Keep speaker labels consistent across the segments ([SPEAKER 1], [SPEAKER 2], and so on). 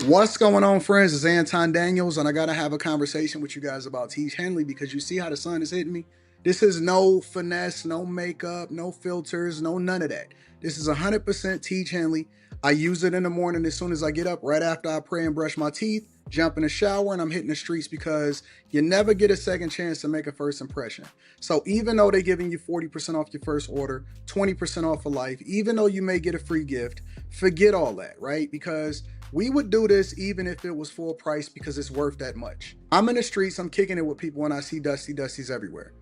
[SPEAKER 1] What's going on, friends? It's Anton Daniels, and I gotta have a conversation with you guys about Teach Henley because you see how the sun is hitting me. This is no finesse, no makeup, no filters, no none of that. This is 100% Teach Henley. I use it in the morning as soon as I get up, right after I pray and brush my teeth, jump in the shower, and I'm hitting the streets because you never get a second chance to make a first impression. So even though they're giving you 40% off your first order, 20% off for life, even though you may get a free gift, forget all that, right? Because we would do this even if it was full price because it's worth that much. I'm in the streets, I'm kicking it with people when I see Dusties everywhere.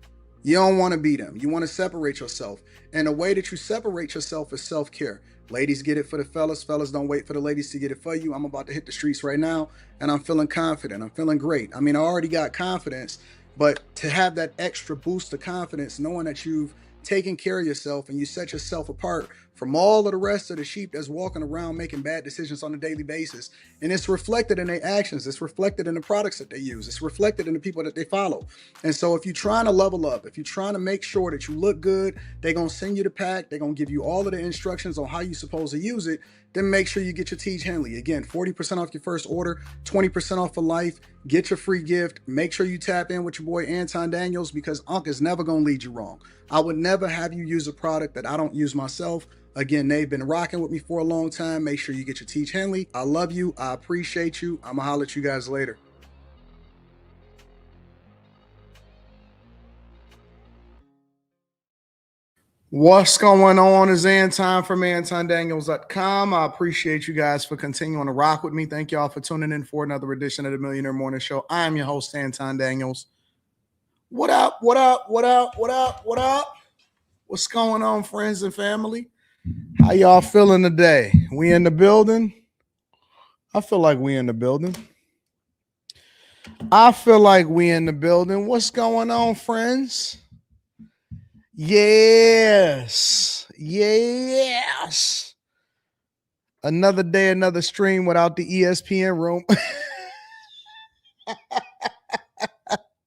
[SPEAKER 1] You don't want to be them. You want to separate yourself. And the way that you separate yourself is self-care. Ladies get it for the fellas. Fellas don't wait for the ladies to get it for you. I'm about to hit the streets right now and I'm feeling confident. I'm feeling great. I mean, I already got confidence, but to have that extra boost of confidence, knowing that you've taken care of yourself and you set yourself apart from all of the rest of the sheep that's walking around making bad decisions on a daily basis. And it's reflected in their actions. It's reflected in the products that they use. It's reflected in the people that they follow. And so if you're trying to level up, if you're trying to make sure that you look good, they're going to send you the pack. They're going to give you all of the instructions on how you're supposed to use it. Then make sure you get your Teach Henley. Again, 40% off your first order, 20% off for life. Get your free gift. Make sure you tap in with your boy Anton Daniels because Unc is never going to lead you wrong. I would never have you use a product that I don't use myself. Again, they've been rocking with me for a long time. Make sure you get your Teach Henley. I love you. I appreciate you. I'm going to holler at you guys later. What's going on? Is Anton from AntonDaniels.com. I appreciate you guys for continuing to rock with me. Thank y'all for tuning in for another edition of the Millionaire Morning Show. I am your host, Anton Daniels. What up? What up? What up? What up? What up? What's going on, friends and family? How y'all feeling today? We in the building? I feel like we in the building. I feel like we in the building. What's going on, friends? Yes. Yes. Another day, another stream without the ESPN room.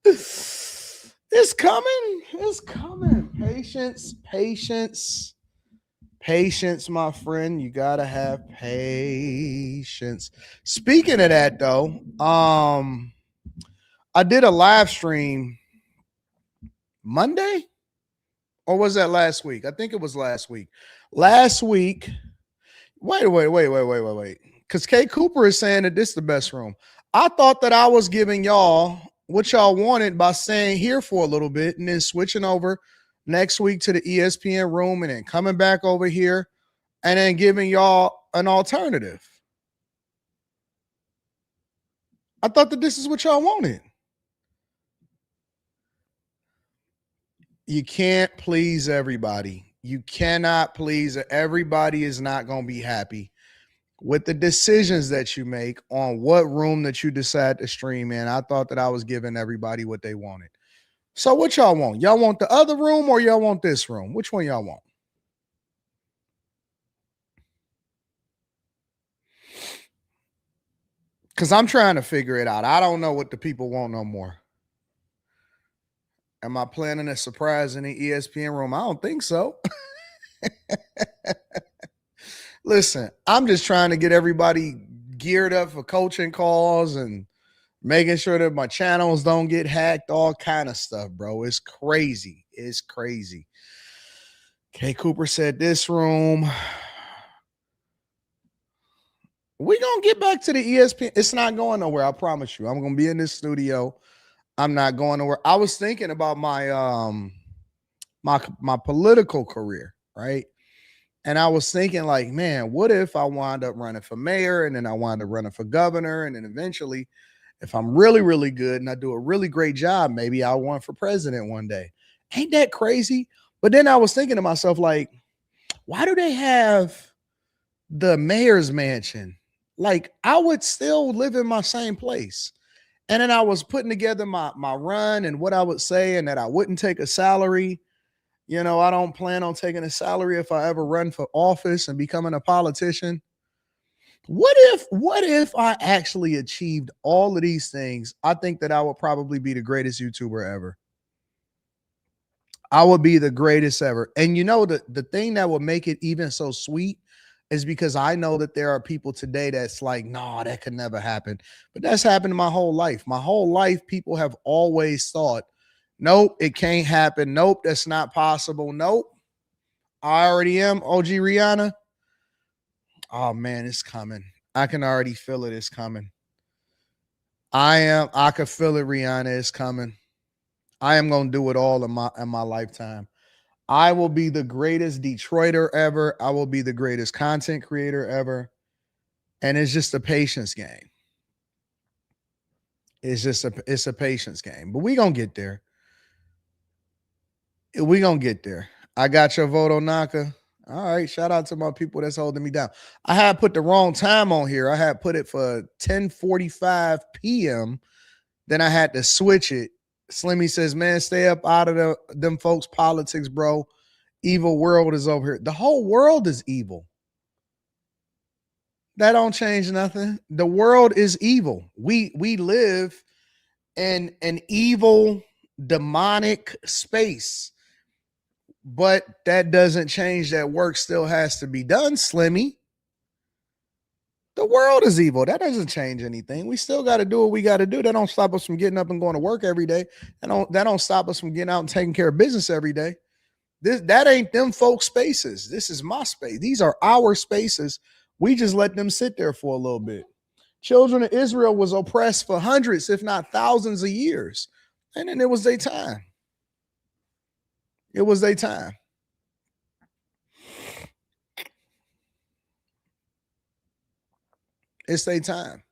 [SPEAKER 1] It's coming. It's coming. Patience, patience, patience, my friend. You gotta have patience. Speaking of that, though, I did a live stream Monday, or was that last week? I think it was last week. Last week. Wait. Because K Cooper is saying that this is the best room. I thought that I was giving y'all what y'all wanted by staying here for a little bit and then switching over next week to the ESPN room and then coming back over here and then giving y'all an alternative. I thought that this is what y'all wanted. You can't please everybody. You cannot please everybody. Is not going to be happy with the decisions that you make on what room that you decide to stream in. I thought that I was giving everybody what they wanted. So what y'all want? Y'all want the other room or y'all want this room? Which one y'all want? Because I'm trying to figure it out. I don't know what the people want no more. Am I planning a surprise in the ESPN room? I don't think so. Listen, I'm just trying to get everybody geared up for coaching calls and making sure that my channels don't get hacked, all kind of stuff, bro. It's crazy. It's crazy. K Cooper said this room. We're going to get back to the ESPN. It's not going nowhere. I promise you. I'm going to be in this studio. I'm not going nowhere. I was thinking about my my political career, right? And I was thinking like, man, what if I wind up running for mayor and then I wind up running for governor and then eventually if I'm really, really good and I do a really great job, maybe I'll run for president one day. Ain't that crazy? But then I was thinking to myself, like, why do they have the mayor's mansion? Like, I would still live in my same place. And then I was putting together my run and what I would say and that I wouldn't take a salary. You know, I don't plan on taking a salary if I ever run for office and becoming a politician. What if I actually achieved all of these things? I think that I would probably be the greatest YouTuber ever. I would be the greatest ever. And you know, the thing that would make it even so sweet is because I know that there are people today that's like, no, that could never happen. But that's happened my whole life. My whole life, people have always thought, nope, it can't happen. Nope, that's not possible. Nope, I already am. OG Rihanna. Oh man, it's coming. I can already feel it. It's coming. I can feel it, Rihanna. It's coming. I am gonna do it all in my lifetime. I will be the greatest Detroiter ever. I will be the greatest content creator ever. And it's just a patience game. It's a patience game. But we gonna get there. We gonna get there. I got your vote on Naka. All right. Shout out to my people that's holding me down. I had put the wrong time on here. I had put it for 10:45 p.m. Then I had to switch it. Slimmy says, man, stay up out of them folks' politics, bro. Evil world is over here. The whole world is evil. That don't change nothing. The world is evil. We live in an evil, demonic space. But that doesn't change that work still has to be done, Slimmy. The world is evil. That doesn't change anything. We still got to do what we got to do. That don't stop us from getting up and going to work every day. That don't stop us from getting out and taking care of business every day. That ain't them folks' spaces. This is my space. These are our spaces. We just let them sit there for a little bit. Children of Israel was oppressed for hundreds, if not thousands of years. And then it was their time. It was their time. It's their time.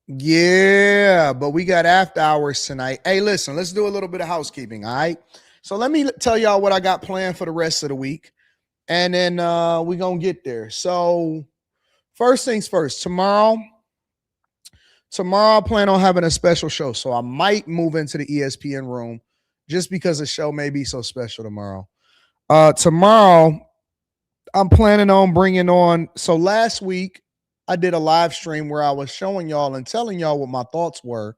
[SPEAKER 1] Yeah, but we got after hours tonight. Hey, listen, let's do a little bit of housekeeping, all right? So let me tell y'all what I got planned for the rest of the week. And then we're going to get there. So first things first, tomorrow I plan on having a special show. So I might move into the ESPN room just because the show may be so special tomorrow. Tomorrow, I'm planning on bringing on. So last week, I did a live stream where I was showing y'all and telling y'all what my thoughts were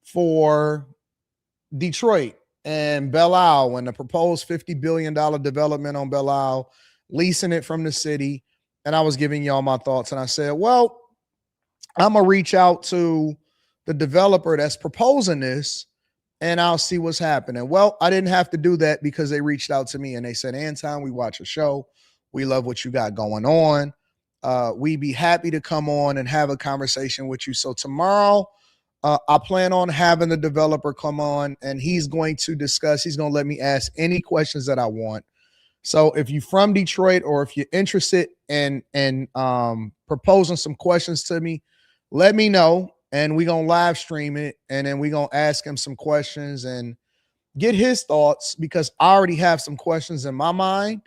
[SPEAKER 1] for Detroit and Belle Isle and the proposed $50 billion development on Belle Isle, leasing it from the city. And I was giving y'all my thoughts. And I said, well, I'm going to reach out to the developer that's proposing this and I'll see what's happening. Well, I didn't have to do that because they reached out to me and they said, Anton, we watch a show. We love what you got going on. We'd be happy to come on and have a conversation with you. So tomorrow, I plan on having the developer come on and he's going to let me ask any questions that I want. So if you're from Detroit or if you're interested in proposing some questions to me, let me know and we're going to live stream it. And then we're going to ask him some questions and get his thoughts because I already have some questions in my mind.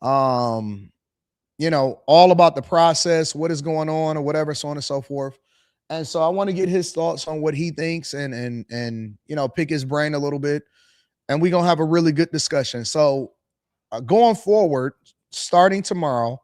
[SPEAKER 1] All about the process, what is going on or whatever, so on and so forth. And so I want to get his thoughts on what he thinks and pick his brain a little bit. And we're going to have a really good discussion. So going forward, starting tomorrow,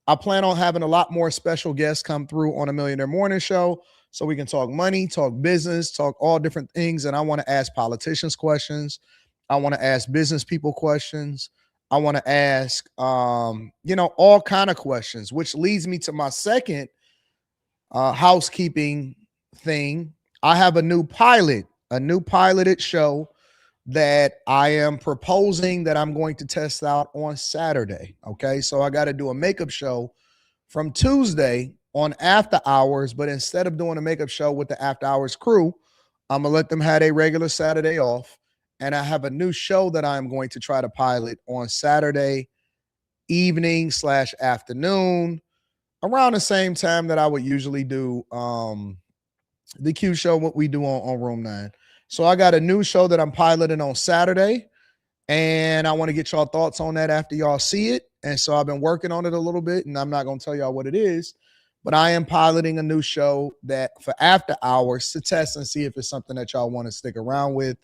[SPEAKER 1] I plan on having a lot more special guests come through on a Millionaire Morning Show so we can talk money, talk business, talk all different things. And I want to ask politicians questions. I want to ask business people questions. I want to ask, all kind of questions, which leads me to my second housekeeping thing. I have a new piloted show that I am proposing that I'm going to test out on Saturday. Okay. So I got to do a makeup show from Tuesday on after hours, but instead of doing a makeup show with the after hours crew, I'm going to let them have a regular Saturday off. And I have a new show that I'm going to try to pilot on Saturday evening / afternoon around the same time that I would usually do the Q show, what we do on Room 9. So I got a new show that I'm piloting on Saturday, and I want to get y'all thoughts on that after y'all see it. And so I've been working on it a little bit, and I'm not going to tell y'all what it is, but I am piloting a new show that for after hours to test and see if it's something that y'all want to stick around with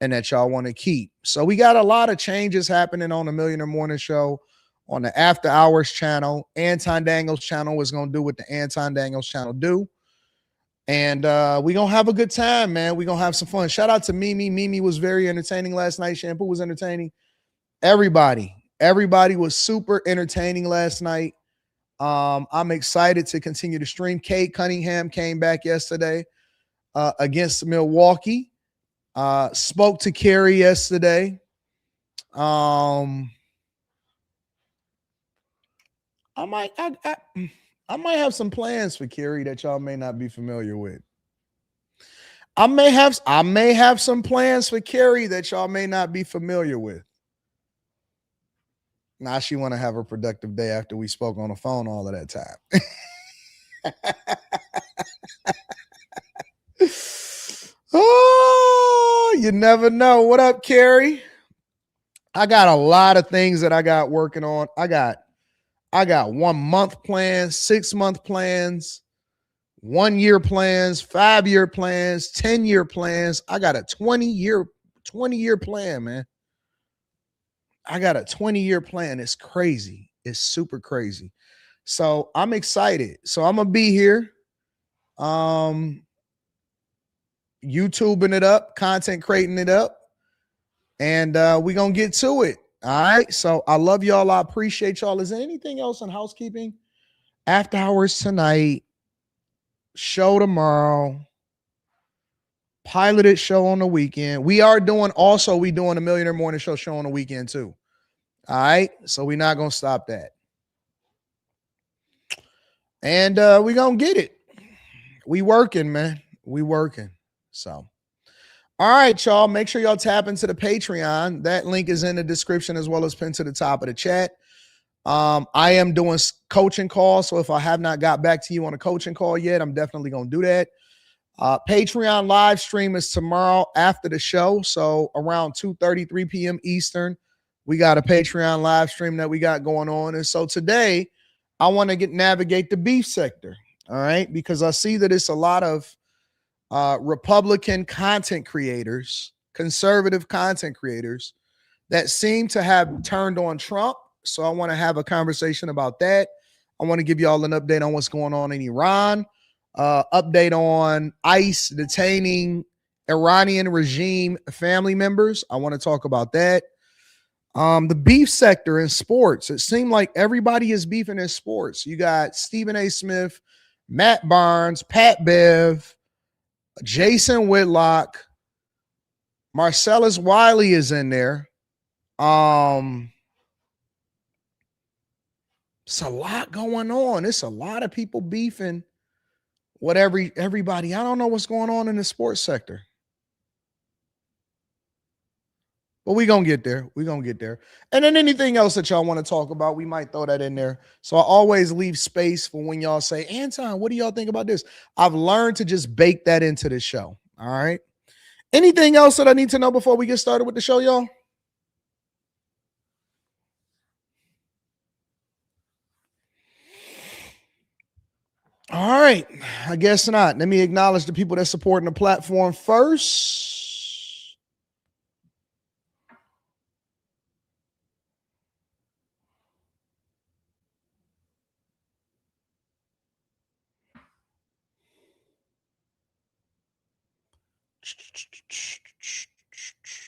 [SPEAKER 1] and that y'all want to keep. So we got a lot of changes happening on the Millionaire Morning Show on the After Hours channel. Anton Daniels channel is going to do what the Anton Daniels channel do. And we're going to have a good time, man. We're going to have some fun. Shout out to Mimi. Mimi was very entertaining last night. Shampoo was entertaining. Everybody Everybody was super entertaining last night. I'm excited to continue to stream. Cade Cunningham came back yesterday against Milwaukee. Spoke to Kerry yesterday. I might have some plans for Kerry that y'all may not be familiar with. I may have some plans for Kerry that y'all may not be familiar with. Now she want to have a productive day after we spoke on the phone all of that time. Oh, you never know. What up, Kerry? I got a lot of things that I got working on. I got 1 month plans, 6 month plans, 1 year plans, 5 year plans, 10-year plans. I got a 20-year plan, man. I got a 20-year plan. It's crazy. It's super crazy. So I'm excited. So I'm gonna be here. YouTubing it up, content creating it up, and we're gonna get to it. All right. So I love y'all. I appreciate y'all. Is there anything else in housekeeping? After hours tonight, show tomorrow, piloted show on the weekend. We doing a Millionaire Morning show on the weekend too. All right. So we're not gonna stop that. And we're gonna get it. We working, man. We working. So all right, y'all. Make sure y'all tap into the Patreon. That link is in the description as well as pinned to the top of the chat. I am doing coaching calls. So if I have not got back to you on a coaching call yet, I'm definitely going to do that. Patreon live stream is tomorrow after the show. So around 2:30, 3 p.m. Eastern, we got a Patreon live stream that we got going on. And so today I want to navigate the beef sector. All right. Because I see that it's a lot of Republican content creators, conservative content creators that seem to have turned on Trump. So I want to have a conversation about that. I want to give y'all an update on what's going on in Iran, update on ICE detaining Iranian regime family members. I want to talk about that. The beef sector in sports. It seemed like everybody is beefing in sports. You got Stephen A. Smith, Matt Barnes, Pat Bev, Jason Whitlock, Marcellus Wiley is in there. It's a lot going on. It's a lot of people beefing with everybody. I don't know what's going on in the sports sector. But we're going to get there. We're going to get there. And then anything else that y'all want to talk about, we might throw that in there. So I always leave space for when y'all say, Anton, what do y'all think about this? I've learned to just bake that into the show. All right. Anything else that I need to know before we get started with the show, y'all? All right. I guess not. Let me acknowledge the people that supporting the platform first.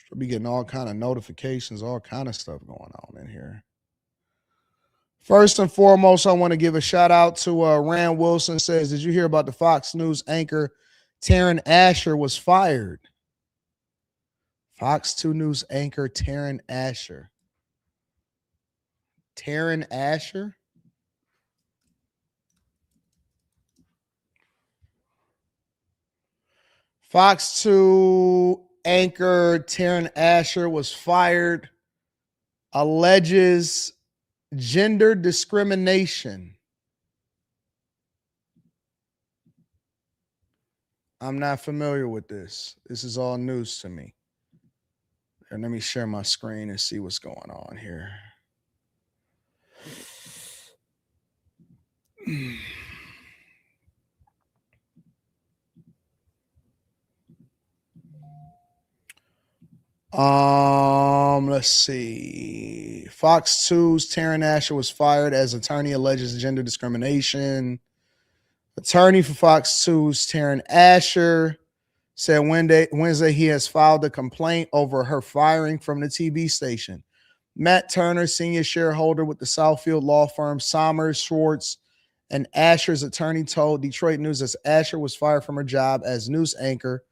[SPEAKER 1] I'll be getting all kind of notifications, all kind of stuff going on in here. First and foremost, I want to give a shout out to Rand Wilson. Says, did you hear about the Fox News anchor Taryn Asher was fired? Fox 2 News anchor Taryn Asher. Taryn Asher? Fox 2 anchor Taryn Asher was fired. Alleges gender discrimination. I'm not familiar with this. This is all news to me. And let me share my screen and see what's going on here. Let's see. Fox 2's Taryn Asher was fired as attorney alleges gender discrimination. Attorney for Fox 2's Taryn Asher said Wednesday he has filed a complaint over her firing from the TV station. Matt Turner, senior shareholder with the Southfield law firm Somers, Schwartz, and Asher's attorney, told Detroit News that Asher was fired from her job as news anchor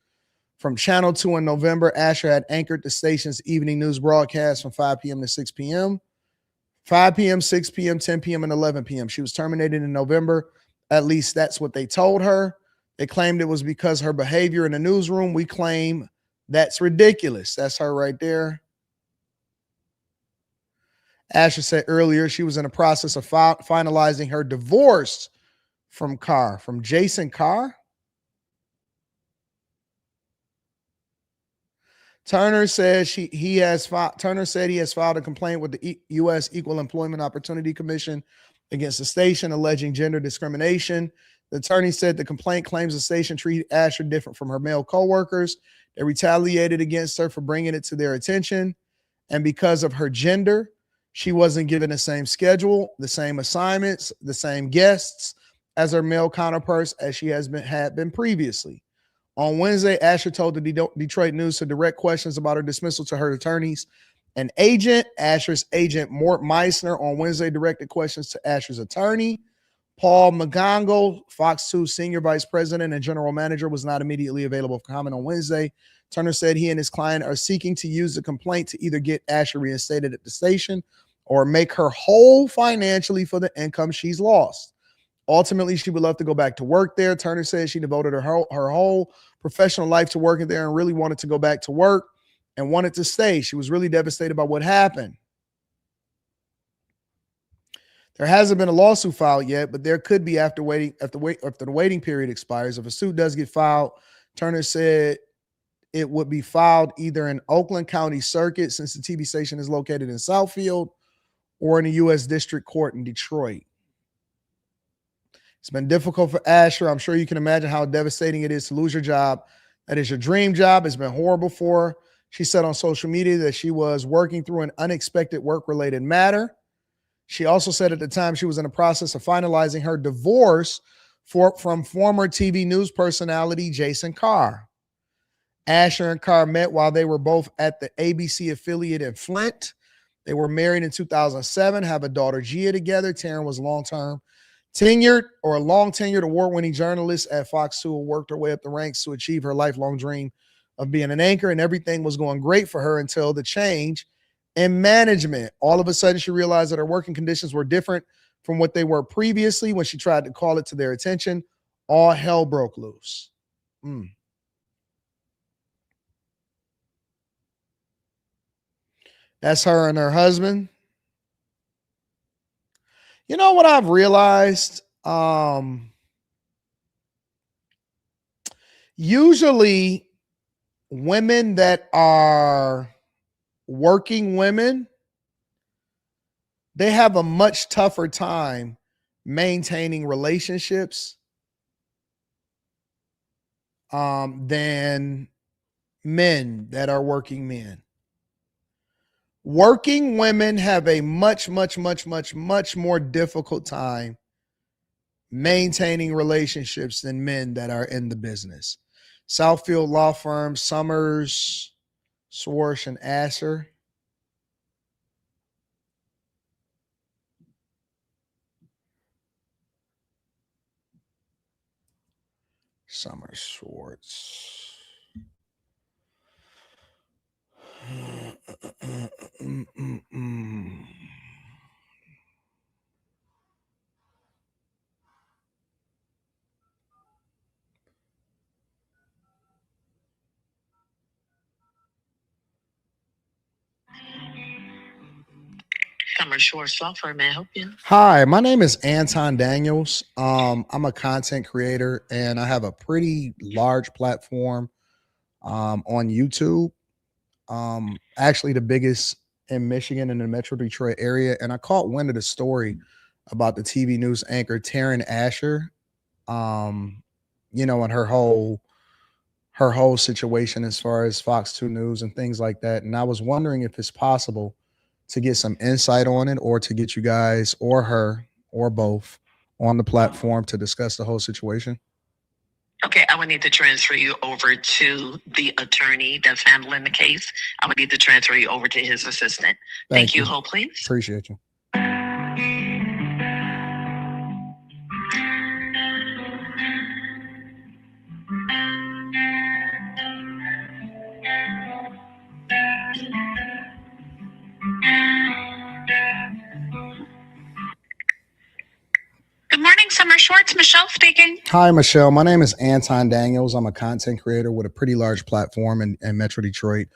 [SPEAKER 1] from Channel 2 in November. Asher had anchored the station's evening news broadcast from 5 p.m. to 6 p.m., 5 p.m., 6 p.m., 10 p.m., and 11 p.m. She was terminated in November. At least that's what they told her. They claimed it was because her behavior in the newsroom. We claim that's ridiculous. That's her right there. Asher said earlier she was in the process of finalizing her divorce from Jason Carr. Turner said he has filed a complaint with the U.S. Equal Employment Opportunity Commission against the station alleging gender discrimination. The attorney said the complaint claims the station treated Asher different from her male coworkers. They retaliated against her for bringing it to their attention, and because of her gender, she wasn't given the same schedule, the same assignments, the same guests as her male counterparts as she had been previously. On Wednesday, Asher told the Detroit News to direct questions about her dismissal to her attorneys and agent. Asher's agent, Mort Meissner, on Wednesday directed questions to Asher's attorney. Paul McGonagall, Fox 2 senior vice president and general manager, was not immediately available for comment on Wednesday. Turner said he and his client are seeking to use the complaint to either get Asher reinstated at the station or make her whole financially for the income she's lost. Ultimately, she would love to go back to work there. Turner said she devoted her whole professional life to working there and really wanted to go back to work and wanted to stay. She was really devastated by what happened. There hasn't been a lawsuit filed yet, but there could be after the waiting period expires. If a suit does get filed, Turner said it would be filed either in Oakland County Circuit, since the TV station is located in Southfield, or in the U.S. District Court in Detroit. It's been difficult for Asher. I'm sure you can imagine how devastating it is to lose your job. That is your dream job. It's been horrible for her. She said on social media that she was working through an unexpected work-related matter. She also said at the time she was in the process of finalizing her divorce from former TV news personality Jason Carr. Asher and Carr met while they were both at the ABC affiliate in Flint. They were married in 2007, have a daughter, Gia, together. Taryn was long tenured award-winning journalist at Fox 2 who worked her way up the ranks to achieve her lifelong dream of being an anchor, and everything was going great for her until the change in management. All of a sudden, she realized that her working conditions were different from what they were previously. When she tried to call it to their attention, all hell broke loose. That's her and her husband. You know what I've realized? Usually women that are working women, they have a much tougher time maintaining relationships than men that are working men. Working women have a much more difficult time maintaining relationships than men that are in the business. Southfield law firm, Somers, Schwartz, and Asher. Somers, Schwartz. Somers, Schwartz law firm, may I help you? Hi, my name is Anton Daniels. I'm a content creator and I have a pretty large platform on YouTube. Actually the biggest in Michigan in the Metro Detroit area. And I caught wind of the story about the TV news anchor Taryn Asher, and her whole situation as far as Fox 2 News and things like that. And I was wondering if it's possible to get some insight on it, or to get you guys or her or both on the platform to discuss the whole situation.
[SPEAKER 2] Okay, I would need to transfer you over to the attorney that's handling the case. I would need to transfer you over to his assistant. Thank you. Hold, please.
[SPEAKER 1] Appreciate you.
[SPEAKER 2] Good morning, Summer Schwartz. Michelle speaking.
[SPEAKER 1] Hi, Michelle. My name is Anton Daniels. I'm a content creator with a pretty large platform in Metro Detroit.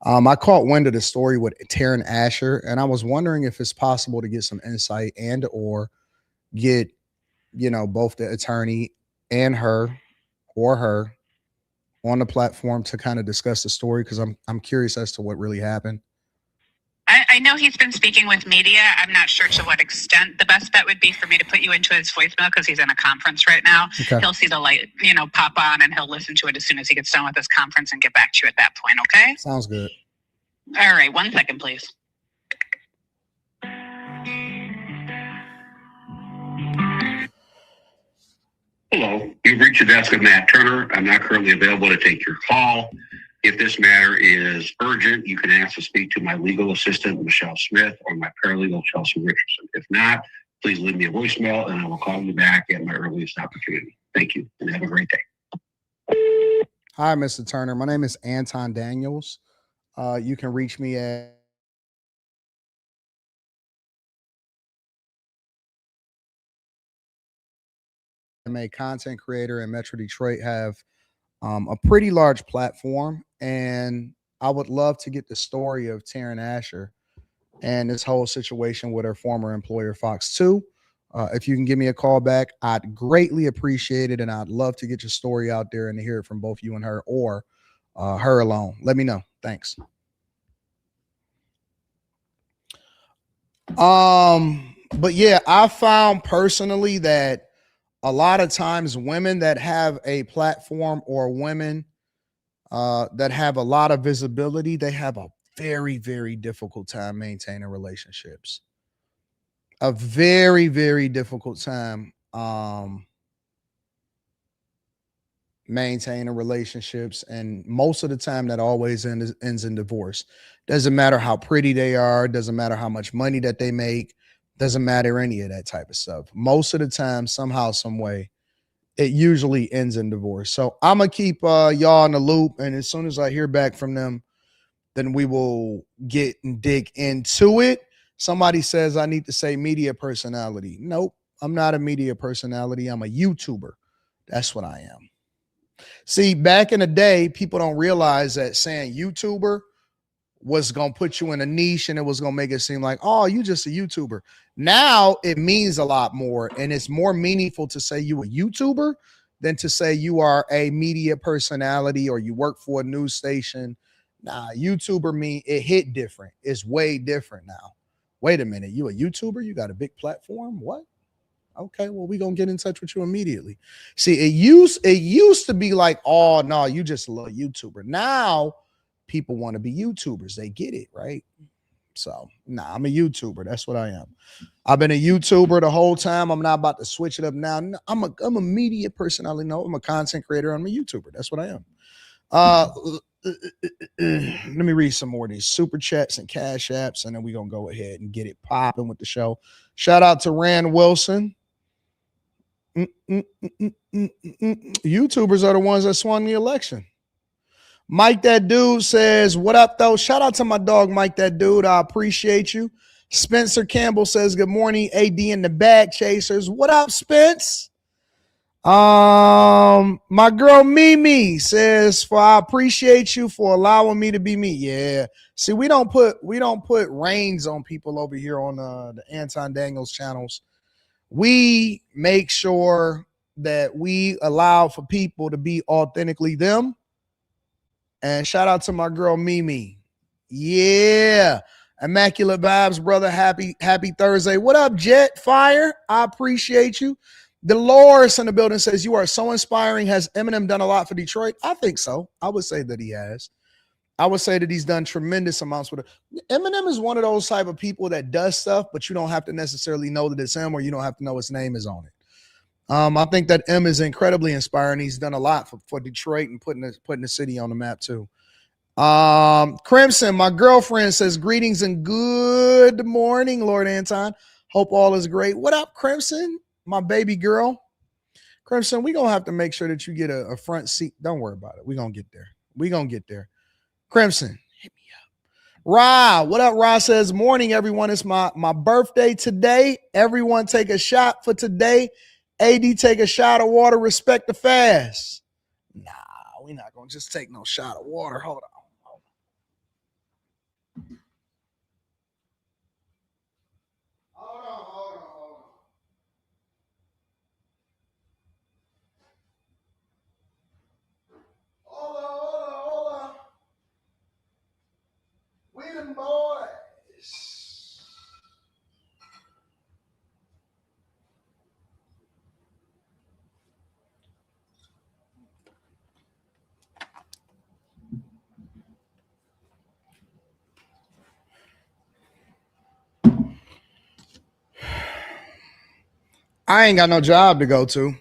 [SPEAKER 1] I caught wind of the story with Taryn Asher, and I was wondering if it's possible to get some insight and or get, both the attorney and her or her on the platform to kind of discuss the story, because I'm curious as to what really happened.
[SPEAKER 2] I know he's been speaking with media. I'm not sure to what extent. The best bet would be for me to put you into his voicemail because he's in a conference right now.
[SPEAKER 1] Okay.
[SPEAKER 2] He'll see the light, pop on, and he'll listen to it as soon as he gets done with this conference and get back to you at that point, okay?
[SPEAKER 1] Sounds good.
[SPEAKER 2] All right, 1 second, please. Hello, you've reached the desk of Matt Turner. I'm not currently available to take your call. If this matter is urgent, you can ask to speak to my legal assistant, Michelle Smith, or my paralegal, Chelsea Richardson. If not, please leave me a voicemail and I will call you back at my earliest opportunity. Thank you and have a great day.
[SPEAKER 1] Hi, Mr. Turner. My name is Anton Daniels. You can reach me at I'm a content creator in Metro Detroit, have a pretty large platform, and I would love to get the story of Taryn Asher and this whole situation with her former employer, Fox 2. If you can give me a call back, I'd greatly appreciate it, and I'd love to get your story out there and to hear it from both you and her, or her alone. Let me know. Thanks. But yeah, I found personally that a lot of times women that have a platform or women that have a lot of visibility, they have a very, very difficult time maintaining relationships. A very, very difficult time maintaining relationships. And most of the time that always ends in divorce. Doesn't matter how pretty they are, doesn't matter how much money that they make, doesn't matter any of that type of stuff. Most of the time, somehow, some way, it usually ends in divorce. So I'm gonna keep y'all in the loop, and as soon as I hear back from them, then we will get and dig into it. Somebody says I need to say media personality. Nope, I'm not a media personality. I'm a YouTuber. That's what I am. See, back in the day, people don't realize that saying YouTuber was going to put you in a niche, and it was going to make it seem like, oh, you just a YouTuber. Now it means a lot more, and it's more meaningful to say you a YouTuber than to say you are a media personality or you work for a news station. Nah, YouTuber mean it hit different. It's way different now. Wait a minute, you a YouTuber? You got a big platform? What? Okay, well, we gonna get in touch with you immediately. See, it used to be like, oh no, you just a little YouTuber. Now people want to be YouTubers. They get it, right? So, nah, I'm a YouTuber. That's what I am. I've been a YouTuber the whole time. I'm not about to switch it up now. No, I'm a media personality. No, I'm a content creator. I'm a YouTuber. That's what I am. Let me read some more of these super chats and cash apps, and then we're gonna go ahead and get it popping with the show. Shout out to Rand Wilson. YouTubers are the ones that swung the election. Mike That Dude says, what up, though? Shout out to my dog, Mike That Dude. I appreciate you. Spencer Campbell says, good morning, AD in the bag chasers. What up, Spence? My girl Mimi says, I appreciate you for allowing me to be me. Yeah. See, we don't put reins on people over here on the Anton Daniels channels. We make sure that we allow for people to be authentically them. And shout out to my girl Mimi. Yeah. Immaculate vibes, brother. Happy Thursday. What up, Jet Fire? I appreciate you. Dolores in the building says, you are so inspiring. Has Eminem done a lot for Detroit? I think so. I would say that he has. I would say that he's done tremendous amounts with it. Eminem is one of those type of people that does stuff, but you don't have to necessarily know that it's him, or you don't have to know his name is on it. I think that M is incredibly inspiring. He's done a lot for Detroit and putting the city on the map too. Crimson, my girlfriend says greetings and good morning, Lord Anton. Hope all is great. What up, Crimson? My baby girl. Crimson, we gonna have to make sure that you get a front seat. Don't worry about it. We gonna get there. We gonna get there. Crimson, hit me up. Ra, what up? Ra says, morning, everyone. It's my birthday today. Everyone take a shot for today. AD, take a shot of water. Respect the fast. Nah, we not gonna just take no shot of water. Hold on. Hold on. We them boys. I ain't got no job to go to.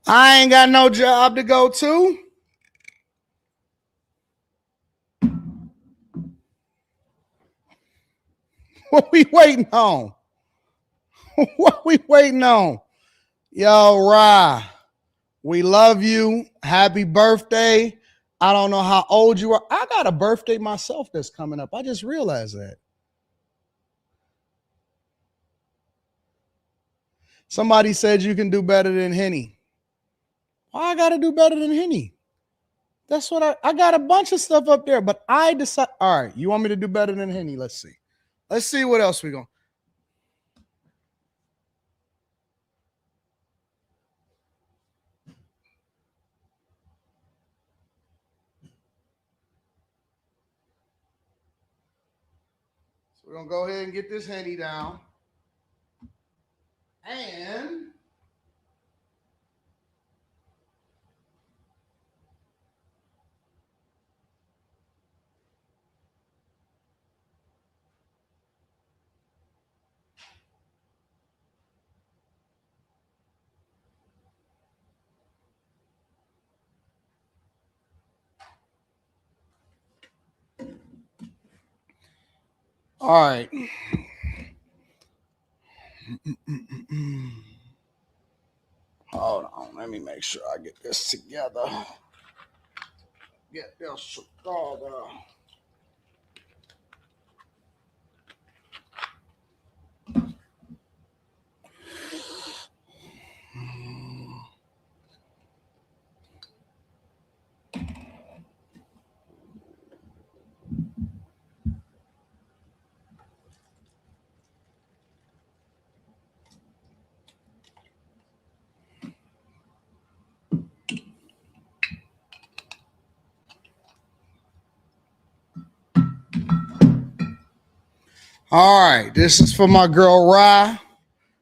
[SPEAKER 1] I ain't got no job to go to. What we waiting on? What we waiting on? Yo, Ra, we love you. Happy birthday. I don't know how old you are. I got a birthday myself that's coming up. I just realized that. Somebody said you can do better than Henny. Why I gotta do better than Henny? That's what I got a bunch of stuff up there, but I decide. All right, you want me to do better than Henny? Let's see. Let's see what else we going. So we're gonna go ahead and get this Henny down. And all right. Hold on. Let me make sure I get this together. Get this together. All right. This is for my girl Ra.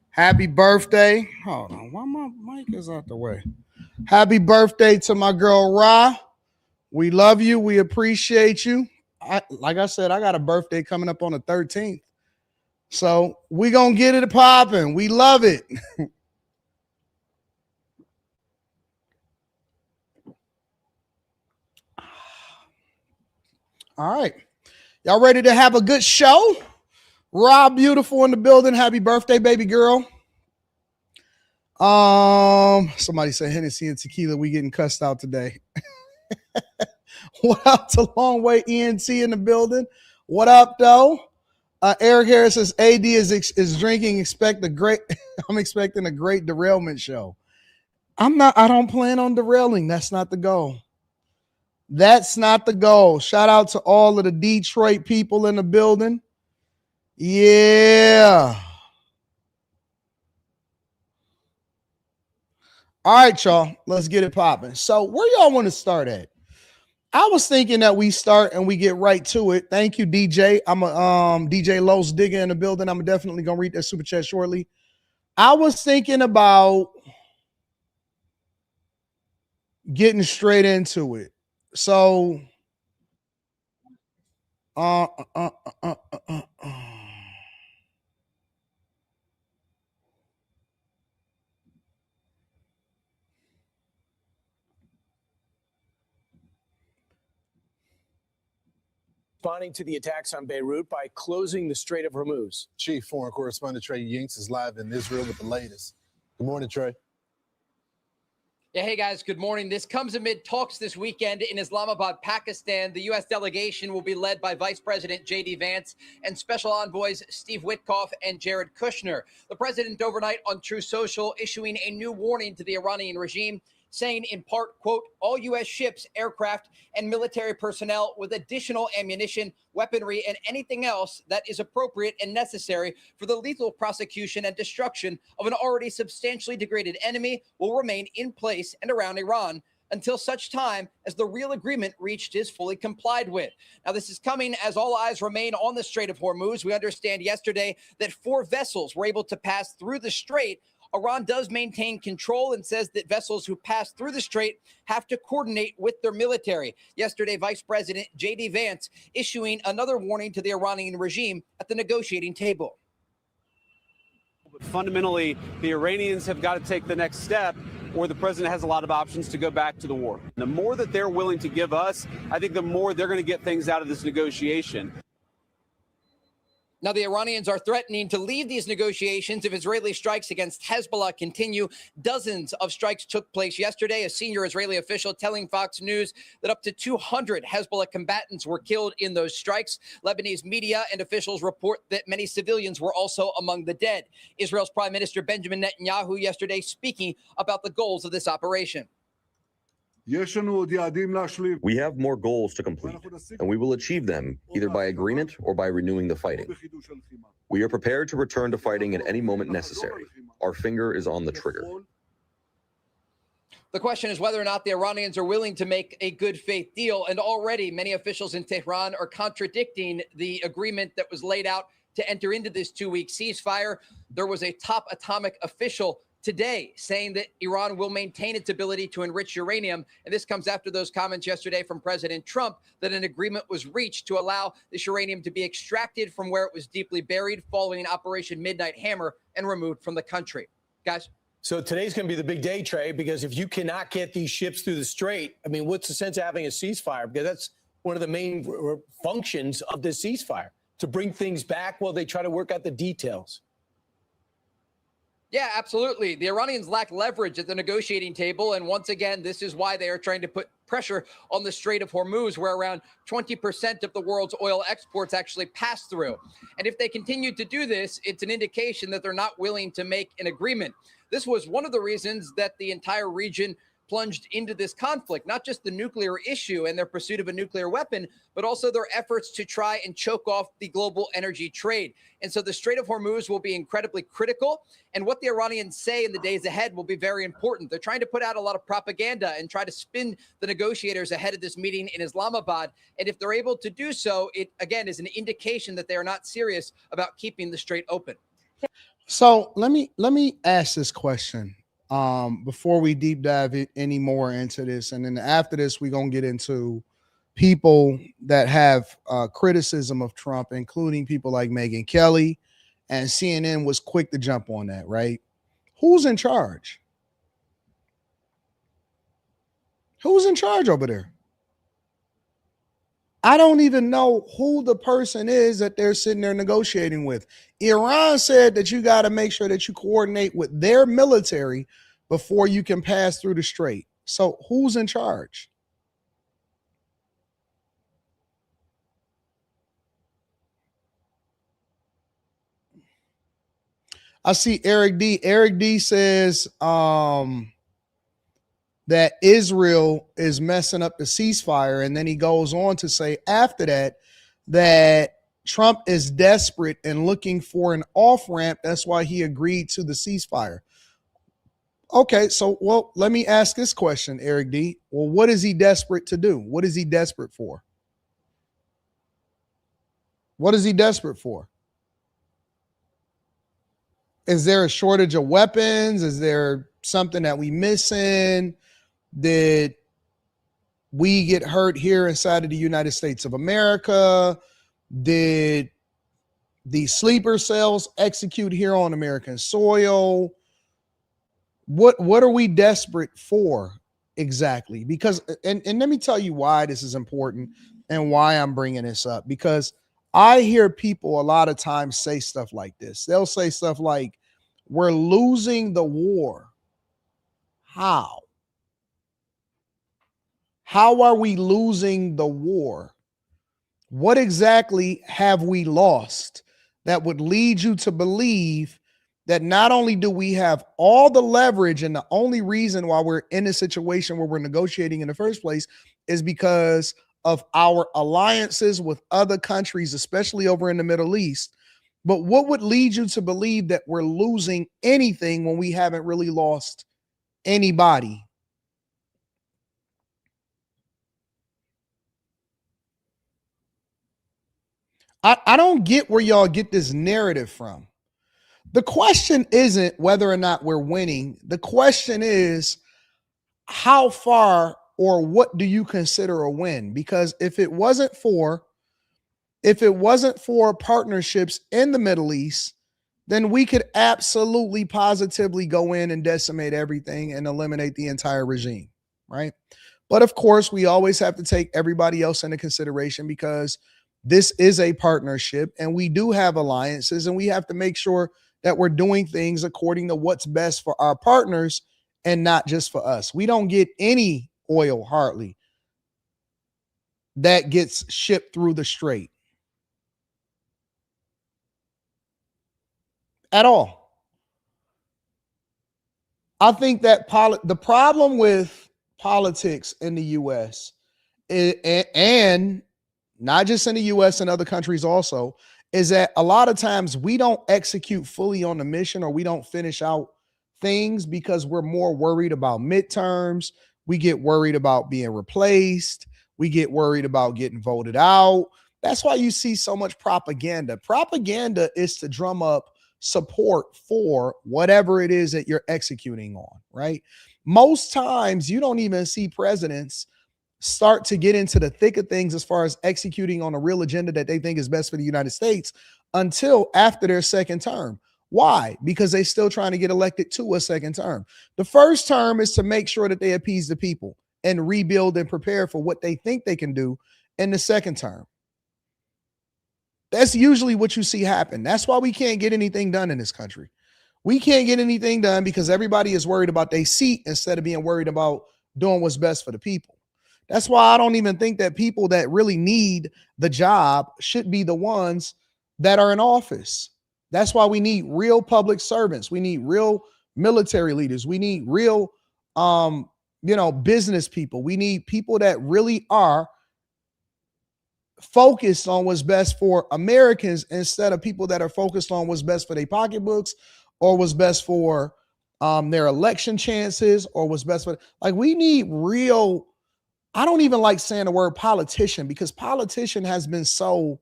[SPEAKER 1] Happy birthday. Hold on. Why my mic is out the way? Happy birthday to my girl Ra. We love you. We appreciate you. Like I said, I got a birthday coming up on the 13th. So we gonna get it popping. We love it. All right. Y'all ready to have a good show? Rob Beautiful in the building. Happy birthday, baby girl. Somebody said Hennessy and tequila. We getting cussed out today. What up to Long Way ENT in the building? What up, though? Eric Harris says AD is drinking. Expect a great. I'm expecting a great derailment show. I'm not. I don't plan on derailing. That's not the goal. That's not the goal. Shout out to all of the Detroit people in the building. Yeah. All right, y'all. Let's get it popping. So, where y'all want to start at? I was thinking that we start and we get right to it. Thank you, DJ. I'm a DJ Los Digger in the building. I'm definitely gonna read that super chat shortly. I was thinking about getting straight into it. So
[SPEAKER 3] responding to the attacks on Beirut by closing the Strait of Hormuz.
[SPEAKER 4] Chief Foreign Correspondent Trey Yinks is live in Israel with the latest. Good morning, Trey.
[SPEAKER 5] Yeah, hey guys, good morning. This comes amid talks this weekend in Islamabad, Pakistan. The U.S. delegation will be led by Vice President J.D. Vance and Special Envoys Steve Witkoff and Jared Kushner. The president overnight on True Social issuing a new warning to the Iranian regime, saying in part, quote, all U.S. ships, aircraft, and military personnel with additional ammunition, weaponry, and anything else that is appropriate and necessary for the lethal prosecution and destruction of an already substantially degraded enemy will remain in place and around Iran until such time as the real agreement reached is fully complied with. Now, this is coming as all eyes remain on the Strait of Hormuz. We understand yesterday that 4 vessels were able to pass through the strait. Iran does maintain control and says that vessels who pass through the strait have to coordinate with their military. Yesterday, Vice President J.D. Vance issuing another warning to the Iranian regime at the negotiating table.
[SPEAKER 6] But fundamentally, the Iranians have got to take the next step, or the president has a lot of options to go back to the war. The more that they're willing to give us, I think the more they're going to get things out of this negotiation.
[SPEAKER 5] Now, the Iranians are threatening to leave these negotiations if Israeli strikes against Hezbollah continue. Dozens of strikes took place yesterday. A senior Israeli official telling Fox News that up to 200 Hezbollah combatants were killed in those strikes. Lebanese media and officials report that many civilians were also among the dead. Israel's Prime Minister Benjamin Netanyahu yesterday speaking about the goals of this operation.
[SPEAKER 7] We have more goals to complete, and we will achieve them either by agreement or by renewing the fighting. We are prepared to return to fighting at any moment necessary. Our finger is on the trigger.
[SPEAKER 5] The question is whether or not the Iranians are willing to make a good faith deal, and already many officials in Tehran are contradicting the agreement that was laid out to enter into this 2-week ceasefire. There was a top atomic official today saying that Iran will maintain its ability to enrich uranium. And this comes after those comments yesterday from President Trump that an agreement was reached to allow this uranium to be extracted from where it was deeply buried following Operation Midnight Hammer and removed from the country. Guys?
[SPEAKER 3] So today's going to be the big day, Trey, because if you cannot get these ships through the strait, I mean, what's the sense of having a ceasefire? Because that's one of the main functions of this ceasefire, to bring things back while they try to work out the details.
[SPEAKER 5] Yeah, absolutely. The Iranians lack leverage at the negotiating table. And once again, this is why they are trying to put pressure on the Strait of Hormuz, where around 20% of the world's oil exports actually pass through. And if they continue to do this, it's an indication that they're not willing to make an agreement. This was one of the reasons that the entire region plunged into this conflict, not just the nuclear issue and their pursuit of a nuclear weapon, but also their efforts to try and choke off the global energy trade. And so the Strait of Hormuz will be incredibly critical. And what the Iranians say in the days ahead will be very important. They're trying to put out a lot of propaganda and try to spin the negotiators ahead of this meeting in Islamabad. And if they're able to do so, it again is an indication that they are not serious about keeping the strait open.
[SPEAKER 1] So let me ask this question before we deep dive any more into this, and then after this we're gonna get into people that have criticism of Trump, including people like Megyn Kelly, and CNN was quick to jump on that, right? Who's in charge? Who's in charge over there? I don't even know who the person is that they're sitting there negotiating with. Iran said that you got to make sure that you coordinate with their military before you can pass through the strait. So who's in charge? I see Eric D. Eric D says that Israel is messing up the ceasefire. And then he goes on to say after that, that Trump is desperate and looking for an off-ramp. That's why he agreed to the ceasefire. Okay, so well, let me ask this question, Eric D. Well, what is he desperate to do? What is he desperate for? What is he desperate for? Is there a shortage of weapons? Is there something that we missing? Did we get hurt here inside of the United States of America? Did the sleeper cells execute here on American soil? What are we desperate for exactly? Because and let me tell you why this is important and why I'm bringing this up, because I hear people a lot of times say stuff like this. They'll say stuff like, we're losing the war. How? How are we losing the war? What exactly have we lost that would lead you to believe that not only do we have all the leverage, and the only reason why we're in a situation where we're negotiating in the first place is because of our alliances with other countries, especially over in the Middle East. But what would lead you to believe that we're losing anything when we haven't really lost anybody? I don't get where y'all get this narrative from. The question isn't whether or not we're winning. The question is, how far or what do you consider a win? Because if it wasn't for partnerships in the Middle East, then we could absolutely positively go in and decimate everything and eliminate the entire regime, right? But of course, we always have to take everybody else into consideration, because this is a partnership and we do have alliances, and we have to make sure that we're doing things according to what's best for our partners and not just for us. We don't get any oil, hardly, that gets shipped through the strait at all. I think that the problem with politics in the U.S. and not just in the U.S. and other countries also, is that a lot of times we don't execute fully on the mission, or we don't finish out things because we're more worried about midterms. We get worried about being replaced. We get worried about getting voted out. That's why you see so much propaganda. Propaganda is to drum up support for whatever it is that you're executing on, right? Most times you don't even see presidents start to get into the thick of things as far as executing on a real agenda that they think is best for the United States until after their second term. Why? Because they're still trying to get elected to a second term. The first term is to make sure that they appease the people and rebuild and prepare for what they think they can do in the second term. That's usually what you see happen. That's why we can't get anything done in this country. We can't get anything done because everybody is worried about their seat instead of being worried about doing what's best for the people. That's why I don't even think that people that really need the job should be the ones that are in office. That's why we need real public servants. We need real military leaders. We need real, business people. We need people that really are focused on what's best for Americans instead of people that are focused on what's best for their pocketbooks or what's best for their election chances or what's best for, like, we need real. I don't even like saying the word politician, because politician has been so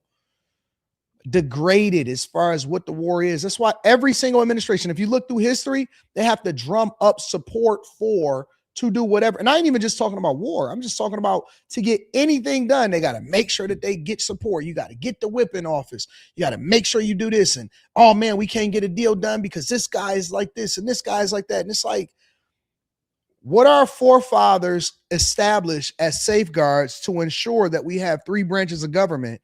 [SPEAKER 1] degraded as far as what the war is. That's why every single administration, if you look through history, they have to drum up support to do whatever. And I ain't even just talking about war. I'm just talking about to get anything done. They got to make sure that they get support. You got to get the whip in office. You got to make sure you do this. And, oh man, we can't get a deal done because this guy is like this and this guy is like that. And it's like, what our forefathers established as safeguards to ensure that we have three branches of government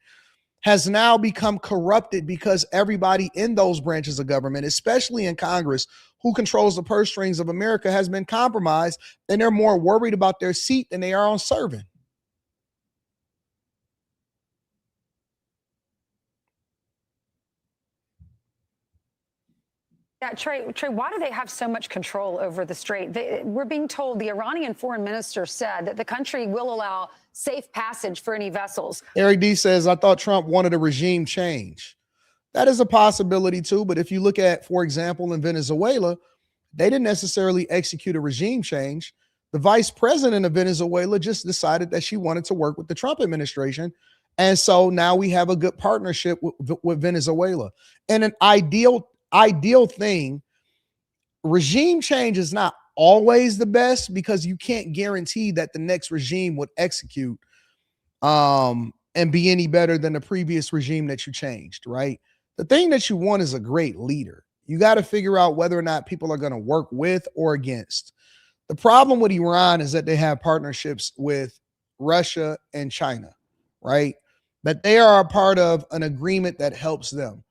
[SPEAKER 1] has now become corrupted because everybody in those branches of government, especially in Congress, who controls the purse strings of America, has been compromised, and they're more worried about their seat than they are on serving.
[SPEAKER 8] Yeah, Trey, why do they have so much control over the strait? We're being told the Iranian foreign minister said that the country will allow safe passage for any vessels.
[SPEAKER 1] Eric D says, I thought Trump wanted a regime change. That is a possibility too. But if you look at, for example, in Venezuela, They didn't necessarily execute a regime change. The vice president of Venezuela just decided that she wanted to work with the Trump administration. And so now we have a good partnership with Venezuela. And an ideal thing, regime change is not always the best because you can't guarantee that the next regime would execute and be any better than the previous regime that you changed, right? The thing that you want is a great leader. You got to figure out whether or not people are going to work with or against. The problem with Iran is that they have partnerships with Russia and China, right? But they are a part of an agreement that helps them.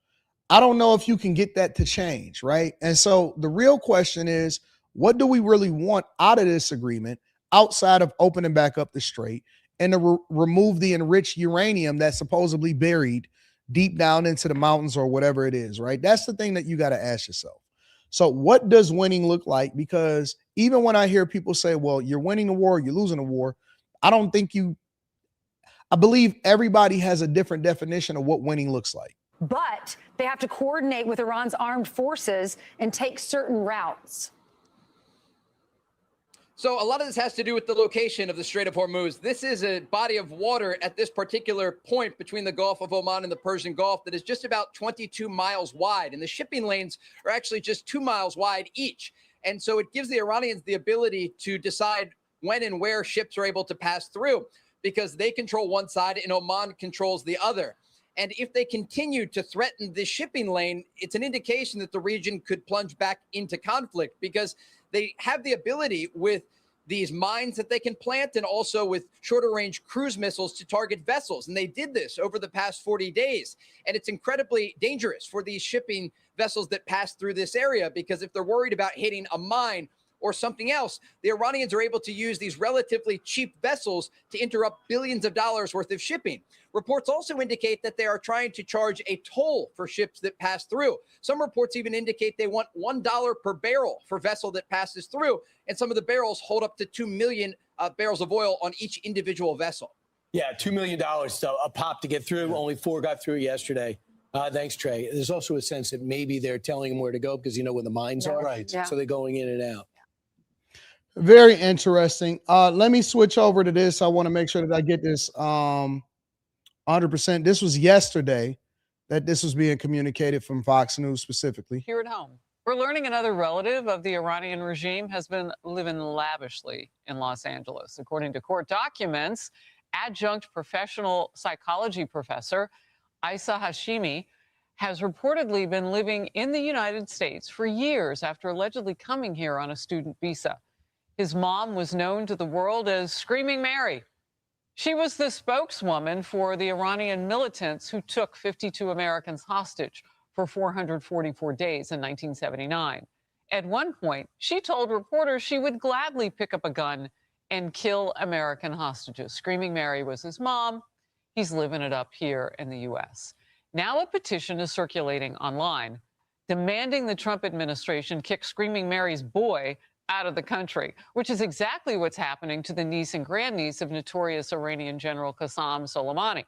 [SPEAKER 1] I don't know if you can get that to change, right? And so the real question is, what do we really want out of this agreement outside of opening back up the strait and to remove the enriched uranium that's supposedly buried deep down into the mountains or whatever it is, right? That's the thing that you got to ask yourself. So what does winning look like? Because even when I hear people say, well, you're winning the war, you're losing the war, I believe everybody has a different definition of what winning looks like.
[SPEAKER 8] But they have to coordinate with Iran's armed forces and take certain routes.
[SPEAKER 5] So a lot of this has to do with the location of the Strait of Hormuz. This is a body of water at this particular point between the Gulf of Oman and the Persian Gulf that is just about 22 miles wide. And the shipping lanes are actually just 2 miles wide each. And so it gives the Iranians the ability to decide when and where ships are able to pass through because they control one side and Oman controls the other. And if they continue to threaten this shipping lane, it's an indication that the region could plunge back into conflict because they have the ability with these mines that they can plant and also with shorter range cruise missiles to target vessels. And they did this over the past 40 days. And it's incredibly dangerous for these shipping vessels that pass through this area because if they're worried about hitting a mine or something else, the Iranians are able to use these relatively cheap vessels to interrupt billions of dollars worth of shipping. Reports also indicate that they are trying to charge a toll for ships that pass through. Some reports even indicate they want $1 per barrel for vessel that passes through, and some of the barrels hold up to 2 million barrels of oil on each individual vessel.
[SPEAKER 3] Yeah, $2 million a pop to get through. Only 4 got through yesterday. Thanks, Trey. There's also a sense that maybe they're telling them where to go because you know where the mines are.
[SPEAKER 4] Right.
[SPEAKER 3] So they're going in and out.
[SPEAKER 1] Very interesting. Let me switch over to this. I want to make sure that I get this 100%. This was yesterday that this was being communicated from Fox News specifically.
[SPEAKER 9] Here at home, we're learning another relative of the Iranian regime has been living lavishly in Los Angeles. According to court documents, adjunct professional psychology professor Isa Hashimi has reportedly been living in the United States for years after allegedly coming here on a student visa. His mom was known to the world as Screaming Mary. She was the spokeswoman for the Iranian militants who took 52 Americans hostage for 444 days in 1979. At one point, she told reporters she would gladly pick up a gun and kill American hostages. Screaming Mary was his mom. He's living it up here in the U.S. Now a petition is circulating online demanding the Trump administration kick Screaming Mary's boy out of the country, which is exactly what's happening to the niece and grandniece of notorious Iranian General Qasem Soleimani.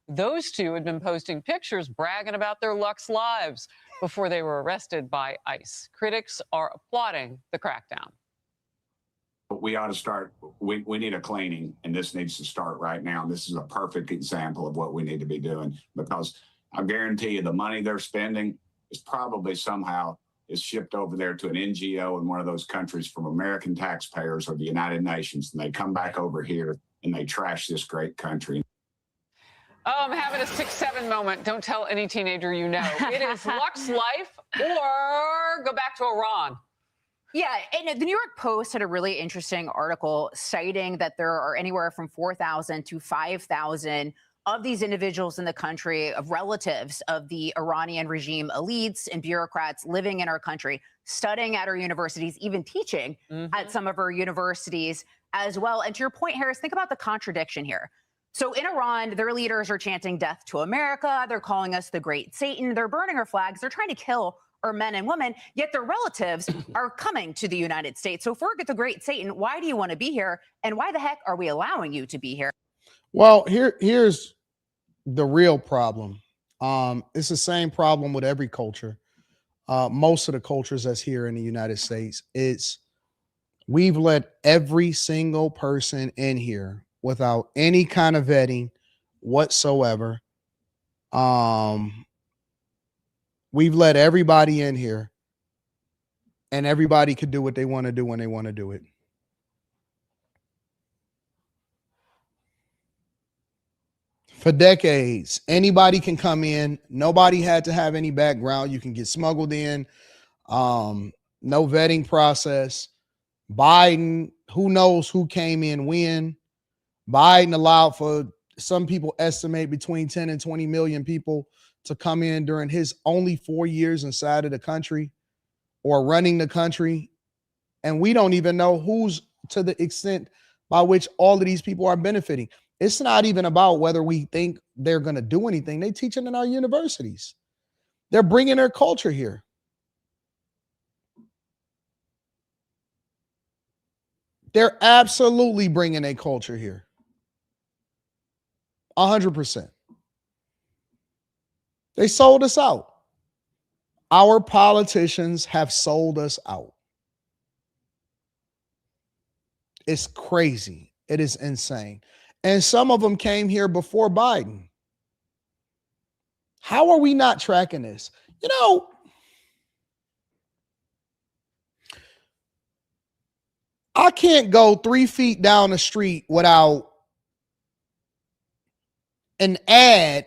[SPEAKER 9] Those two had been posting pictures bragging about their luxe lives before they were arrested by ICE. Critics are applauding the crackdown.
[SPEAKER 10] We ought to start, we need a cleaning, and this needs to start right now. This is a perfect example of what we need to be doing, because I guarantee you the money they're spending is probably somehow is shipped over there to an NGO in one of those countries from American taxpayers or the United Nations, and they come back over here and they trash this great country.
[SPEAKER 9] Oh, I'm having a 6-7 moment. Don't tell any teenager you know. It is Lux Life or go back to Iran.
[SPEAKER 11] Yeah, and the New York Post had a really interesting article citing that there are anywhere from 4,000 to 5,000 of these individuals in the country, of relatives of the Iranian regime elites and bureaucrats living in our country, studying at our universities, even teaching at some of our universities as well. And to your point, Harris, think about the contradiction here. So in Iran, their leaders are chanting death to America. They're calling us the great Satan. They're burning our flags. They're trying to kill our men and women, yet their relatives are coming to the United States. So forget the great Satan. Why do you want to be here? And why the heck are we allowing you to be here?
[SPEAKER 1] Well, here's the real problem. It's the same problem with every culture. most of the cultures that's here in the United States. We've let every single person in here without any kind of vetting whatsoever. We've let everybody in here, and everybody could do what they want to do when they want to do it. For decades, anybody can come in. Nobody had to have any background. You can get smuggled in. No vetting process. Biden, who knows who came in when. Biden allowed for, some people estimate, between 10 and 20 million people to come in during his only 4 years inside of the country or running the country. And we don't even know who's, to the extent by which all of these people are benefiting. It's not even about whether we think they're going to do anything. They teach it in our universities. They're bringing their culture here. They're absolutely bringing a culture here. 100%. They sold us out. Our politicians have sold us out. It's crazy. It is insane. And some of them came here before Biden. How are we not tracking this? You know, I can't go 3 feet down the street without an ad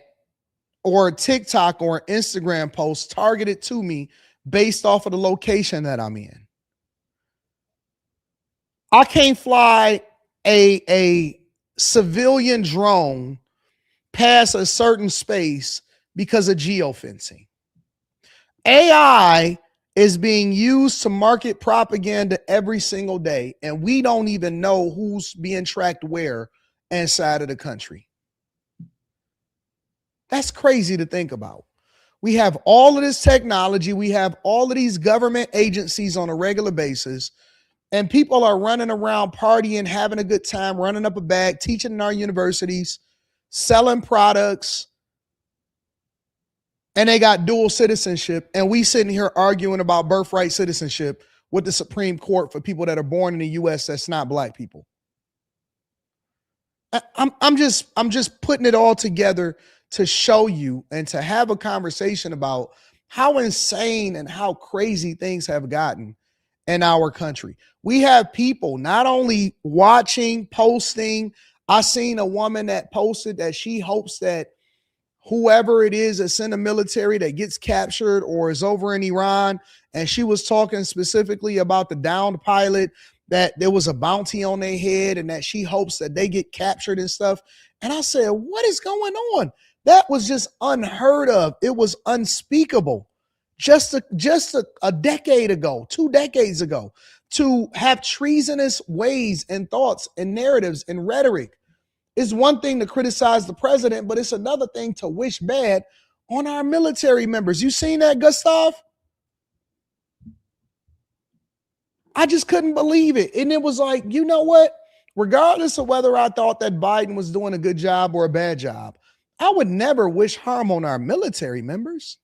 [SPEAKER 1] or a TikTok or an Instagram post targeted to me based off of the location that I'm in. I can't fly a civilian drone past a certain space because of geofencing. AI is being used to market propaganda every single day, and we don't even know who's being tracked where inside of the country. That's crazy to think about. We have all of this technology. We have all of these government agencies on a regular basis, and people are running around partying, having a good time, running up a bag, teaching in our universities, selling products, and they got dual citizenship. And we sitting here arguing about birthright citizenship with the Supreme Court for people that are born in the U.S. that's not black people. I'm just putting it all together to show you and to have a conversation about how insane and how crazy things have gotten in our country. We have people not only watching, posting. I seen a woman that posted that she hopes that whoever it is that's in the military that gets captured or is over in Iran, and she was talking specifically about the downed pilot, that there was a bounty on their head and that she hopes that they get captured and stuff. And I said, what is going on? That was just unheard of. It was unspeakable. Just a decade ago, 2 decades ago, to have treasonous ways and thoughts and narratives and rhetoric. It's one thing to criticize the president, but it's another thing to wish bad on our military members. You seen that, Gustav? I just couldn't believe it. And it was like, you know what? Regardless of whether I thought that Biden was doing a good job or a bad job, I would never wish harm on our military members.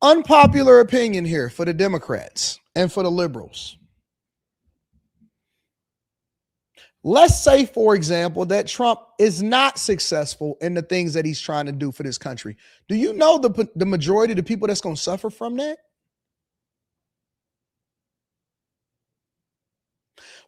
[SPEAKER 1] Unpopular opinion here for the Democrats and for the liberals. Let's say, for example, that Trump is not successful in the things that he's trying to do for this country. Do you know the majority of the people that's going to suffer from that?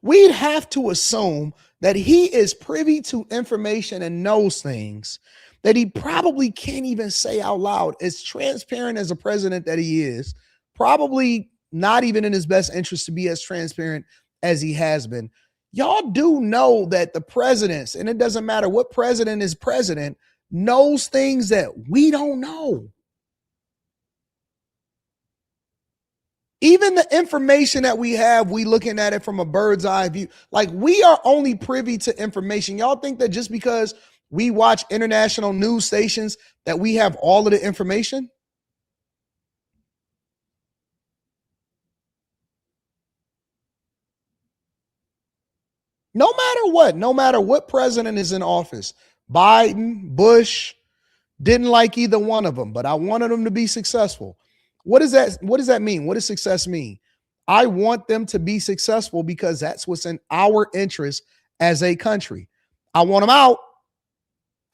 [SPEAKER 1] We'd have to assume that he is privy to information and knows things that he probably can't even say out loud. As transparent as a president that he is, probably not even in his best interest to be as transparent as he has been. Y'all do know that the presidents, and it doesn't matter what president is president, knows things that we don't know. Even the information that we have, we looking at it from a bird's eye view. Like, we are only privy to information. Y'all think that just because we watch international news stations that we have all of the information? No matter what president is in office, Biden, Bush, Didn't like either one of them, but I wanted them to be successful. What does that mean? What does success mean? I want them to be successful because that's what's in our interest as a country. I want them out.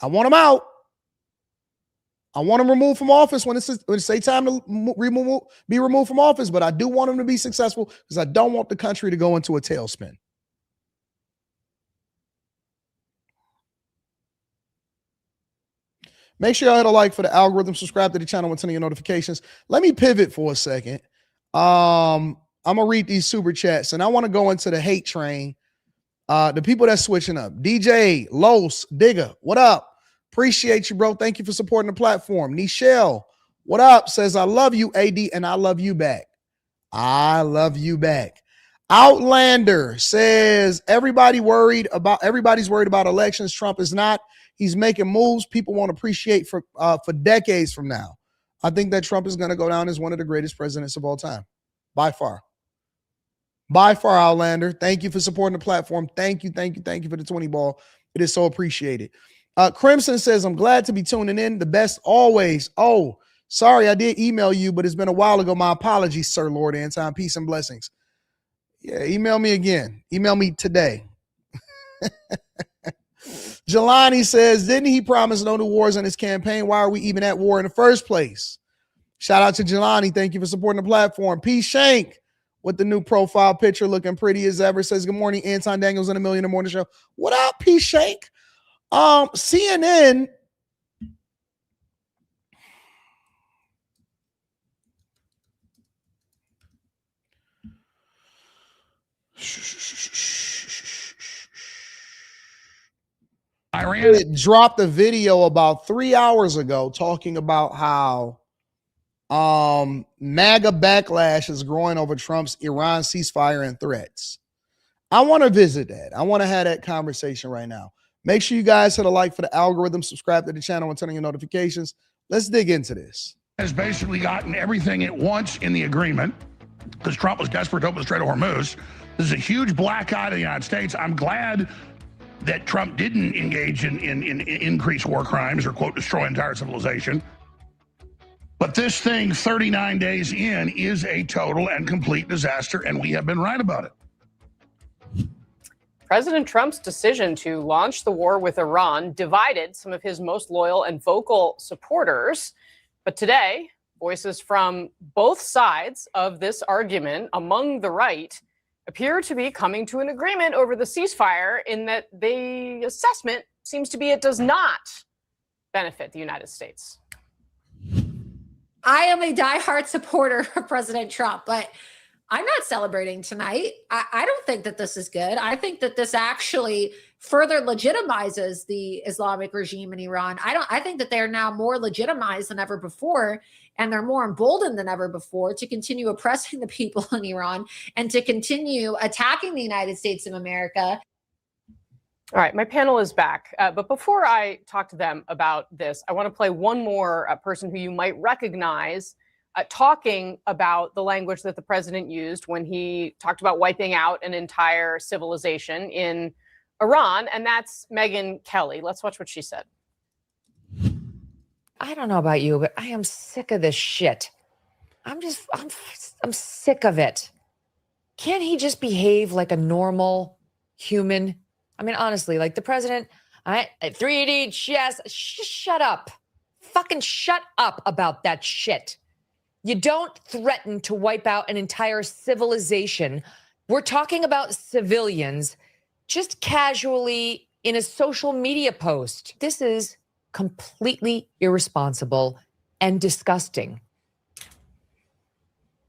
[SPEAKER 1] I want them out. I want them removed from office when it's time to be removed from office, but I do want them to be successful because I don't want the country to go into a tailspin. Make sure y'all hit a like for the algorithm, subscribe to the channel and turn on your notifications. Let me pivot for a second. I'm going to read these super chats, and I want to go into the hate train. The people that's switching up. DJ, Los, Digger, what up? Appreciate you, bro. Thank you for supporting the platform. Nichelle, what up? Says, I love you, AD, and I love you back. I love you back. Outlander says, everybody's worried about elections. Trump is not. He's making moves people won't appreciate for decades from now. I think that Trump is going to go down as one of the greatest presidents of all time. By far. By far, Outlander. Thank you for supporting the platform. Thank you for the 20 ball. It is so appreciated. Crimson says, I'm glad to be tuning in. The best always. Oh, sorry, I did email you, but it's been a while ago. My apologies, Sir Lord Anton. Peace and blessings. Yeah, email me again. Email me today. Jelani says, didn't he promise no new wars on his campaign? Why are we even at war in the first place? Shout out to Jelani. Thank you for supporting the platform. P. Shank with the new profile picture looking pretty as ever says, good morning, Anton Daniels on the Millionaire Morning Show. What up, P. Shank? CNN Iran dropped a video about 3 hours ago talking about how MAGA backlash is growing over Trump's Iran ceasefire and threats. I want to visit that. I want to have that conversation right now. Make sure you guys hit a like for the algorithm, subscribe to the channel, and turn on your notifications. Let's dig into this.
[SPEAKER 12] Has basically gotten everything it wants in the agreement because Trump was desperate to open the Strait of Hormuz. This is a huge black eye to the United States. I'm glad that Trump didn't engage in increased war crimes or, quote, destroy entire civilization. But this thing, 39 days in, is a total and complete disaster, and we have been right about it.
[SPEAKER 13] President Trump's decision to launch the war with Iran divided some of his most loyal and vocal supporters. But today, voices from both sides of this argument among the right appear to be coming to an agreement over the ceasefire, in that the assessment seems to be it does not benefit the United States.
[SPEAKER 14] I am a diehard supporter of President Trump, but I'm not celebrating tonight. I don't think that this is good. I think that this actually further legitimizes the Islamic regime in Iran. I think that they're now more legitimized than ever before, and they're more emboldened than ever before to continue oppressing the people in Iran and to continue attacking the United States of America.
[SPEAKER 13] All right, my panel is back. But before I talk to them about this, I want to play one more person who you might recognize talking about the language that the president used when he talked about wiping out an entire civilization in Iran, and that's Megyn Kelly. Let's watch what she said.
[SPEAKER 15] I don't know about you, but I am sick of this shit. I'm sick of it. Can't he just behave like a normal human? I mean, honestly, like the president, 3 each, yes, shut up. Fucking shut up about that shit. You don't threaten to wipe out an entire civilization. We're talking about civilians just casually in a social media post. This is completely irresponsible and disgusting.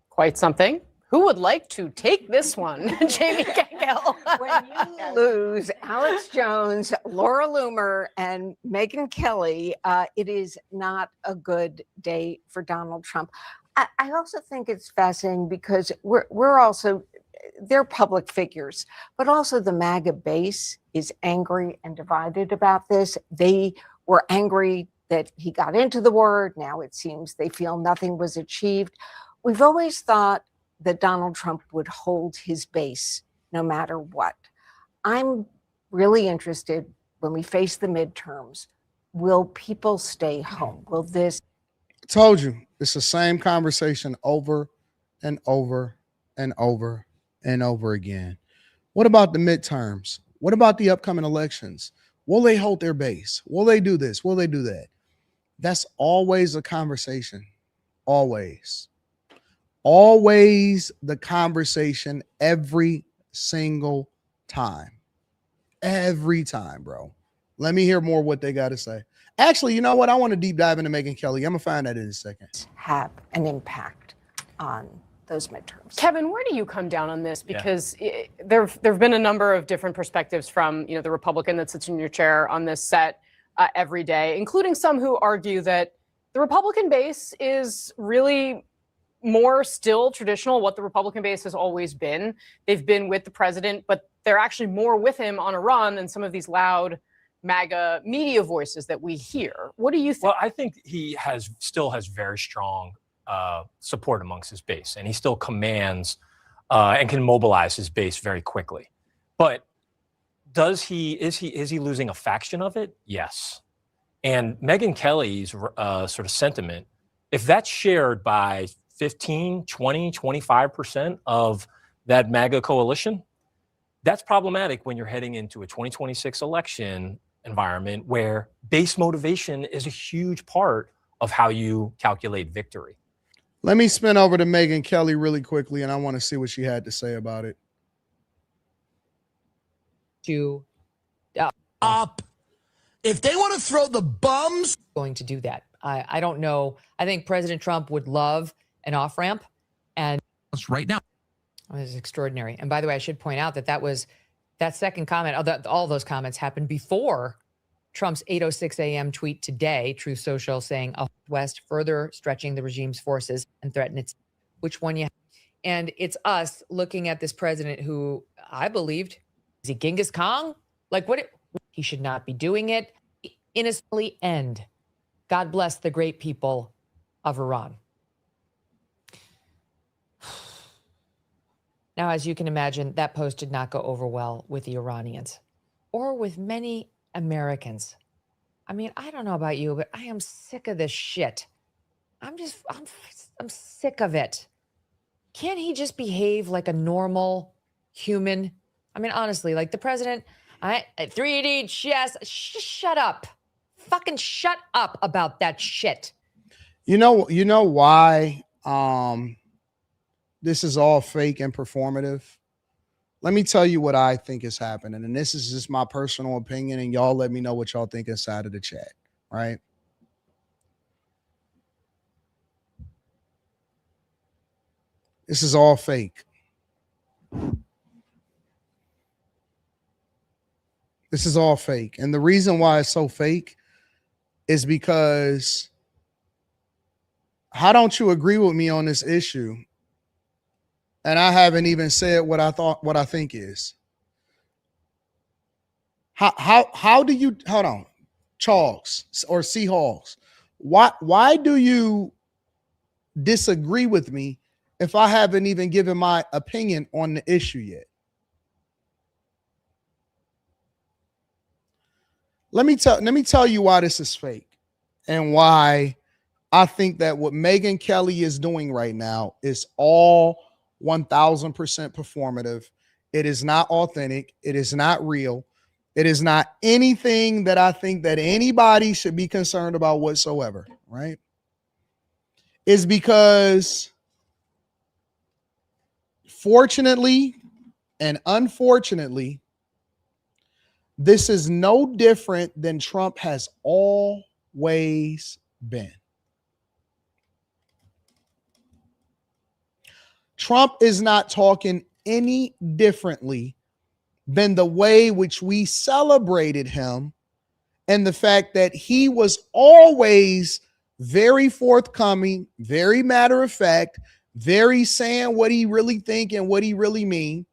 [SPEAKER 13] Quite something. Who would like to take this one? Jamie Cahill.
[SPEAKER 16] When you lose Alex Jones, Laura Loomer, and Megyn Kelly, it is not a good day for Donald Trump. I also think it's fascinating because we're also, they're public figures, but also the MAGA base is angry and divided about this. They were angry that he got into the war. Now it seems they feel nothing was achieved. We've always thought that Donald Trump would hold his base no matter what. I'm really interested when we face the midterms. will people stay home? Will this?
[SPEAKER 1] Told you, it's the same conversation over and over and over and over again. What about the midterms? What about the upcoming elections? Will they hold their base? Will they do this? Will they do that? That's always a conversation. Always. Always the conversation every single time. Every time, bro. Let me hear more what they got to say. Actually, you know what? I want to deep dive into Megyn Kelly. I'm going to find that in a second.
[SPEAKER 16] Have an impact on those midterms.
[SPEAKER 13] Kevin, where do you come down on this? Because there've been a number of different perspectives from the Republican that sits in your chair on this set every day, including some who argue that the Republican base is really more still traditional, what the Republican base has always been. They've been with the president, but they're actually more with him on Iran than some of these loud MAGA media voices that we hear. What do you think?
[SPEAKER 17] Well, I think he still has very strong support amongst his base, and he still commands and can mobilize his base very quickly. But is he losing a faction of it? Yes. And Megyn Kelly's sort of sentiment, if that's shared by 15, 20, 25% of that MAGA coalition, that's problematic when you're heading into a 2026 election environment where base motivation is a huge part of how you calculate victory.
[SPEAKER 1] Let me spin over to Megyn Kelly really quickly, and I want to see what she had to say about it.
[SPEAKER 18] Up. If they want to throw the bums,
[SPEAKER 15] going to do that. I don't know. I think President Trump would love an off-ramp, and
[SPEAKER 18] right now.
[SPEAKER 15] It was extraordinary. And by the way, I should point out that second comment, all those comments happened before Trump's 8:06 a.m. tweet today, Truth Social, saying West further stretching the regime's forces and threaten its, which one you have. And it's us looking at this president who I believed, is he Genghis Khan? Like he should not be doing it. Innocently end. God bless the great people of Iran. Now, as you can imagine, that post did not go over well with the Iranians or with many Americans. I mean, I don't know about you, but I am sick of this shit. I'm sick of it. Can't he just behave like a normal human? I mean, honestly, like the president, 3D chess, shut up. Fucking shut up about that shit.
[SPEAKER 1] You know why this is all fake and performative? Let me tell you what I think is happening. And this is just my personal opinion, and y'all let me know what y'all think inside of the chat, right? This is all fake. This is all fake. And the reason why it's so fake is because how don't you agree with me on this issue? And I haven't even said what I think is. How do you, hold on, Charles or Seahawks, why do you disagree with me if I haven't even given my opinion on the issue yet? Let me tell you why this is fake and why I think that what Megyn Kelly is doing right now is all 1000% performative. It is not authentic. It is not real. It is not anything that I think that anybody should be concerned about whatsoever, right? Is because fortunately and unfortunately, this is no different than Trump has always been. Trump is not talking any differently than the way which we celebrated him and the fact that he was always very forthcoming, very matter of fact, very saying what he really think and what he really mean.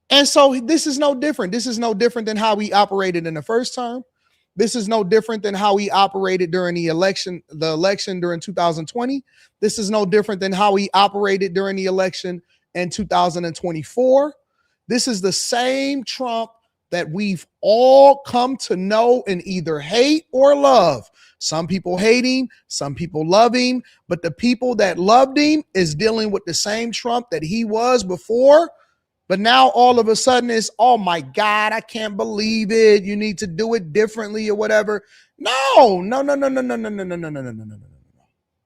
[SPEAKER 1] And so this is no different. This is no different than how we operated in the first term. This is no different than how we operated during the election during 2020. This is no different than how we operated during the election in 2024. This is the same Trump that we've all come to know and either hate or love. Some people hate him, some people love him, but the people that loved him is dealing with the same Trump that he was before. But now all of a sudden it's, oh my God, I can't believe it. You need to do it differently or whatever. No.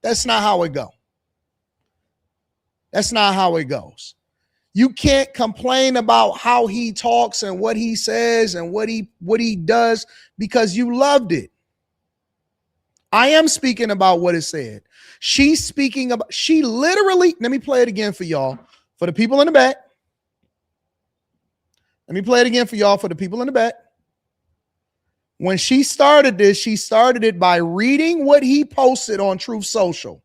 [SPEAKER 1] That's not how it goes. That's not how it goes. You can't complain about how he talks and what he says and what he does because you loved it. I am speaking about what it said. She's speaking about, she literally, let me play it again for y'all, for the people in the back. Let me play it again for y'all, for the people in the back. When she started this, she started it by reading what he posted on Truth Social.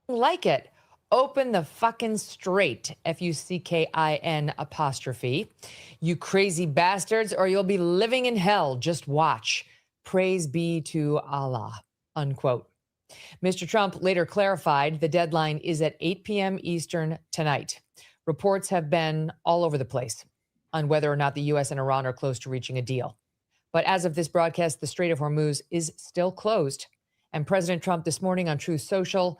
[SPEAKER 15] Like it. Open the fucking straight, F-U-C-K-I-N apostrophe. You crazy bastards, or you'll be living in hell. Just watch. Praise be to Allah, unquote. Mr. Trump later clarified the deadline is at 8 p.m. Eastern tonight. Reports have been all over the place on whether or not the U.S. and Iran are close to reaching a deal. But as of this broadcast, the Strait of Hormuz is still closed. And President Trump this morning on Truth Social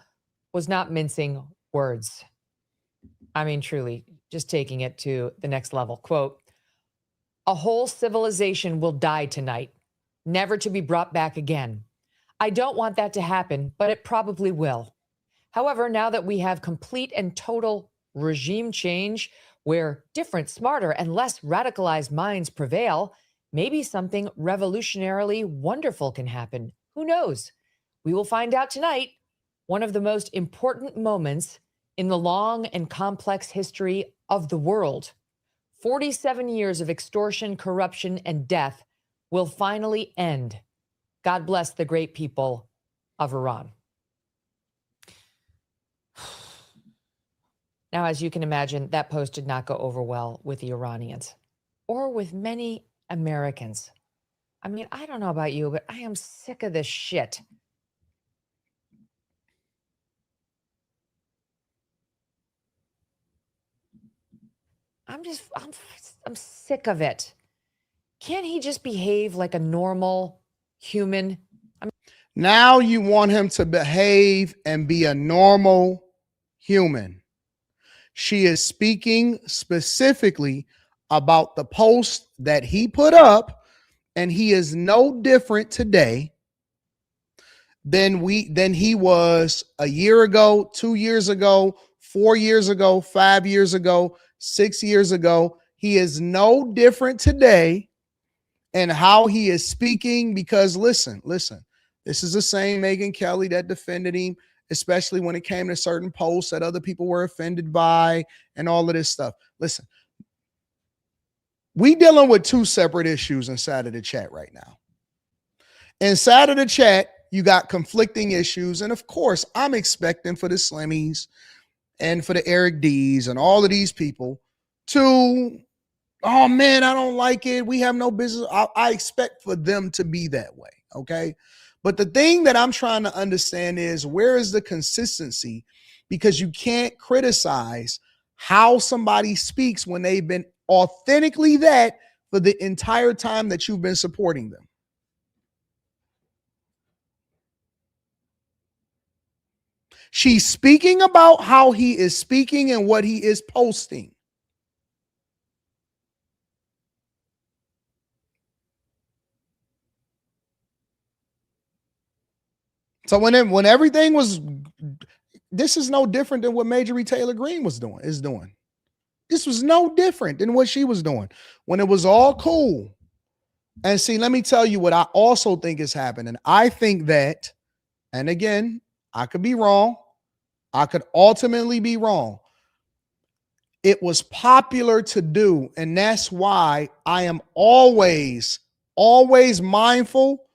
[SPEAKER 15] was not mincing words. I mean, truly, just taking it to the next level. Quote, a whole civilization will die tonight, never to be brought back again. I don't want that to happen, but it probably will. However, now that we have complete and total regime change, where different, smarter, and less radicalized minds prevail, maybe something revolutionarily wonderful can happen. Who knows? We will find out tonight. One of the most important moments in the long and complex history of the world. 47 years of extortion, corruption, and death will finally end. God bless the great people of Iran. Now, as you can imagine, that post did not go over well with the Iranians or with many Americans. I mean, I don't know about you, but I am sick of this shit. I'm sick of it. Can't he just behave like a normal human?
[SPEAKER 1] Now you want him to behave and be a normal human. She is speaking specifically about the post that he put up, and he is no different today than he was a year ago, 2 years ago, 4 years ago, 5 years ago, 6 years ago. He is no different today in how he is speaking because listen, this is the same Megyn Kelly that defended him, especially when it came to certain posts that other people were offended by and all of this stuff. Listen, we dealing with two separate issues inside of the chat right now. Inside of the chat, you got conflicting issues. And of course, I'm expecting for the Slimmies and for the Eric D's and all of these people to, oh man, I don't like it. We have no business. I expect for them to be that way. Okay. But the thing that I'm trying to understand is where is the consistency? Because you can't criticize how somebody speaks when they've been authentically that for the entire time that you've been supporting them. She's speaking about how he is speaking and what he is posting. So when everything was, this is no different than what Marjorie Taylor Greene is doing. This was no different than what she was doing when it was all cool. And see, let me tell you what I also think is happening. I think that, and again, I could be wrong. I could ultimately be wrong. It was popular to do, and that's why I am always mindful.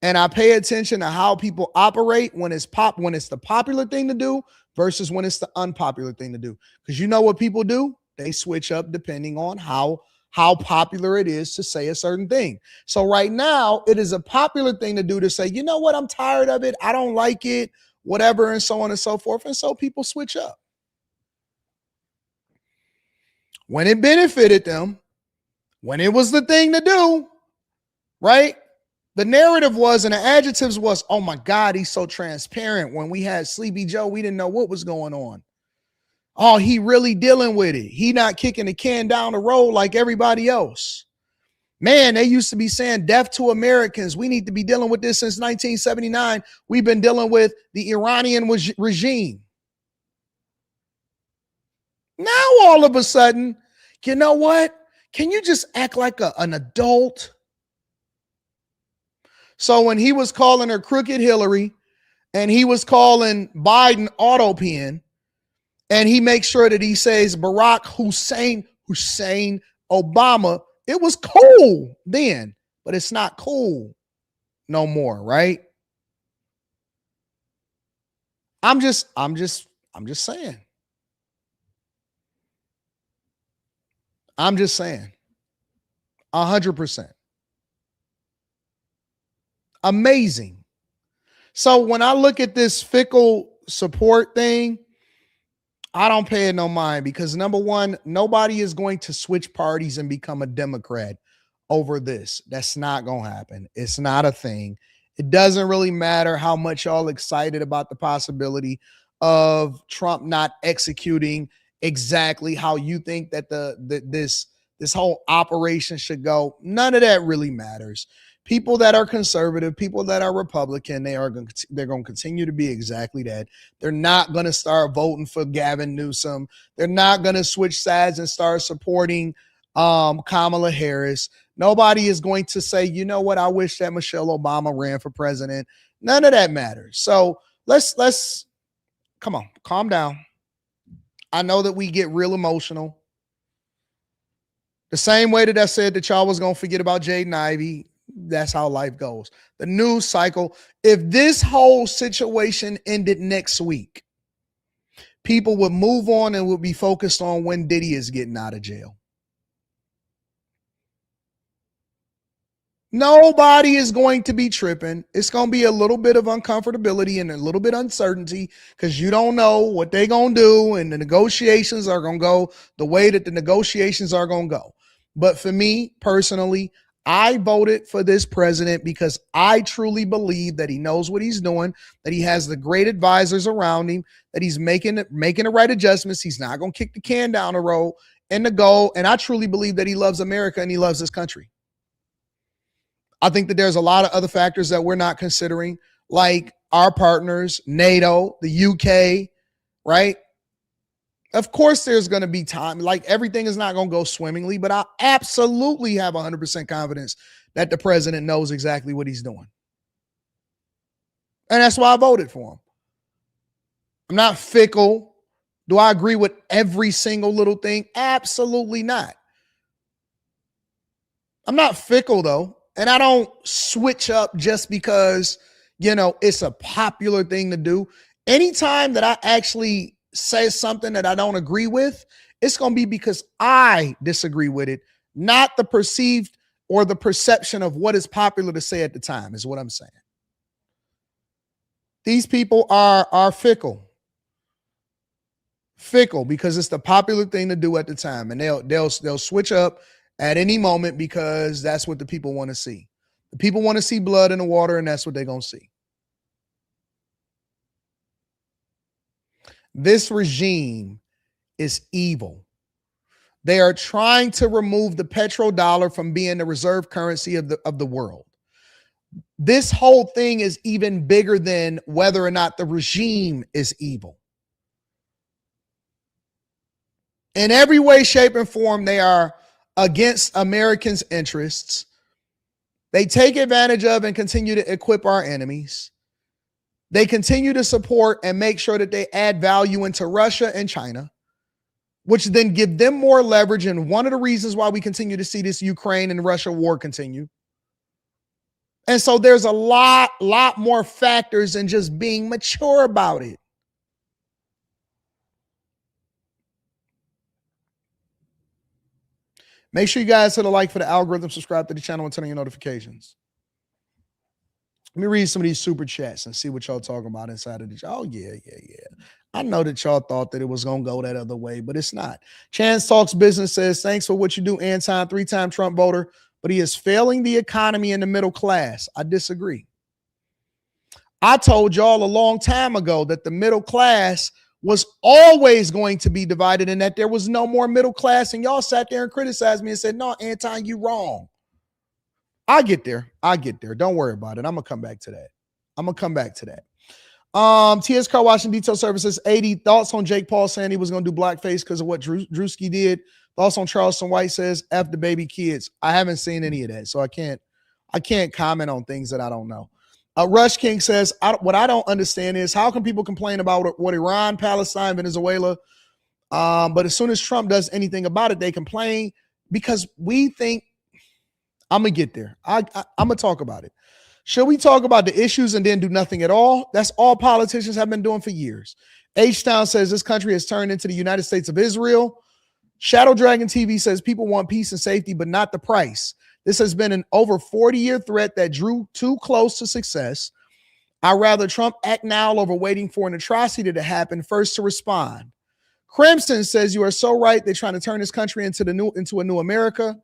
[SPEAKER 1] And I pay attention to how people operate when it's the popular thing to do versus when it's the unpopular thing to do. Because you know what people do? They switch up depending on how popular it is to say a certain thing. So right now, it is a popular thing to do to say, you know what? I'm tired of it. I don't like it, whatever, and so on and so forth. And so people switch up. When it benefited them, when it was the thing to do, right? The narrative was, and the adjectives was, oh my God, he's so transparent. When we had Sleepy Joe, we didn't know what was going on. Oh, he really dealing with it. He not kicking the can down the road like everybody else. Man, they used to be saying death to Americans. We need to be dealing with this since 1979. We've been dealing with the Iranian regime. Now, all of a sudden, you know what? Can you just act like an adult? So when he was calling her Crooked Hillary and he was calling Biden Autopen, and he makes sure that he says Barack Hussein Obama, it was cool then, but it's not cool no more, right? I'm just saying. I'm just saying. 100%. Amazing. So when I look at this fickle support thing, I don't pay it no mind because number one, nobody is going to switch parties and become a Democrat over this. That's not going to happen. It's not a thing. It doesn't really matter how much y'all excited about the possibility of Trump not executing exactly how you think that this whole operation should go. None of that really matters. People that are conservative, people that are Republican, they're going to continue to be exactly that. They're not going to start voting for Gavin Newsom. They're not going to switch sides and start supporting Kamala Harris. Nobody is going to say, you know what, I wish that Michelle Obama ran for president. None of that matters. So let's come on, calm down. I know that we get real emotional. The same way that I said that y'all was going to forget about Jaden Ivey. That's how life goes. The news cycle. If this whole situation ended next week, people would move on and would be focused on when Diddy is getting out of jail. Nobody is going to be tripping. It's going to be a little bit of uncomfortability and a little bit of uncertainty because you don't know what they're going to do, and the negotiations are going to go the way that the negotiations are going to go. But for me personally, I voted for this president because I truly believe that he knows what he's doing, that he has the great advisors around him, that he's making the right adjustments. He's not going to kick the can down the road and the goal. And I truly believe that he loves America and he loves this country. I think that there's a lot of other factors that we're not considering, like our partners, NATO, the UK, right? Of course, there's going to be time. Like everything is not going to go swimmingly, but I absolutely have 100% confidence that the president knows exactly what he's doing. And that's why I voted for him. I'm not fickle. Do I agree with every single little thing? Absolutely not. I'm not fickle, though. And I don't switch up just because, it's a popular thing to do. Anytime that I actually say something that I don't agree with, it's going to be because I disagree with it, not the perceived or the perception of what is popular to say at the time, is what I'm saying. These people are fickle because it's the popular thing to do at the time, and they'll switch up at any moment because that's what the people want to see. The people want to see blood in the water, and that's what they're going to see. This regime is evil. They are trying to remove the petrodollar from being the reserve currency of the world. This whole thing is even bigger than whether or not the regime is evil. In every way, shape, and form, they are against Americans' interests. They take advantage of and continue to equip our enemies. They continue to support and make sure that they add value into Russia and China, which then give them more leverage. And one of the reasons why we continue to see this Ukraine and Russia war continue. And so there's a lot more factors than just being mature about it. Make sure you guys hit a like for the algorithm, subscribe to the channel, and turn on your notifications. Let me read some of these super chats and see what y'all talking about inside of this. Oh, yeah. I know that y'all thought that it was going to go that other way, but it's not. Chance Talks Business says, thanks for what you do, Anton, 3-time Trump voter, but he is failing the economy and the middle class. I disagree. I told y'all a long time ago that the middle class was always going to be divided and that there was no more middle class, and y'all sat there and criticized me and said, no, Anton, you wrong. I get there. Don't worry about it. I'm going to come back to that. TS Car Washing Detail Services, 80 thoughts on Jake Paul saying he was going to do blackface because of what Drewski did. Thoughts on Charleston White says F the baby kids. I haven't seen any of that, so I can't comment on things that I don't know. Rush King says, what I don't understand is how can people complain about what Iran, Palestine, Venezuela, but as soon as Trump does anything about it, they complain because we think, I'm going to get there. I'm going to talk about it. Should we talk about the issues and then do nothing at all? That's all politicians have been doing for years. H-Town says this country has turned into the United States of Israel. Shadow Dragon TV says people want peace and safety, but not the price. This has been an over 40-year threat that drew too close to success. I'd rather Trump act now over waiting for an atrocity to happen first to respond. Crimson says you are so right. They're trying to turn this country into a new America.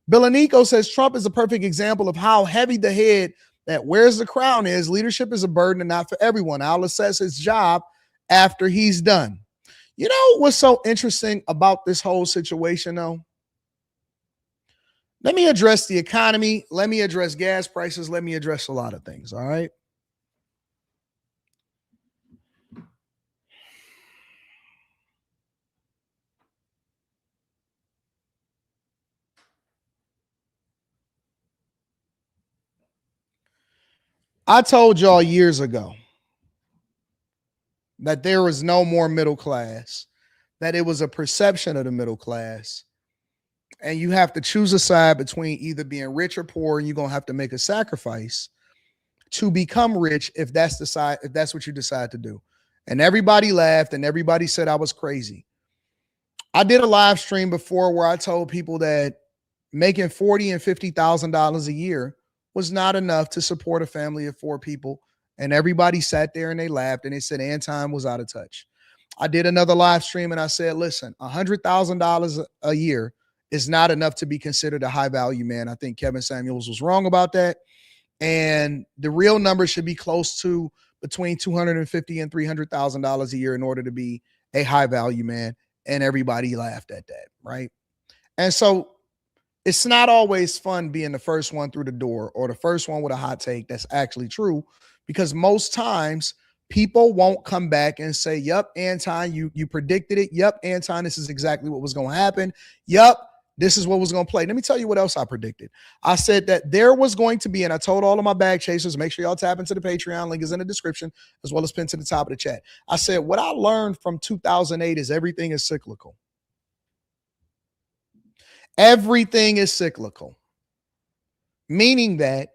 [SPEAKER 1] Billanico says Trump is a perfect example of how heavy the head that wears the crown is. Leadership is a burden and not for everyone. I'll assess his job after he's done. You know what's so interesting about this whole situation, though? Let me address the economy. Let me address gas prices. Let me address a lot of things, all right? I told y'all years ago that there was no more middle class, that it was a perception of the middle class, and you have to choose a side between either being rich or poor, and you're going to have to make a sacrifice to become rich if that's what you decide to do. And everybody laughed and everybody said I was crazy. I did a live stream before where I told people that making $40,000 and $50,000 a year was not enough to support a family of 4 people. And everybody sat there and they laughed and they said Anton was out of touch. I did another live stream and I said, listen, $100,000 a year is not enough to be considered a high value man. I think Kevin Samuels was wrong about that. And the real number should be close to between $250,000 and $300,000 a year in order to be a high value man. And everybody laughed at that, right? And so it's not always fun being the first one through the door or the first one with a hot take that's actually true, because most times people won't come back and say, yep, Anton, you predicted it. Yep, Anton, this is exactly what was going to happen. Yep, this is what was going to play. Let me tell you what else I predicted. I said that there was going to be, and I told all of my bag chasers, make sure y'all tap into the Patreon. Link is in the description, as well as pinned to the top of the chat. I said, what I learned from 2008 is everything is cyclical. Everything is cyclical, meaning that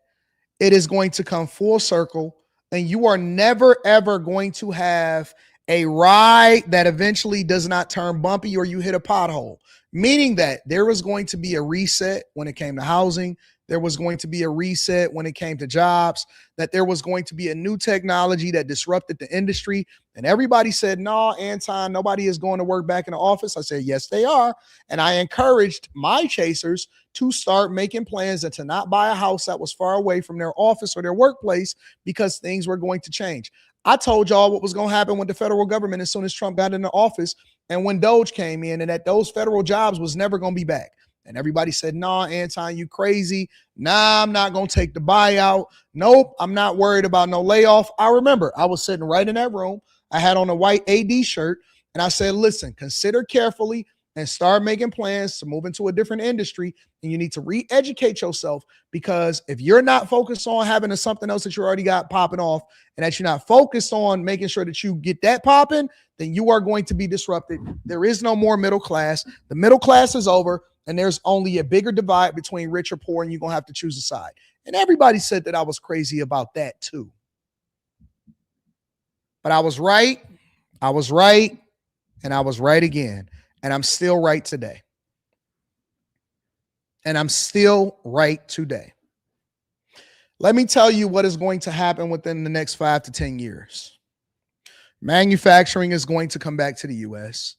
[SPEAKER 1] it is going to come full circle, and you are never, ever going to have a ride that eventually does not turn bumpy or you hit a pothole, meaning that there was going to be a reset when it came to housing. There was going to be a reset when it came to jobs, that there was going to be a new technology that disrupted the industry. And everybody said, no, Anton, nobody is going to work back in the office. I said, yes, they are. And I encouraged my chasers to start making plans and to not buy a house that was far away from their office or their workplace, because things were going to change. I told y'all what was going to happen with the federal government as soon as Trump got into office and when Doge came in, and that those federal jobs was never going to be back. And everybody said, nah, Anton, you crazy. Nah, I'm not going to take the buyout. Nope, I'm not worried about no layoff. I remember I was sitting right in that room. I had on a white AD shirt, and I said, listen, consider carefully and start making plans to move into a different industry. And you need to re-educate yourself, because if you're not focused on having something else that you already got popping off, and that you're not focused on making sure that you get that popping, then you are going to be disrupted. There is no more middle class. The middle class is over. And there's only a bigger divide between rich or poor, and you're going to have to choose a side. And everybody said that I was crazy about that too. But I was right, and I was right again. And I'm still right today. Let me tell you what is going to happen within the next 5 to 10 years. Manufacturing is going to come back to the U.S.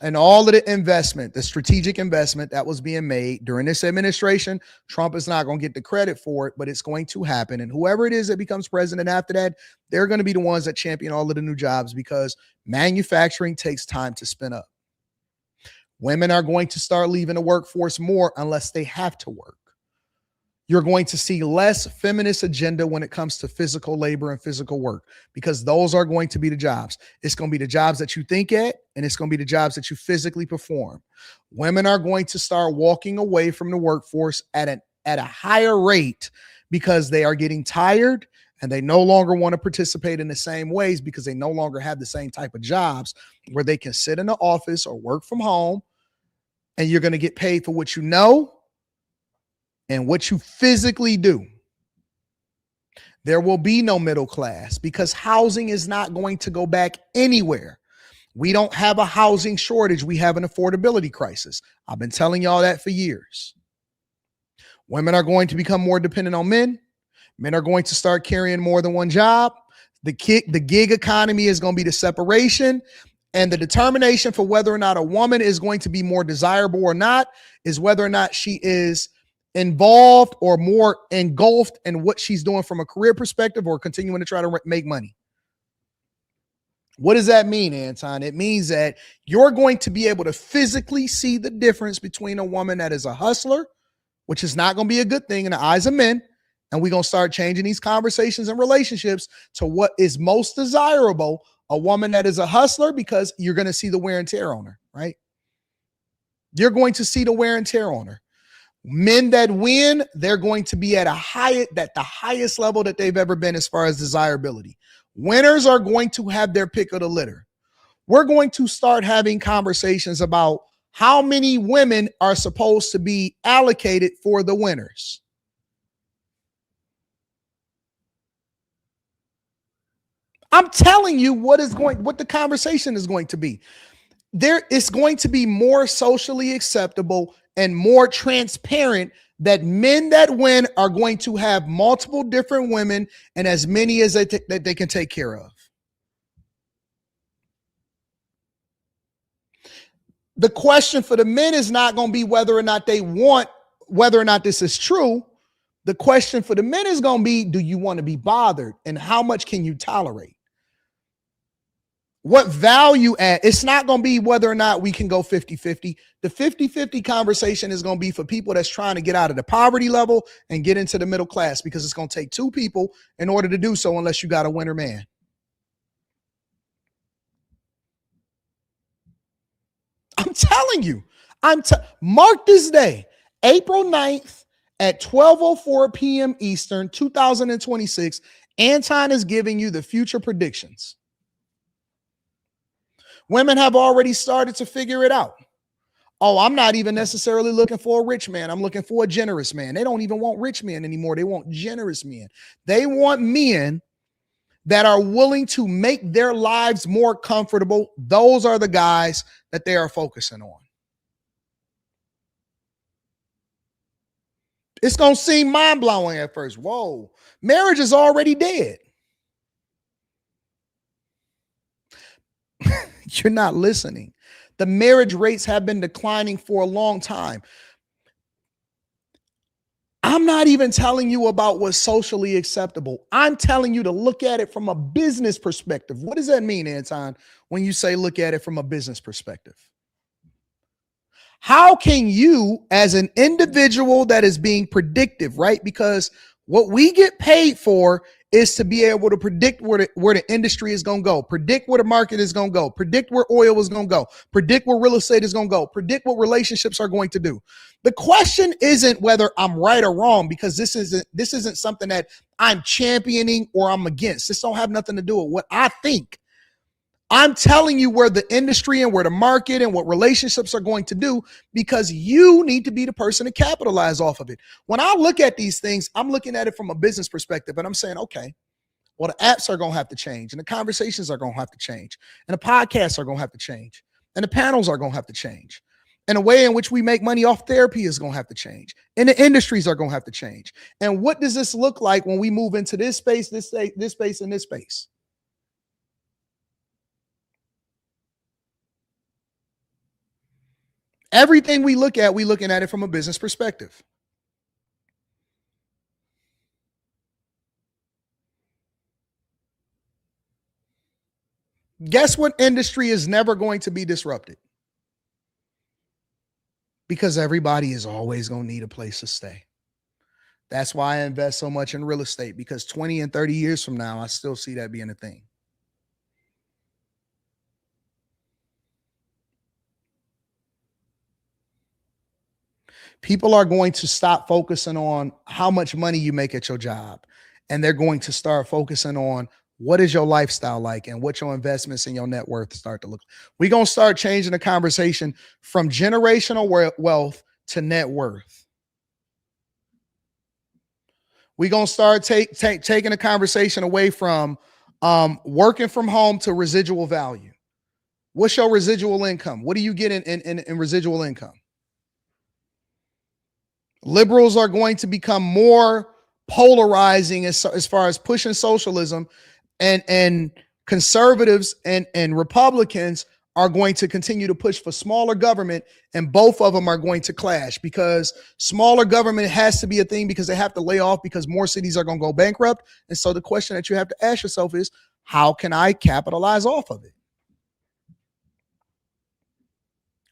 [SPEAKER 1] And all of the investment, the strategic investment that was being made during this administration, Trump is not going to get the credit for it, but it's going to happen. And whoever it is that becomes president after that, they're going to be the ones that champion all of the new jobs because manufacturing takes time to spin up. Women are going to start leaving the workforce more unless they have to work. You're going to see less feminist agenda when it comes to physical labor and physical work because those are going to be the jobs. It's going to be the jobs that you think at, and it's going to be the jobs that you physically perform. Women are going to start walking away from the workforce at a higher rate because they are getting tired and they no longer want to participate in the same ways because they no longer have the same type of jobs where they can sit in the office or work from home and you're going to get paid for what you know and what you physically do. There will be no middle class because housing is not going to go back anywhere. We don't have a housing shortage. We have an affordability crisis. I've been telling y'all that for years. Women are going to become more dependent on men. Men are going to start carrying more than one job. The gig economy is going to be the separation. And the determination for whether or not a woman is going to be more desirable or not is whether or not she is involved or more engulfed in what she's doing from a career perspective or continuing to try to make money. What does that mean, Anton? It means that you're going to be able to physically see the difference between a woman that is a hustler, which is not going to be a good thing in the eyes of men, and we're going to start changing these conversations and relationships to what is most desirable, a woman that is a hustler, because you're going to see the wear and tear on her, right? You're going to see the wear and tear on her. Men that win, they're going to be at the highest level that they've ever been as far as desirability. Winners are going to have their pick of the litter. We're going to start having conversations about how many women are supposed to be allocated for the winners. I'm telling you what the conversation is going to be. There is going to be more socially acceptable and more transparent that men that win are going to have multiple different women and as many as that they can take care of. The question for the men is not going to be whether or not this is true. The question for the men is going to be, do you want to be bothered and how much can you tolerate? What value add? It's not going to be whether or not we can go 50-50. The 50-50 conversation is going to be for people that's trying to get out of the poverty level and get into the middle class because it's going to take two people in order to do so unless you got a winner man. I'm telling you. Mark this day, April 9th at 12:04 p.m. Eastern, 2026. Anton is giving you the future predictions. Women have already started to figure it out. Oh, I'm not even necessarily looking for a rich man. I'm looking for a generous man. They don't even want rich men anymore. They want generous men. They want men that are willing to make their lives more comfortable. Those are the guys that they are focusing on. It's going to seem mind-blowing at first. Whoa, marriage is already dead. You're not listening. The marriage rates have been declining for a long time. I'm not even telling you about what's socially acceptable. I'm telling you to look at it from a business perspective. What does that mean, Anton, when you say look at it from a business perspective? How can you, as an individual that is being predictive, right? Because what we get paid for is to be able to predict where the industry is going to go, predict where the market is going to go, predict where oil is going to go, predict where real estate is going to go, predict what relationships are going to do. The question isn't whether I'm right or wrong, because this isn't something that I'm championing or I'm against. This don't have nothing to do with what I think. I'm telling you where the industry and where the market and what relationships are going to do, because you need to be the person to capitalize off of it. When I look at these things, I'm looking at it from a business perspective and I'm saying, okay, well, the apps are going to have to change and the conversations are going to have to change and the podcasts are going to have to change and the panels are going to have to change. And the way in which we make money off therapy is going to have to change. And the industries are going to have to change. And what does this look like when we move into this space, this space, and this space? Everything we look at, we're looking at it from a business perspective. Guess what industry is never going to be disrupted? Because everybody is always going to need a place to stay. That's why I invest so much in real estate, because 20 and 30 years from now, I still see that being a thing. People are going to stop focusing on how much money you make at your job, and they're going to start focusing on what is your lifestyle like and what your investments and your net worth start to look like. We're going to start changing the conversation from generational wealth to net worth. We're going to start taking the conversation away from working from home to residual value. What's your residual income? What do you get in residual income? Liberals are going to become more polarizing as far as pushing socialism, and conservatives and Republicans are going to continue to push for smaller government, and both of them are going to clash, because smaller government has to be a thing because they have to lay off because more cities are going to go bankrupt. And so the question that you have to ask yourself is, how can I capitalize off of it?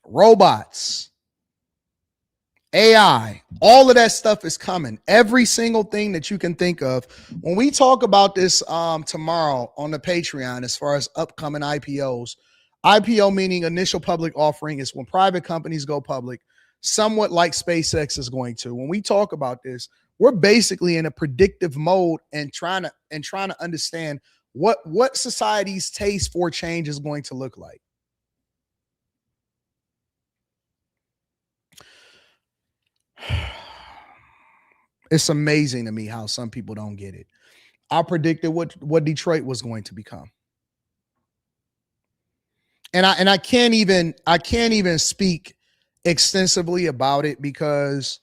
[SPEAKER 1] Robots, AI, all of that stuff is coming. Every single thing that you can think of. When we talk about this tomorrow on the Patreon, as far as upcoming IPOs, IPO meaning initial public offering, is when private companies go public, somewhat like SpaceX is going to. When we talk about this, we're basically in a predictive mode and trying to understand what society's taste for change is going to look like. It's amazing to me how some people don't get it. I predicted what Detroit was going to become. And I can't even speak extensively about it, because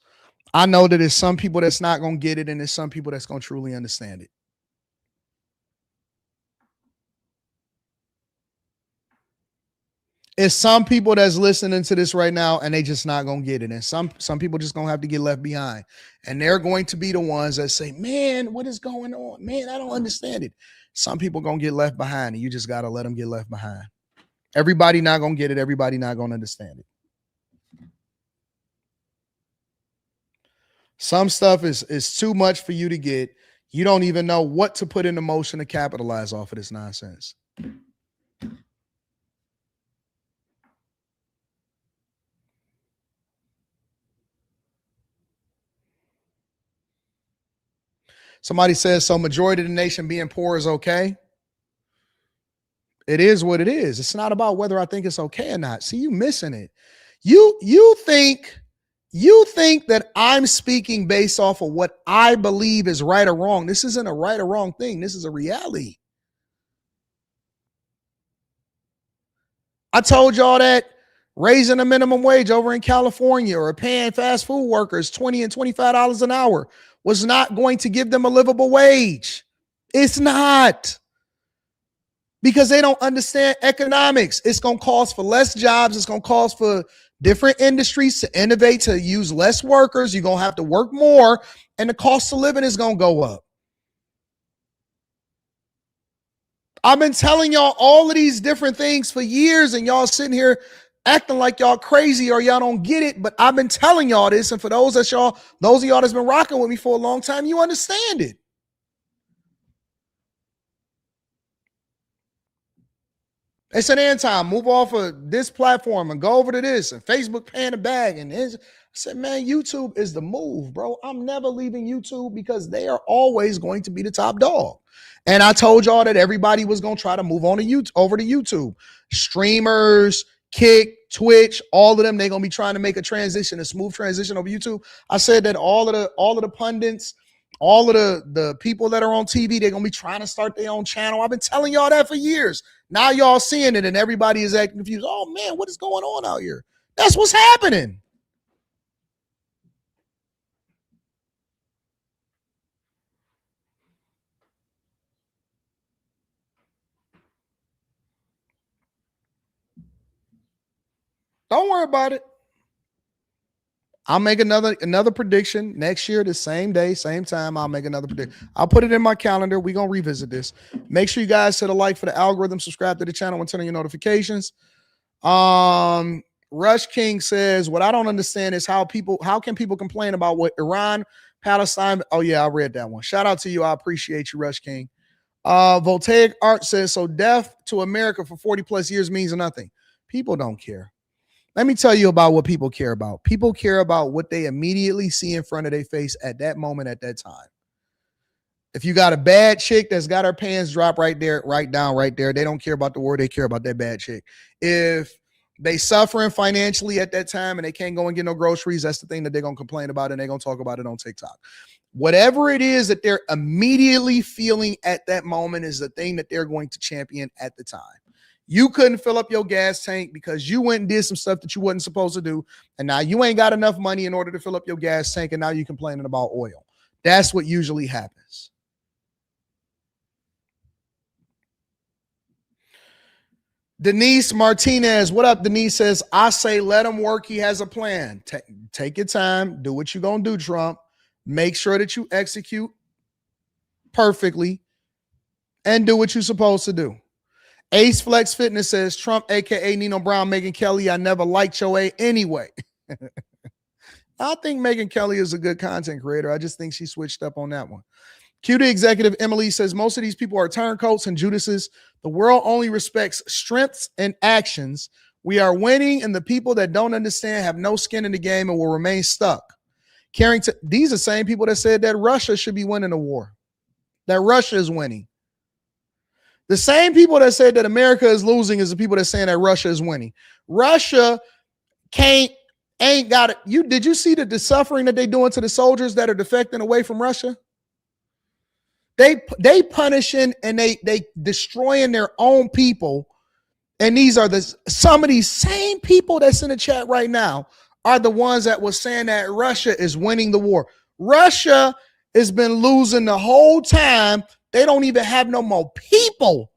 [SPEAKER 1] I know that there's some people that's not going to get it, and there's some people that's going to truly understand it. It's some people that's listening to this right now and they just not going to get it. And some people just going to have to get left behind. And they're going to be the ones that say, man, what is going on? Man, I don't understand it. Some people going to get left behind, and you just got to let them get left behind. Everybody not going to get it. Everybody not going to understand it. Some stuff is too much for you to get. You don't even know what to put into motion to capitalize off of this nonsense. Somebody says, so majority of the nation being poor is okay. It is what it is. It's not about whether I think it's okay or not. See, you missing it. You think that I'm speaking based off of what I believe is right or wrong. This isn't a right or wrong thing. This is a reality. I told y'all that raising the minimum wage over in California, or paying fast food workers $20 and $25 an hour, was not going to give them a livable wage. It's not. Because they don't understand economics. It's going to cost for less jobs. It's going to cost for different industries to innovate, to use less workers. You're going to have to work more, and the cost of living is going to go up. I've been telling y'all all of these different things for years, and y'all sitting here acting like y'all crazy or y'all don't get it. But I've been telling y'all this, and for those of y'all that's been rocking with me for a long time, you understand it. They said, Anton, move off of this platform and go over to this, and Facebook paying the bag. And I said, man, YouTube is the move, bro. I'm never leaving YouTube, because they are always going to be the top dog. And I told y'all that everybody was going to try to move on to YouTube, over to YouTube. Streamers, Kick, Twitch, all of them, they're going to be trying to make a smooth transition over YouTube. I said that all of the pundits, all of the people that are on TV, they're going to be trying to start their own channel. I've been telling y'all that for years. Now y'all seeing it, and everybody is acting confused. Oh man, what is going on out here? That's what's happening. Don't worry about it. I'll make another prediction next year, the same day, same time. I'll make another prediction. I'll put it in my calendar. We're going to revisit this. Make sure you guys hit a like for the algorithm, subscribe to the channel, and turn on your notifications. Rush King says, what I don't understand is how can people complain about what Iran, Palestine. Oh yeah, I read that one. Shout out to you. I appreciate you, Rush King. Voltaic Art says, so death to America for 40 plus years means nothing. People don't care. Let me tell you about what people care about. People care about what they immediately see in front of their face at that moment, at that time. If you got a bad chick that's got her pants dropped right there, right down right there, they don't care about the war. They care about that bad chick. If they suffering financially at that time and they can't go and get no groceries, that's the thing that they're going to complain about, and they're going to talk about it on TikTok. Whatever it is that they're immediately feeling at that moment is the thing that they're going to champion at the time. You couldn't fill up your gas tank because you went and did some stuff that you wasn't supposed to do, and now you ain't got enough money in order to fill up your gas tank, and now you're complaining about oil. That's what usually happens. Denise Martinez, what up? Denise says, I say let him work. He has a plan. Take your time. Do what you're going to do, Trump. Make sure that you execute perfectly and do what you're supposed to do. Ace Flex Fitness says, Trump, a.k.a. Nino Brown, Megyn Kelly, I never liked your A anyway. I think Megyn Kelly is a good content creator. I just think she switched up on that one. Cutie Executive Emily says, most of these people are turncoats and Judases. The world only respects strengths and actions. We are winning, and the people that don't understand have no skin in the game and will remain stuck. Carrington, these are the same people that said that Russia should be winning the war, that Russia is winning. The same people that said that America is losing is the people that saying that Russia is winning. Russia ain't got it. Did you see the suffering that they doing to the soldiers that are defecting away from Russia? They punishing and they destroying their own people. And these are some of these same people that's in the chat right now are the ones that was saying that Russia is winning the war. Russia has been losing the whole time. They don't even have no more people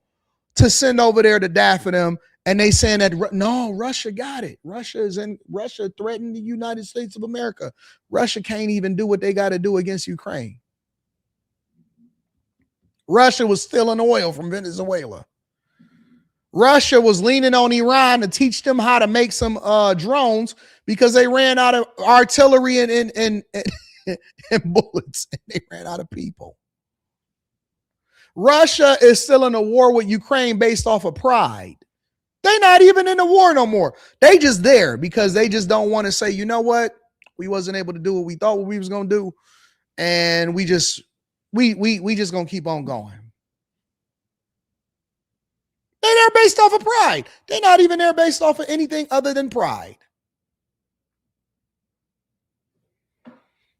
[SPEAKER 1] to send over there to die for them. And they saying that, no, Russia got it. Russia threatened the United States of America. Russia can't even do what they got to do against Ukraine. Russia was stealing oil from Venezuela. Russia was leaning on Iran to teach them how to make some drones because they ran out of artillery and bullets. And they ran out of people. Russia is still in a war with Ukraine based off of pride. They're not even in the war no more. They just there because they just don't want to say, you know what? We wasn't able to do what we thought we was going to do. And we just going to keep on going. They're there based off of pride. They're not even there based off of anything other than pride.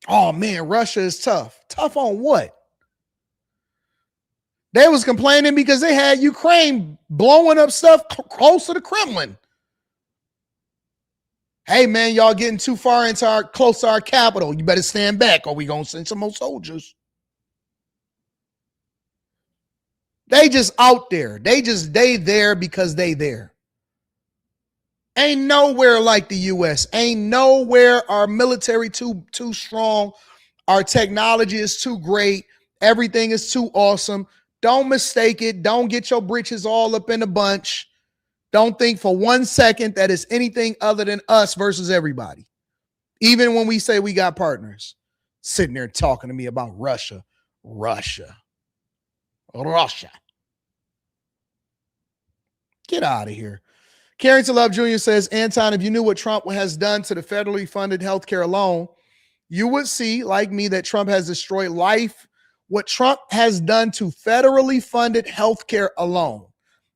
[SPEAKER 1] Oh man, Russia is tough. Tough on what? They was complaining because they had Ukraine blowing up stuff close to the Kremlin. Hey man, y'all getting too far close to our capital. You better stand back or we gonna send some more soldiers. They just out there. They there because they there. Ain't nowhere like the U.S. Ain't nowhere our military too strong. Our technology is too great. Everything is too awesome. Don't mistake it. Don't get your britches all up in a bunch. Don't think for 1 second that it's anything other than us versus everybody. Even when we say we got partners. Sitting there talking to me about Russia. Get out of here. Carrington Love Jr. says, Anton, if you knew what Trump has done to the federally funded healthcare alone, you would see, like me, that Trump has destroyed life. What Trump has done to federally funded healthcare alone,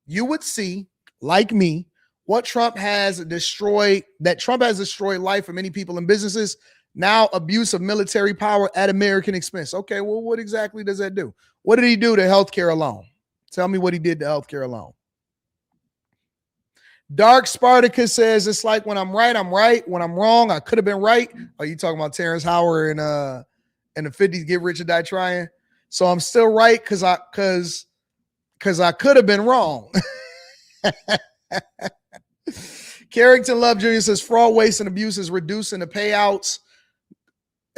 [SPEAKER 1] you would see, like me, what Trump has destroyed, that Trump has destroyed life for many people and businesses. Now, abuse of military power at American expense. Okay, well, what exactly does that do? What did he do to healthcare alone? Tell me what he did to healthcare alone. Dark Spartacus says, it's like when I'm right, I'm right. When I'm wrong, I could have been right. Are you talking about Terrence Howard in the 50s, Get Rich or Die Trying? So I'm still right because I could have been wrong. Carrington Love Jr. says, fraud, waste, and abuse is reducing the payouts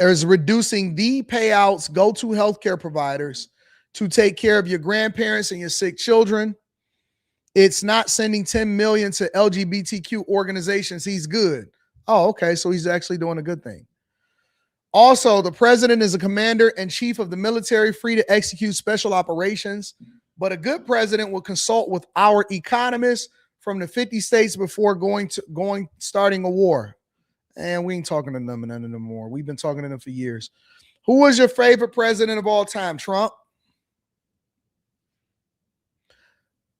[SPEAKER 1] is reducing the payouts go to healthcare providers to take care of your grandparents and your sick children. It's not sending $10 million to LGBTQ organizations. He's good. Oh, okay. So he's actually doing a good thing. Also, the president is a commander and chief of the military, free to execute special operations. But a good president will consult with our economists from the 50 states before starting a war. And we ain't talking to them none no more. We've been talking to them for years. Who was your favorite president of all time? Trump?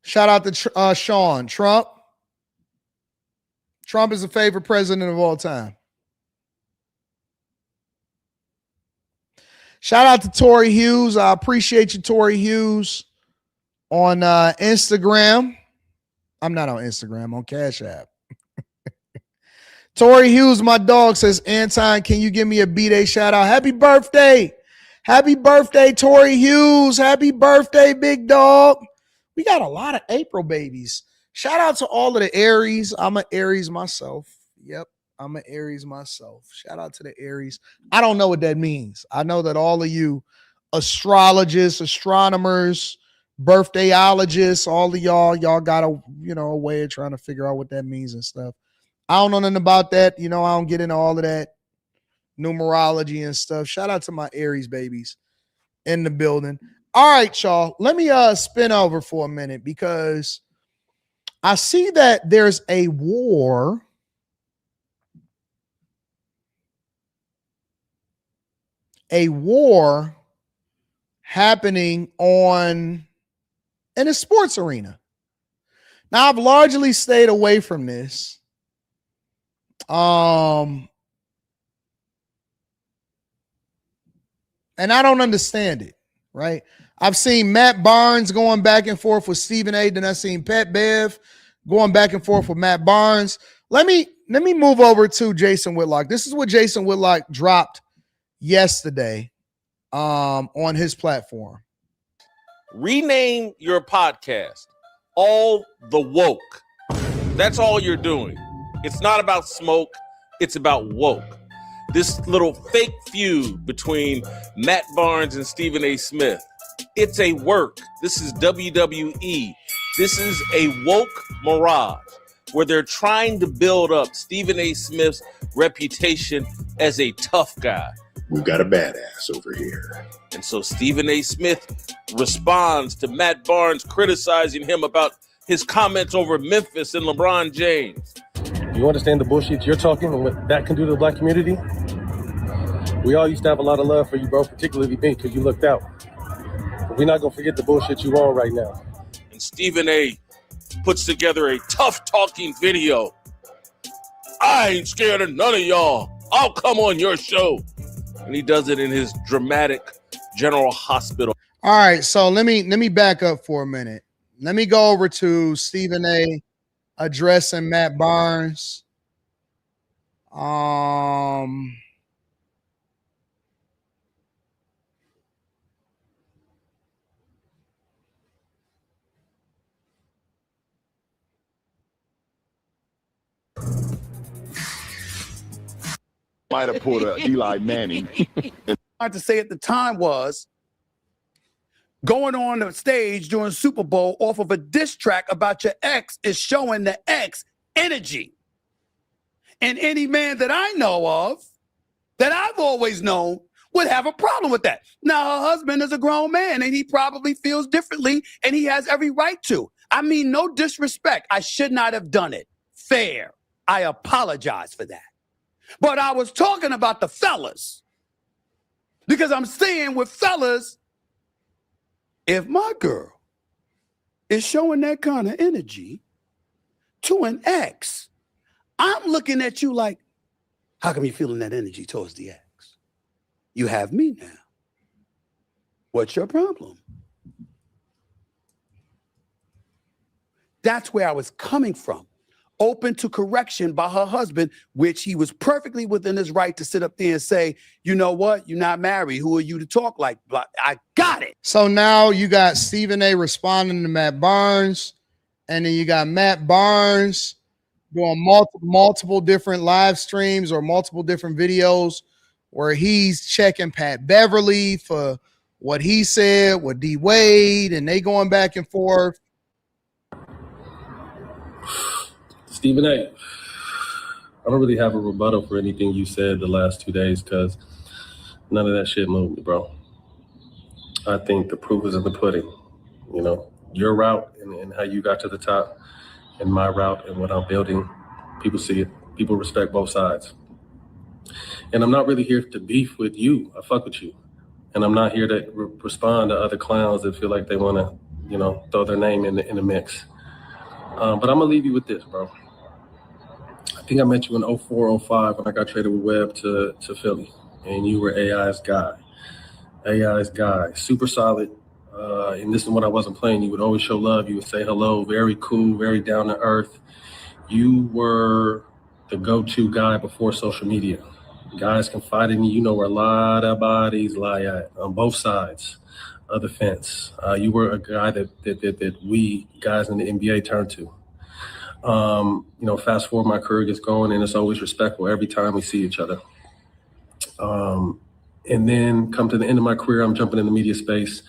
[SPEAKER 1] Shout out to Sean. Trump? Trump is the favorite president of all time. Shout out to Tori Hughes. I appreciate you, Tori Hughes, on Instagram. I'm not on Instagram, on Cash App. Tori Hughes, my dog, says, Anton, can you give me a B-Day shout out? Happy birthday. Happy birthday, Tori Hughes. Happy birthday, big dog. We got a lot of April babies. Shout out to all of the Aries. I'm an Aries myself. Yep, I'm an Aries myself. Shout out to the Aries. I don't know what that means. I know that all of you astrologists, astronomers, birthdayologists, all of y'all got a way of trying to figure out what that means and stuff. I don't know nothing about that. I don't get into all of that numerology and stuff. Shout out to my Aries babies in the building. All right, y'all. Let me spin over for a minute because I see that there's a war happening in a sports arena. Now, I've largely stayed away from this. And I don't understand it, right? I've seen Matt Barnes going back and forth with Stephen A. Then I've seen Pat Bev going back and forth with Matt Barnes. Let me move over to Jason Whitlock. This is what Jason Whitlock dropped yesterday on his platform.
[SPEAKER 19] Rename your podcast All the Woke. That's all you're doing. It's not about smoke. It's about woke. This little fake feud between Matt Barnes and Stephen A. Smith. It's a work. This is WWE. This is a woke mirage where they're trying to build up Stephen A. Smith's reputation as a tough guy.
[SPEAKER 20] We've got a badass over here.
[SPEAKER 19] And so Stephen A. Smith responds to Matt Barnes criticizing him about his comments over Memphis and LeBron James.
[SPEAKER 21] You understand the bullshit you're talking and what that can do to the black community? We all used to have a lot of love for you, bro, particularly me, because you looked out. But we're not going to forget the bullshit you on right now.
[SPEAKER 19] And Stephen A. puts together a tough talking video. I ain't scared of none of y'all. I'll come on your show. And he does it in his dramatic General Hospital.
[SPEAKER 1] All right, so let me back up for a minute. Let me go over to Stephen A. addressing Matt Barnes.
[SPEAKER 20] Might have pulled a Eli Manning.
[SPEAKER 22] I had to say at the time was going on the stage during Super Bowl off of a diss track about your ex is showing the ex energy. And any man that I know of, that I've always known, would have a problem with that. Now, her husband is a grown man, and he probably feels differently, and he has every right to. I mean, no disrespect. I should not have done it. Fair. I apologize for that. But I was talking about the fellas. Because I'm saying with fellas, if my girl is showing that kind of energy to an ex, I'm looking at you like, how come you feeling that energy towards the ex? You have me now. What's your problem? That's where I was coming from. Open to correction by her husband, which he was perfectly within his right to sit up there and say, you know what? You're not married. Who are you to talk like? I got it.
[SPEAKER 1] So now you got Stephen A. responding to Matt Barnes, and then you got Matt Barnes doing multiple different live streams or multiple different videos where he's checking Pat Beverly for what he said with D Wade, and they going back and forth.
[SPEAKER 21] Stephen A., I don't really have a rebuttal for anything you said the last 2 days because none of that shit moved me, bro. I think the proof is in the pudding. You know, your route and how you got to the top, and my route and what I'm building, people see it. People respect both sides. And I'm not really here to beef with you. I fuck with you. And I'm not here to respond to other clowns that feel like they want to, you know, throw their name in the mix. But I'm going to leave you with this, bro. I think I met you in 04, 05 when I got traded with Webb to Philly. And you were AI's guy. AI's guy. Super solid. And this is when I wasn't playing. You would always show love. You would say hello. Very cool. Very down to earth. You were the go-to guy before social media. Guys confide in you. You know where a lot of bodies lie at on both sides of the fence. You were a guy that we guys in the NBA turn to. You know, fast forward, my career gets going, and it's always respectful every time we see each other. And then come to the end of my career, I'm jumping in the media space,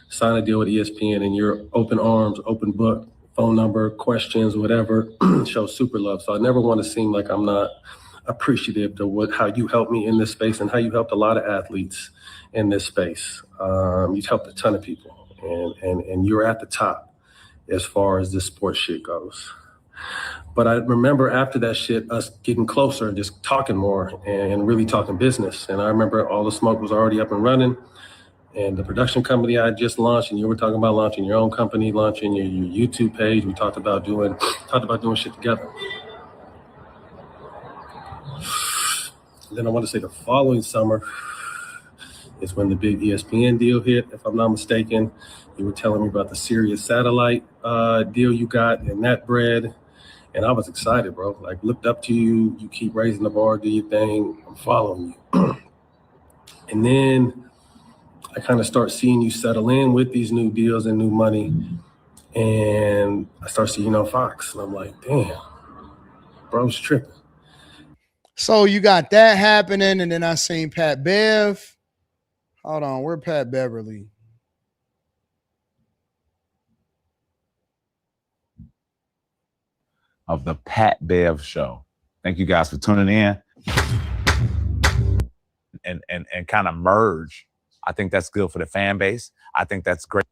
[SPEAKER 21] sign a deal with ESPN, and you're open arms, open book, phone number, questions, whatever, show super love. So I never want to seem like I'm not appreciative to how you helped me in this space and how you helped a lot of athletes in this space. You've helped a ton of people, and you're at the top as far as this sports shit goes. But I remember after that shit, us getting closer and just talking more and really talking business. And I remember all the smoke was already up and running. And the production company I just launched, and you were talking about launching your own company, launching your YouTube page. We talked about doing shit together. Then I want to say the following summer is when the big ESPN deal hit, if I'm not mistaken. You were telling me about the Sirius satellite deal you got and that bread. And I was excited, bro. Like, looked up to you. You keep raising the bar, do your thing. I'm following you. And then I kind of start seeing you settle in with these new deals and new money. And I start seeing you on Fox. And I'm like, damn, bro's tripping.
[SPEAKER 1] So you got that happening. And then I seen Pat Bev. Hold on, where Pat Beverly?
[SPEAKER 2] Of the Pat Bev Show. Thank you guys for tuning in and kind of merge. I think that's good for the fan base. I think that's great.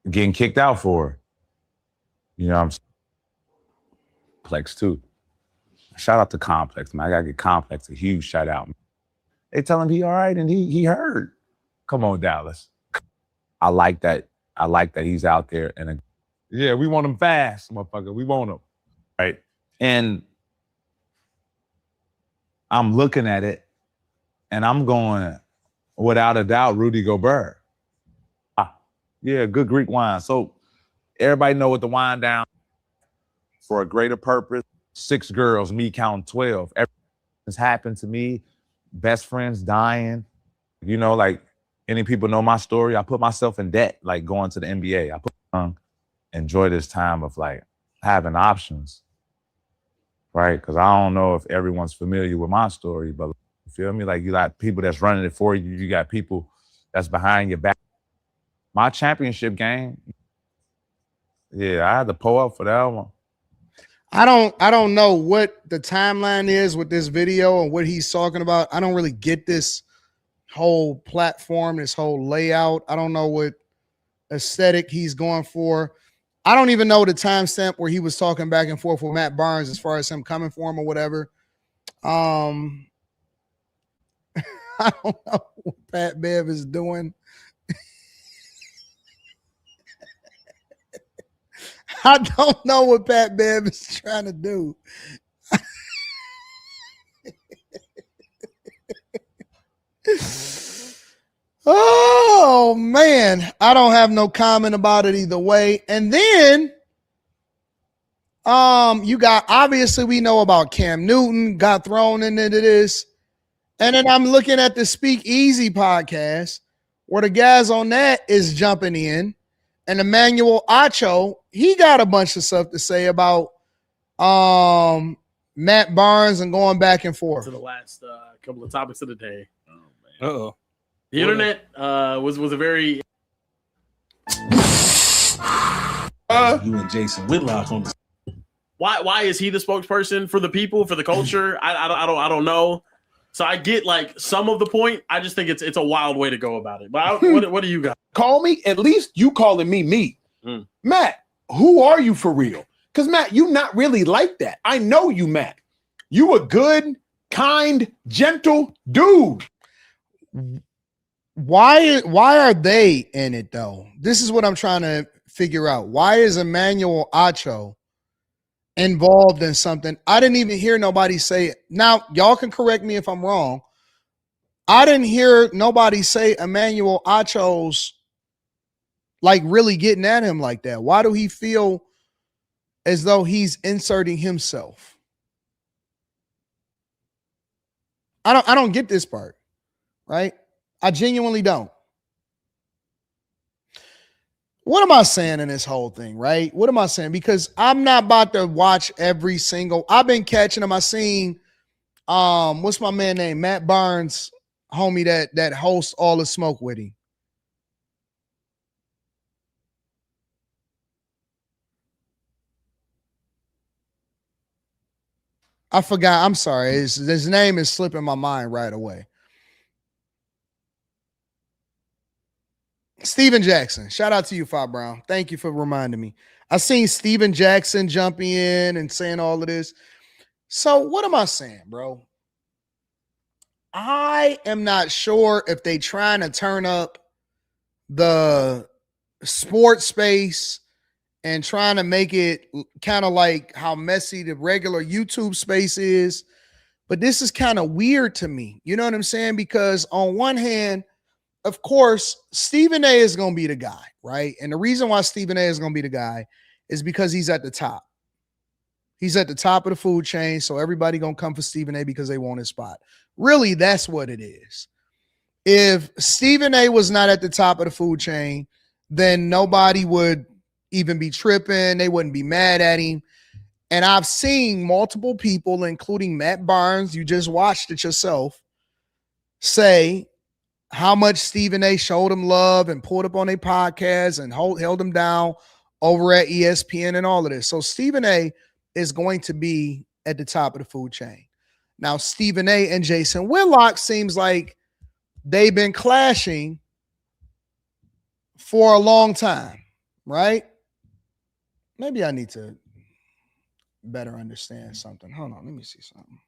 [SPEAKER 2] Getting kicked out for it. You know, I'm Complex too. Shout out to Complex, man. I gotta get Complex a huge shout out. They tell him he all right, and he heard. Come on, Dallas. I like that. I like that he's out there and yeah, we want him fast, motherfucker. We want him. Right. And I'm looking at it and I'm going, without a doubt, Rudy Gobert. Yeah, good Greek wine. So everybody know what the wine down for a greater purpose. 6 girls, me counting 12. Everything's happened to me. Best friends dying. You know, like any people know my story. I put myself in debt, like going to the NBA. I enjoy this time of like having options. Right? Because I don't know if everyone's familiar with my story, but you feel me? Like you got people that's running it for you. You got people that's behind your back. My championship game, yeah, I had to pull up for that one.
[SPEAKER 1] I don't know what the timeline is with this video and what he's talking about. I don't really get this whole platform, this whole layout. I don't know what aesthetic he's going for. I don't even know the timestamp where he was talking back and forth with Matt Barnes as far as him coming for him or whatever. I don't know what Pat Bev is doing. I don't know what Pat Bev is trying to do. Oh, man. I don't have no comment about it either way. And then you got, obviously we know about Cam Newton got thrown into this. And then I'm looking at the Speak Easy podcast where the guys on that is jumping in. And Emmanuel Acho, he got a bunch of stuff to say about Matt Barnes and going back and forth.
[SPEAKER 6] To the last couple of topics of the day. Uh-oh. The internet was a very
[SPEAKER 7] you and Jason Whitlock on the.
[SPEAKER 6] Why is he the spokesperson for the people, for the culture? I don't know. So I get like some of the point. I just think it's a wild way to go about it. But what do you got?
[SPEAKER 23] Call me, at least you calling me me. Matt, who are you for real? Because Matt, you not really like that. I know you, Matt. You a good, kind, gentle dude.
[SPEAKER 1] Why are they in it though? This is what I'm trying to figure out. Why is Emmanuel Acho involved in something? I didn't even hear nobody say it. Now, y'all can correct me if I'm wrong. I didn't hear nobody say Emmanuel Acho's like really getting at him like that. Why do he feel as though he's inserting himself? I don't get this part, right? I genuinely don't. What am I saying in this whole thing, right? What am I saying? Because I'm not about to watch every single. I've been catching them. I seen what's my man name? Matt Barnes, homie that hosts All the Smoke with him. I forgot. I'm sorry. His name is slipping my mind right away. Steven Jackson. Shout out to you, Five Brown. Thank you for reminding me. I seen Steven Jackson jumping in and saying all of this. So what am I saying, bro? I am not sure if they trying to turn up the sports space and trying to make it kind of like how messy the regular YouTube space is. But this is kind of weird to me. You know what I'm saying? Because on one hand, of course, Stephen A is going to be the guy, right? And the reason why Stephen A is going to be the guy is because he's at the top. He's at the top of the food chain, so everybody going to come for Stephen A because they want his spot. Really, that's what it is. If Stephen A was not at the top of the food chain, then nobody would even be tripping. They wouldn't be mad at him. And I've seen multiple people, including Matt Barnes, you just watched it yourself, say how much Stephen A showed him love and pulled up on their podcast and held him down over at ESPN and all of this. So Stephen A is going to be at the top of the food chain. Now, Stephen A and Jason Whitlock seems like they've been clashing for a long time, right? Maybe I need to better understand something. Hold on, let me see something.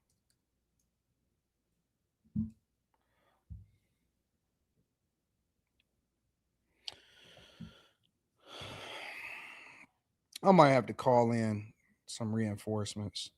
[SPEAKER 1] I might have to call in some reinforcements.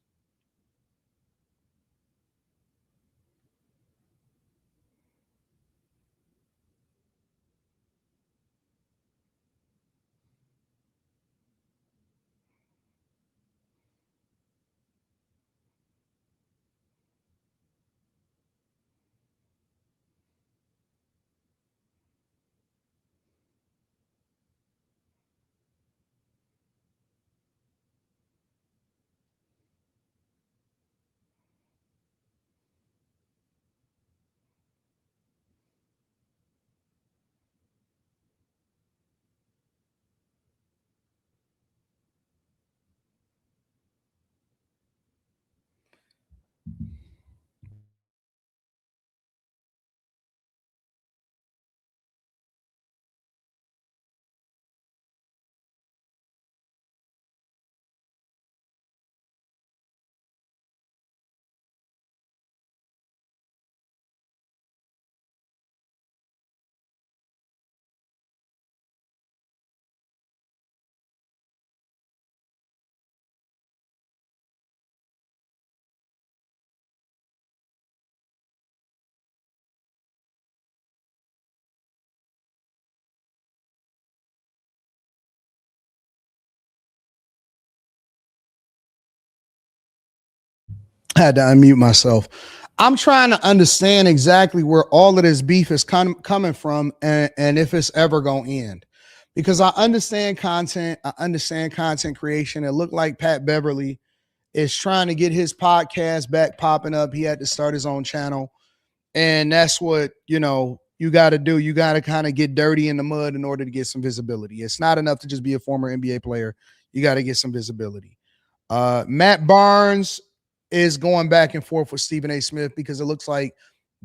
[SPEAKER 1] I had to unmute myself. I'm trying to understand exactly where all of this beef is coming from and if it's ever going to end. Because I understand content. I understand content creation. It looked like Pat Beverly is trying to get his podcast back popping up. He had to start his own channel. And that's what, you got to do. You got to kind of get dirty in the mud in order to get some visibility. It's not enough to just be a former NBA player. You got to get some visibility. Matt Barnes is going back and forth with Stephen A. Smith because it looks like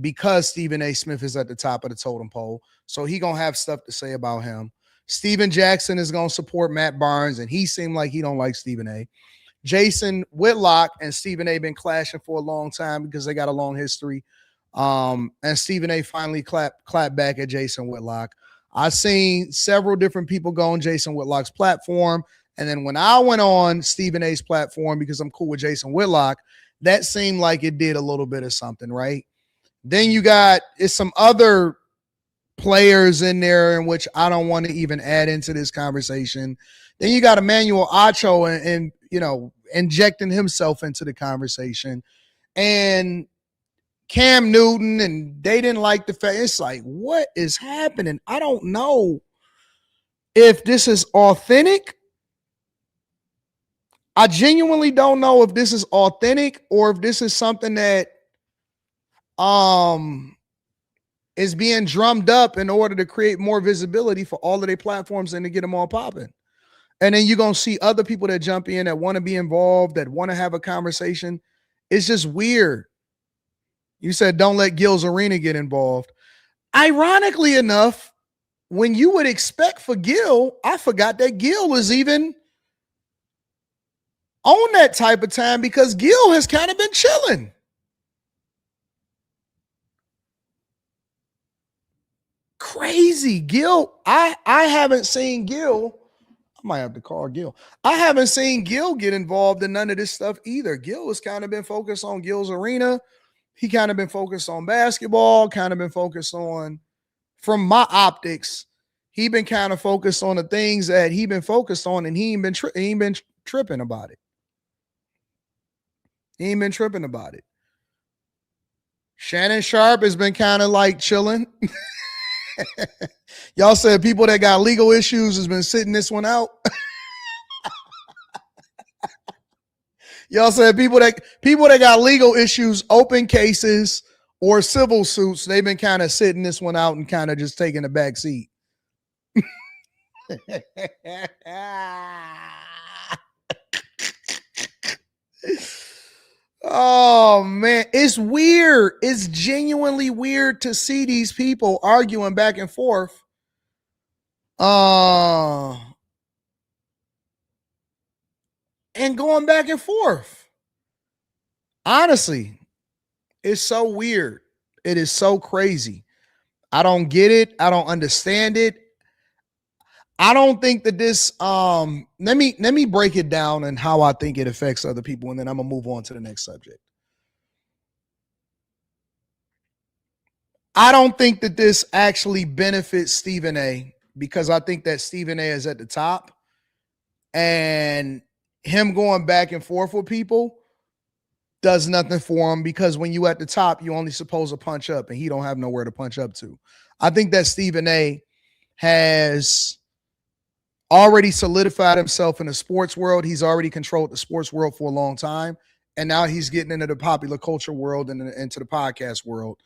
[SPEAKER 1] because Stephen A. Smith is at the top of the totem pole, so he going to have stuff to say about him. Steven Jackson is going to support Matt Barnes, and he seemed like he don't like Stephen A. Jason Whitlock and Stephen A. been clashing for a long time because they got a long history. And Stephen A. finally clapped back at Jason Whitlock. I've seen several different people go on Jason Whitlock's platform. And then when I went on Stephen A.'s platform, because I'm cool with Jason Whitlock, that seemed like it did a little bit of something, right? Then you got some other players in there in which I don't want to even add into this conversation. Then you got Emmanuel Acho and injecting himself into the conversation. And Cam Newton, and they didn't like the fact. It's like, what is happening? I don't know if this is authentic. I genuinely don't know if this is authentic or if this is something that is being drummed up in order to create more visibility for all of their platforms and to get them all popping. And then you're going to see other people that jump in that want to be involved, that want to have a conversation. It's just weird. You said, don't let Gil's Arena get involved. Ironically enough, when you would expect for Gil, I forgot that Gil was even on that type of time because Gil has kind of been chilling. Crazy. Gil, I haven't seen Gil. I might have to call Gil. I haven't seen Gil get involved in none of this stuff either. Gil has kind of been focused on Gil's Arena. He kind of been focused on basketball, kind of been focused on, from my optics, he been kind of focused on the things that he been focused on, and he ain't been tripping about it. He ain't been tripping about it. Shannon Sharp has been kind of like chilling. Y'all said people that got legal issues has been sitting this one out. Y'all said people that got legal issues, open cases or civil suits, they've been kind of sitting this one out and kind of just taking a back seat. Oh man, it's weird. It's genuinely weird to see these people arguing back and forth. And going back and forth. Honestly, it's so weird. It is so crazy. I don't get it. I don't understand it. I don't think that this let me break it down and how I think it affects other people, and then I'm gonna move on to the next subject. I don't think that this actually benefits Stephen A, because I think that Stephen A is at the top, and him going back and forth with people does nothing for him, because when you at the top, you only supposed to punch up, and he don't have nowhere to punch up to. I think that Stephen A has already solidified himself in the sports world. He's already controlled the sports world for a long time. And now he's getting into the popular culture world and into the podcast world.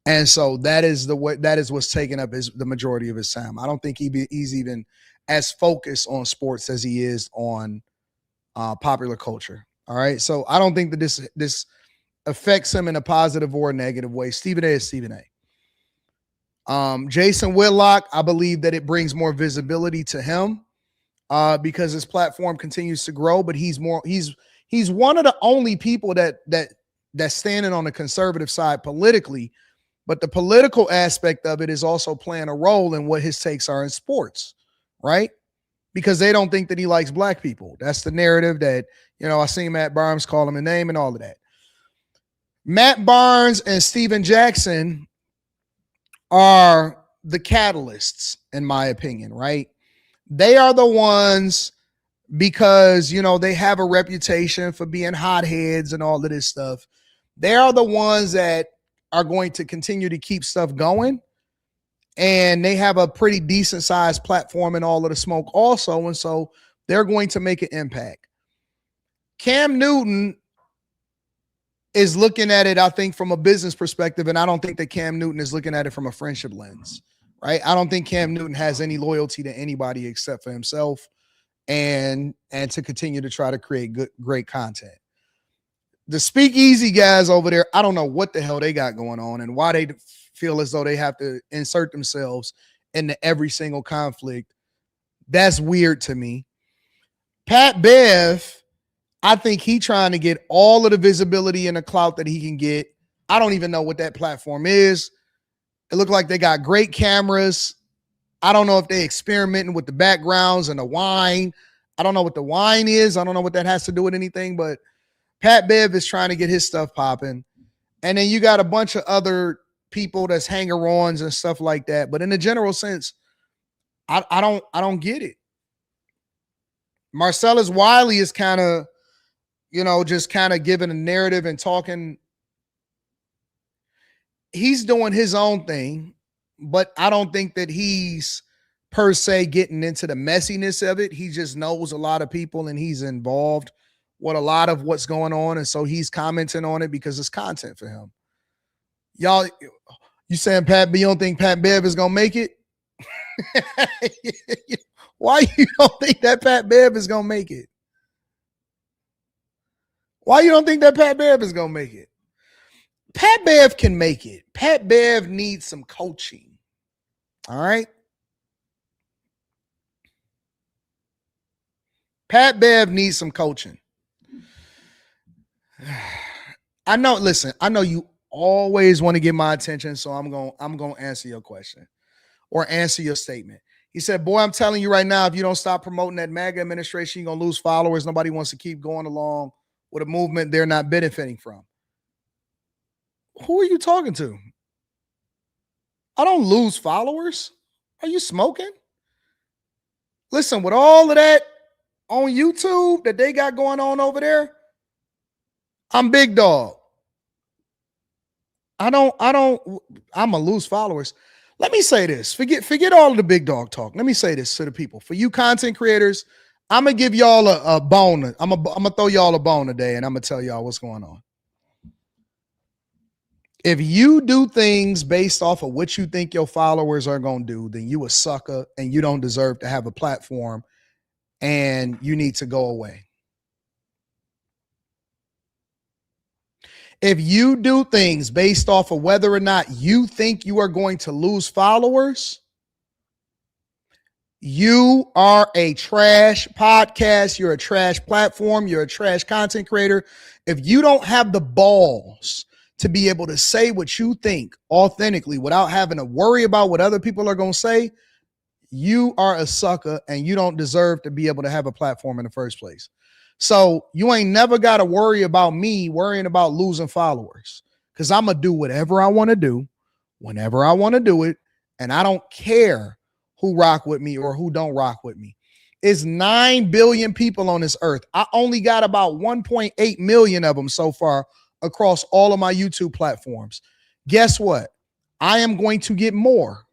[SPEAKER 1] And so that is what's taking up the majority of his time. I don't think he's even as focused on sports as he is on popular culture. All right. So I don't think that this affects him in a positive or a negative way. Stephen A is Stephen A. Jason Whitlock, I believe that it brings more visibility to him. Because his platform continues to grow, but he's one of the only people that's standing on the conservative side politically, but the political aspect of it is also playing a role in what his takes are in sports, right? Because they don't think that he likes black people. That's the narrative that, I seen Matt Barnes call him a name and all of that. Matt Barnes and Steven Jackson are the catalysts, in my opinion, right? They are the ones, because, they have a reputation for being hotheads and all of this stuff. They are the ones that are going to continue to keep stuff going. And they have a pretty decent sized platform in all of the smoke also. And so they're going to make an impact. Cam Newton is looking at it, I think, from a business perspective, and I don't think that Cam Newton is looking at it from a friendship lens, right? I don't think Cam Newton has any loyalty to anybody except for himself and to continue to try to create great content. The speakeasy guys over there, I don't know what the hell they got going on and why they feel as though they have to insert themselves into every single conflict. That's weird to me. Pat Bev, I think he trying to get all of the visibility and the clout that he can get. I don't even know what that platform is. It looked like they got great cameras. I don't know if they experimenting with the backgrounds and the wine. I don't know what the wine is. I don't know what that has to do with anything, but Pat Bev is trying to get his stuff popping. And then you got a bunch of other people that's hanger-ons and stuff like that. But in a general sense, I don't get it. Marcellus Wiley is kind of, just kind of giving a narrative and talking. He's doing his own thing, but I don't think that he's per se getting into the messiness of it. He just knows a lot of people and he's involved with a lot of what's going on. And so he's commenting on it because it's content for him. Y'all, you saying you don't think Pat Bev is going to make it? Why you don't think that Pat Bev is going to make it? Why you don't think that Pat Bev is going to make it? Pat Bev can make it. Pat Bev needs some coaching. All right? Pat Bev needs some coaching. I know you always want to get my attention, so I'm going to answer your question or answer your statement. He said, boy, I'm telling you right now, if you don't stop promoting that MAGA administration, you're going to lose followers. Nobody wants to keep going along with a movement they're not benefiting from. Who are you talking to? I don't lose followers. Are you smoking? Listen, with all of that on YouTube that they got going on over there, I'm big dog. I'm gonna lose followers. Let me say this. Forget all of the big dog talk. Let me say this to the people. For you content creators, I'm gonna give y'all a bone. I'm gonna throw y'all a bone today, and I'm gonna tell y'all what's going on. If you do things based off of what you think your followers are gonna do, then you a sucker and you don't deserve to have a platform, and you need to go away. If you do things based off of whether or not you think you are going to lose followers, you are a trash podcast, you're a trash platform, you're a trash content creator. If you don't have the balls to be able to say what you think authentically without having to worry about what other people are going to say, you are a sucker and you don't deserve to be able to have a platform in the first place. So you ain't never got to worry about me worrying about losing followers, because I'm going to do whatever I want to do whenever I want to do it. And I don't care who rock with me or who don't rock with me. It's 9 billion people on this earth. I only got about 1.8 million of them so far across all of my YouTube platforms. Guess what? I am going to get more.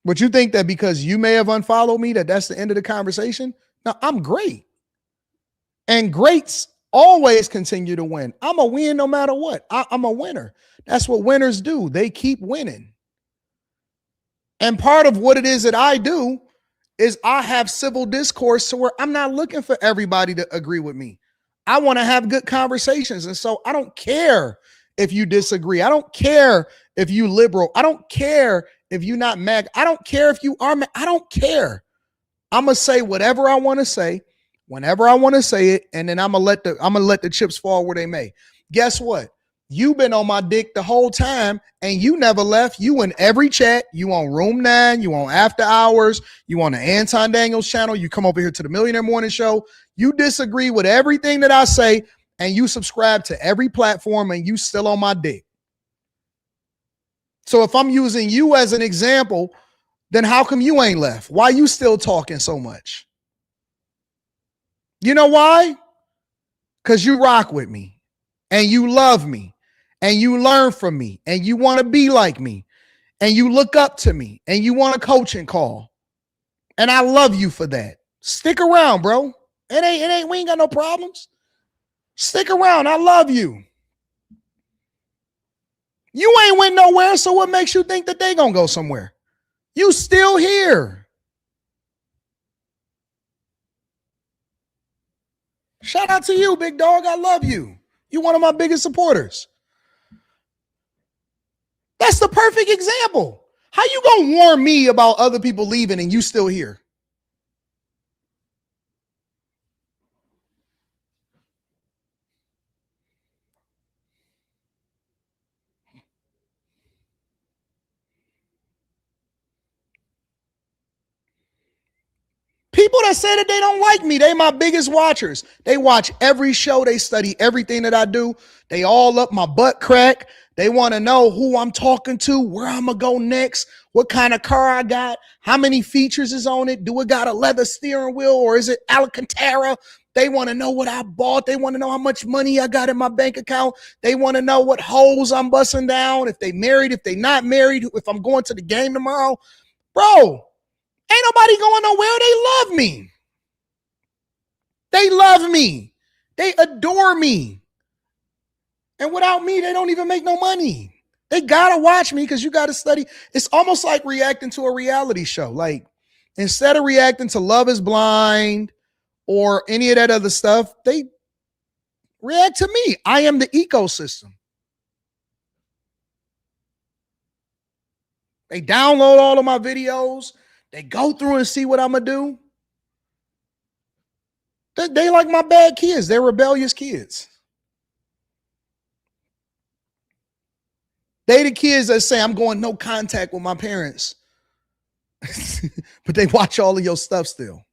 [SPEAKER 1] But you think that because you may have unfollowed me, that's the end of the conversation? No, I'm great. And greats always continue to win. I'm a win no matter what. I'm a winner. That's what winners do. They keep winning. And part of what it is that I do is I have civil discourse to where I'm not looking for everybody to agree with me. I want to have good conversations. And so I don't care if you disagree. I don't care if you liberal. I don't care if you're not MAG. I don't care if you are MAG. I don't care. I'm going to say whatever I want to say, whenever I want to say it, and then I'm going to let the chips fall where they may. Guess what? You've been on my dick the whole time and you never left. You in every chat. You on Room 9. You on After Hours. You on the Anton Daniels channel. You come over here to the Millionaire Morning Show. You disagree with everything that I say and you subscribe to every platform and you still on my dick. So if I'm using you as an example, then how come you ain't left? Why you still talking so much? You know why? Because you rock with me and you love me and you learn from me and you want to be like me and you look up to me and you want a coaching call. And I love you for that. Stick around, bro. We ain't got no problems. Stick around. I love you. You ain't went nowhere, so what makes you think that they gonna go somewhere? You still here. Shout out to you, big dog. I love you. You one of my biggest supporters. That's the perfect example. How you gonna warn me about other people leaving and you still here? People that say that they don't like me, they my biggest watchers. They watch every show. They study everything that I do. They all up my butt crack. They want to know who I'm talking to, where I'm going to go next, what kind of car I got, how many features is on it. Do it got a leather steering wheel or is it Alcantara? They want to know what I bought. They want to know how much money I got in my bank account. They want to know what holes I'm busting down, if they married, if they not married, if I'm going to the game tomorrow. Bro, ain't nobody going nowhere. They love me. They love me. They adore me. And without me, they don't even make no money. They got to watch me because you got to study. It's almost like reacting to a reality show. Like, instead of reacting to Love is Blind or any of that other stuff, they react to me. I am the ecosystem. They download all of my videos. They go through and see what I'm going to do. They like my bad kids. They're rebellious kids. They the kids that say, I'm going no contact with my parents. But they watch all of your stuff still.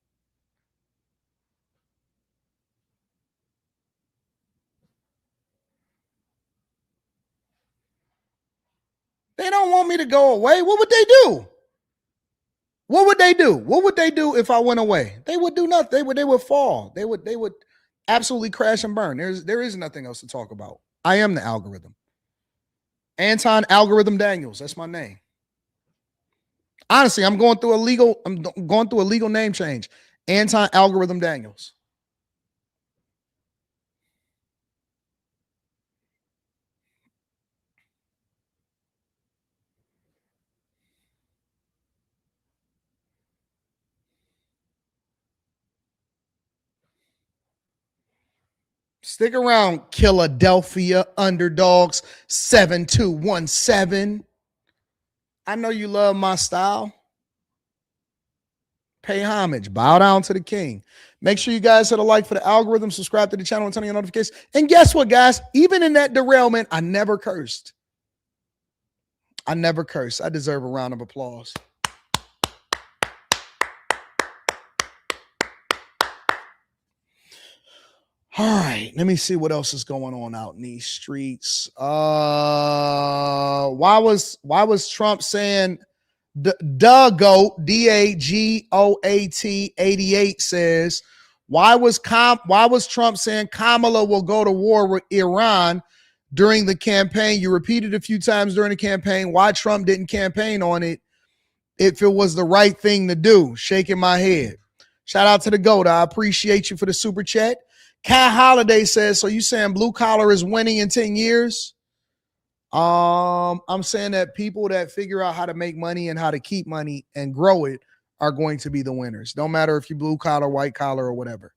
[SPEAKER 1] They don't want me to go away. What would they do? What would they do? What would they do if I went away? They would do nothing. They would fall. They would absolutely crash and burn. There is nothing else to talk about. I am the algorithm. Anton Algorithm Daniels. That's my name. Honestly, I'm going through a legal name change. Anton Algorithm Daniels. Stick around, Philadelphia Underdogs 7217. I know you love my style. Pay homage. Bow down to the king. Make sure you guys hit a like for the algorithm, subscribe to the channel, and turn on your notifications. And guess what, guys? Even in that derailment, I never cursed. I never cursed. I deserve a round of applause. All right, let me see what else is going on out in these streets. Why was Trump saying the GOAT, DAGOAT 88 says, why was Trump saying Kamala will go to war with Iran during the campaign? You repeated a few times during the campaign why Trump didn't campaign on it if it was the right thing to do. Shaking my head. Shout out to the GOAT. I appreciate you for the super chat. Kai Holiday says, so you saying blue collar is winning in 10 years? I'm saying that people that figure out how to make money and how to keep money and grow it are going to be the winners. Don't matter if you're blue collar, white collar, or whatever.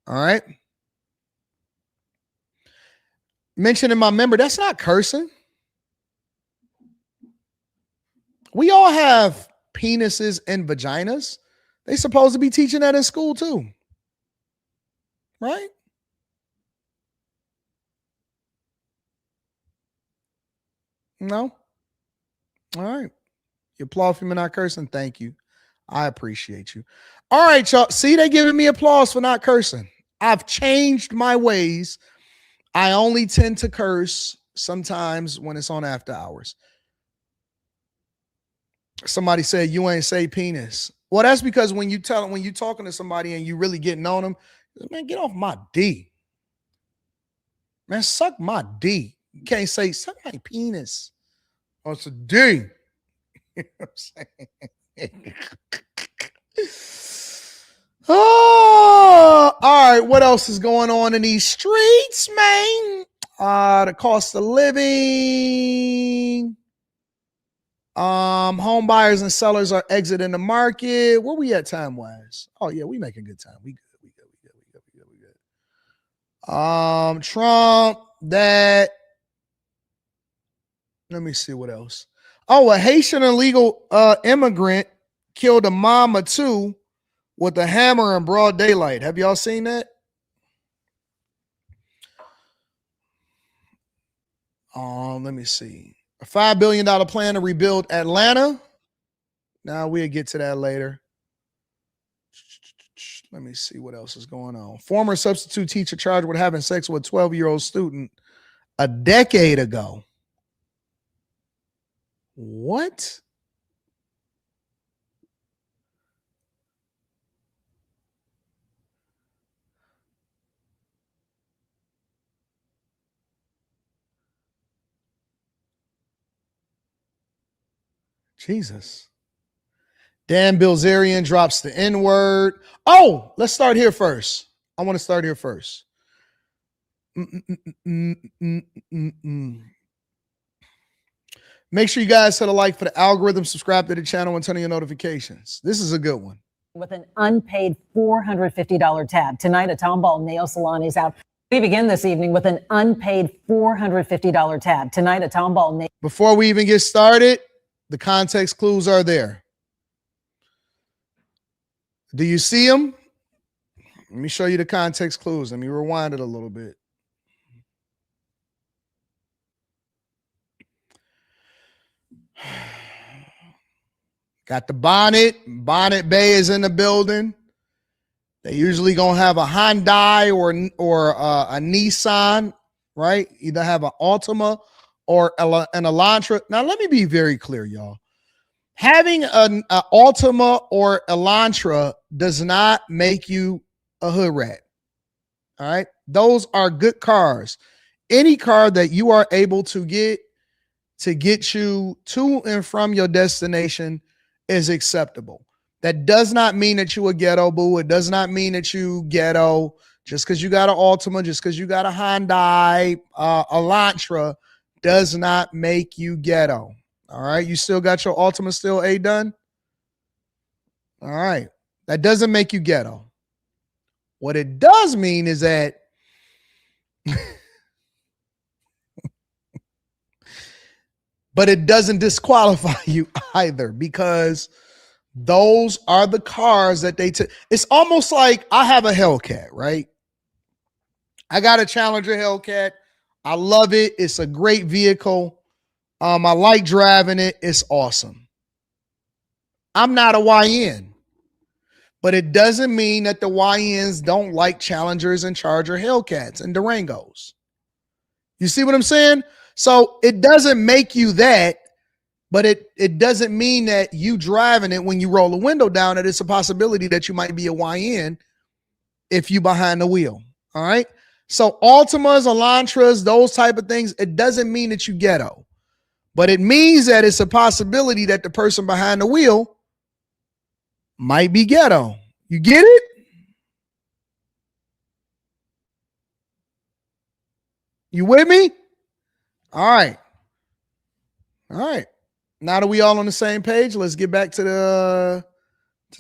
[SPEAKER 1] All right. Mentioning my member, that's not cursing. We all have penises and vaginas. They supposed to be teaching that in school too. Right? No? All right. You applaud for me not cursing. Thank you. I appreciate you. All right, y'all. See, they giving me applause for not cursing. I've changed my ways. I only tend to curse sometimes when it's on after hours. Somebody said you ain't say penis. Well, that's because when you talking to somebody and you really getting on them, man, get off my D. Man, suck my D. You can't say suck my penis. Oh, it's a D. You know what I'm saying? Oh, all right, what else is going on in these streets, man? The cost of living. Home buyers and sellers are exiting the market. Where we at time wise? Oh yeah, we making good time. We good. Trump, that. Let me see what else. Oh, a Haitian illegal immigrant killed a mom or two with a hammer in broad daylight. Have y'all seen that? Let me see. A $5 billion plan to rebuild Atlanta. Now we'll get to that later. Let me see what else is going on. Former substitute teacher charged with having sex with a 12-year-old student a decade ago. What? Jesus. Dan Bilzerian drops the N-word. Oh, let's start here first. I want to start here first. Make sure you guys hit a like for the algorithm, subscribe to the channel, and turn on your notifications. This is a good one.
[SPEAKER 4] With an unpaid $450 tab. Tonight, a Tomball nail salon is out. We begin this evening with an unpaid $450 tab. Tonight, a Tomball nail.
[SPEAKER 1] Before we even get started, the context clues are there. Do you see them? Let me show you the context clues. Let me rewind it a little bit. Got the bonnet. Bonnet Bay is in the building. They usually gonna have a Hyundai or a Nissan, right? Either have an Altima or an Elantra. Now, let me be very clear, y'all. Having an Altima or Elantra does not make you a hood rat. All right. Those are good cars. Any car that you are able to get you to and from your destination is acceptable. That does not mean that you a ghetto boo. It does not mean that you ghetto just because you got an Altima, just because you got a Hyundai, Elantra does not make you ghetto. All right. You still got your Altima still A done? All right. That doesn't make you ghetto. What it does mean is that but it doesn't disqualify you either, because those are the cars that they took. It's almost like I have a Hellcat, right? I got a Challenger Hellcat. I love it. It's a great vehicle. I like driving it. It's awesome. I'm not a YN, but it doesn't mean that the YNs don't like Challengers and Charger Hellcats and Durangos. You see what I'm saying? So it doesn't make you that, but it doesn't mean that you driving it when you roll the window down that it's a possibility that you might be a YN if you behind the wheel. All right. So Altimas, Elantras, those type of things, it doesn't mean that you ghetto, but it means that it's a possibility that the person behind the wheel might be ghetto. You get it? You with me? All right. All right. Now that we all on the same page, let's get back to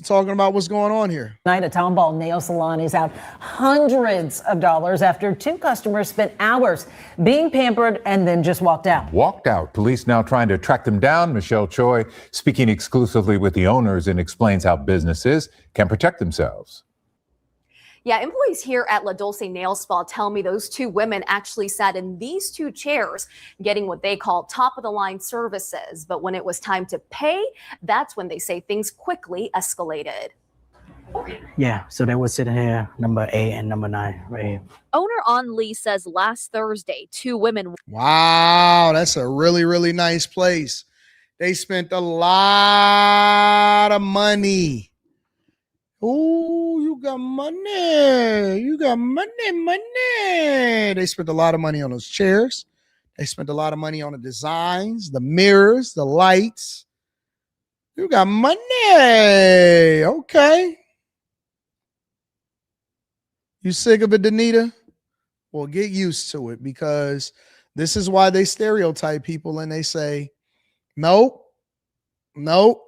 [SPEAKER 1] talking about what's going on here.
[SPEAKER 4] Tonight, a Tomball nail salon is out hundreds of dollars after two customers spent hours being pampered and then just walked out.
[SPEAKER 5] Walked out. Police now trying to track them down. Michelle Choi speaking exclusively with the owners and explains how businesses can protect themselves.
[SPEAKER 8] Yeah, employees here at La Dulce Nail Spa tell me those two women actually sat in these two chairs getting what they call top-of-the-line services. But when it was time to pay, that's when they say things quickly escalated.
[SPEAKER 24] Yeah, so they were sitting here, number 8 and number 9, right here.
[SPEAKER 8] Owner On Lee says last Thursday, two women.
[SPEAKER 1] Wow, that's a really, really nice place. They spent a lot of money. Ooh, you got money. You got money. They spent a lot of money on those chairs. They spent a lot of money on the designs, the mirrors, the lights. You got money. Okay. You sick of it, Danita? Well, get used to it, because this is why they stereotype people and they say, nope, nope.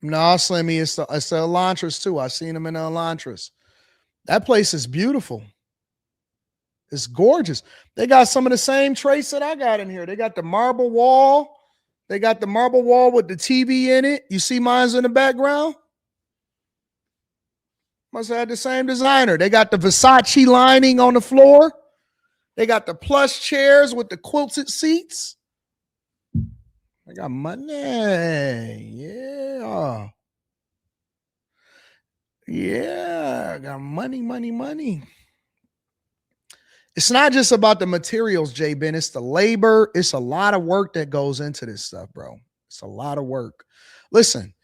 [SPEAKER 1] No, Slimmy, it's the Elantras too. I've seen them in the Elantras. That place is beautiful. It's gorgeous. They got some of the same traits that I got in here. They got the marble wall. They got the marble wall with the TV in it. You see mine's in the background? Must have had the same designer. They got the Versace lining on the floor. They got the plush chairs with the quilted seats. They got money. Yeah. Yeah. Got money, money, money. It's not just about the materials, J. Ben. It's the labor. It's a lot of work that goes into this stuff, bro. It's a lot of work. Listen,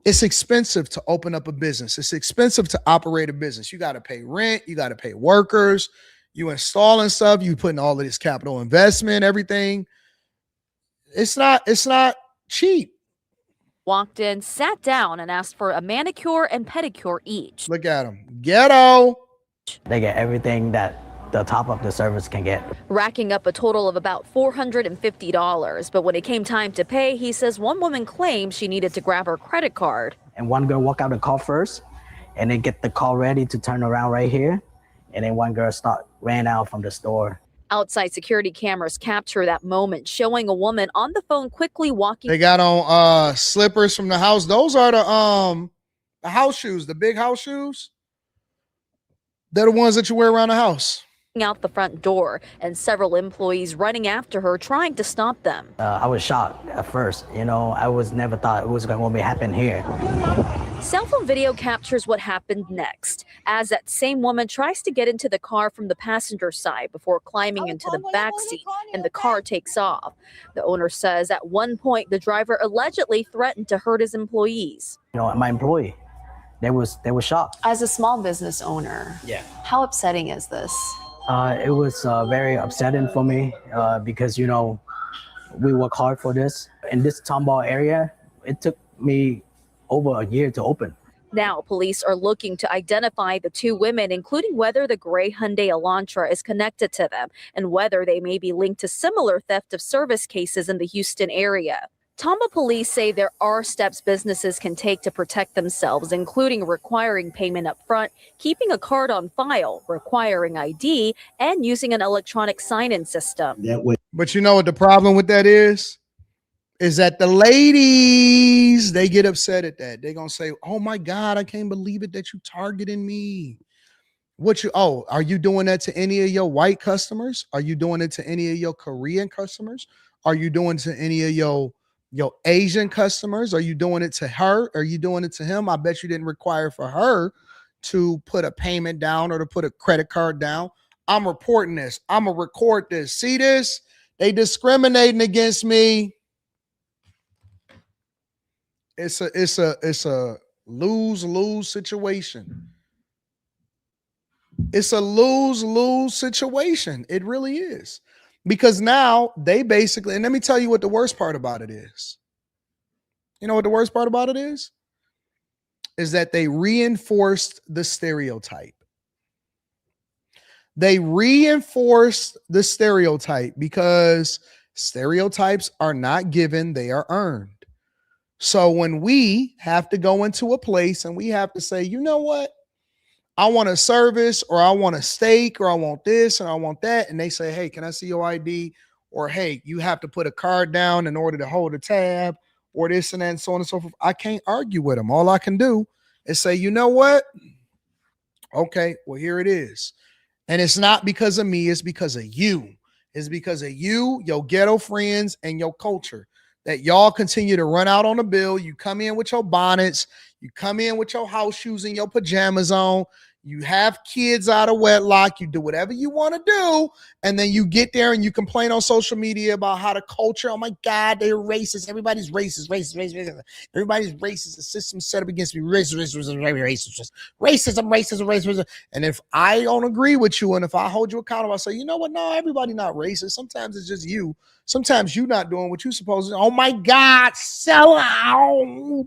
[SPEAKER 1] it's expensive to open up a business. It's expensive to operate a business. You got to pay rent. You got to pay workers. You installing stuff. You putting all of this capital investment, everything. It's not cheap.
[SPEAKER 3] Walked in, sat down, and asked for a manicure and pedicure each.
[SPEAKER 1] Look at them. Ghetto.
[SPEAKER 24] They get everything that the top of the service can get.
[SPEAKER 3] Racking up a total of about $450. But when it came time to pay, he says one woman claimed she needed to grab her credit card.
[SPEAKER 24] And one girl walk out the car first, and then get the car ready to turn around right here. And then one girl ran out from the store.
[SPEAKER 3] Outside security cameras capture that moment, showing a woman on the phone quickly walking.
[SPEAKER 1] They got on slippers from the house. Those are the house shoes, the big house shoes. They're the ones that you wear around the house.
[SPEAKER 3] Out the front door, and several employees running after her, trying to stop them.
[SPEAKER 24] I was shocked at first. I never thought it was going to happen here.
[SPEAKER 3] Cell phone video captures what happened next, as that same woman tries to get into the car from the passenger side before climbing into the back seat, and the car takes off. The owner says at one point the driver allegedly threatened to hurt his employees.
[SPEAKER 24] My employee, they were shocked.
[SPEAKER 9] As a small business owner,
[SPEAKER 24] Yeah.
[SPEAKER 9] how upsetting is this?
[SPEAKER 24] It was very upsetting for me because, we work hard for this. In this Tomball area, it took me over a year to open.
[SPEAKER 3] Now, police are looking to identify the two women, including whether the gray Hyundai Elantra is connected to them and whether they may be linked to similar theft of service cases in the Houston area. Tomba police say there are steps businesses can take to protect themselves, including requiring payment up front, keeping a card on file, requiring ID, and using an electronic sign-in system.
[SPEAKER 1] But you know what the problem with that is? Is that the ladies, they get upset at that. They're going to say, oh my God, I can't believe it that you targeting me. Are you doing that to any of your white customers? Are you doing it to any of your Korean customers? Are you doing it to any of your Asian customers? Are you doing it to her? Are you doing it to him? I bet you didn't require for her to put a payment down or to put a credit card down. I'm reporting this. I'm going to record this. See this? They discriminating against me. It's a lose-lose situation. It's a lose-lose situation. It really is. Because now they basically, and let me tell you what the worst part about it is. You know what the worst part about it is? Is that they reinforced the stereotype. They reinforced the stereotype because stereotypes are not given, they are earned. So when we have to go into a place and we have to say, you know what? I want a service, or I want a steak, or I want this, and I want that. And they say, hey, can I see your ID? Or, hey, you have to put a card down in order to hold a tab, or this and that, and so on and so forth. I can't argue with them. All I can do is say, you know what? Okay, well, here it is. And it's not because of me. It's because of you. It's because of you, your ghetto friends, and your culture. That y'all continue to run out on the bill. You come in with your bonnets. You come in with your house shoes and your pajamas on. You have kids out of wedlock. You do whatever you want to do. And then you get there and you complain on social media about how the culture, oh my God, they're racist. Everybody's racist. Everybody's racist. The system's set up against me. Racism. And if I don't agree with you and if I hold you accountable, I say, you know what? No, everybody not racist. Sometimes it's just you. Sometimes you're not doing what you're supposed to. Oh my God, sell out.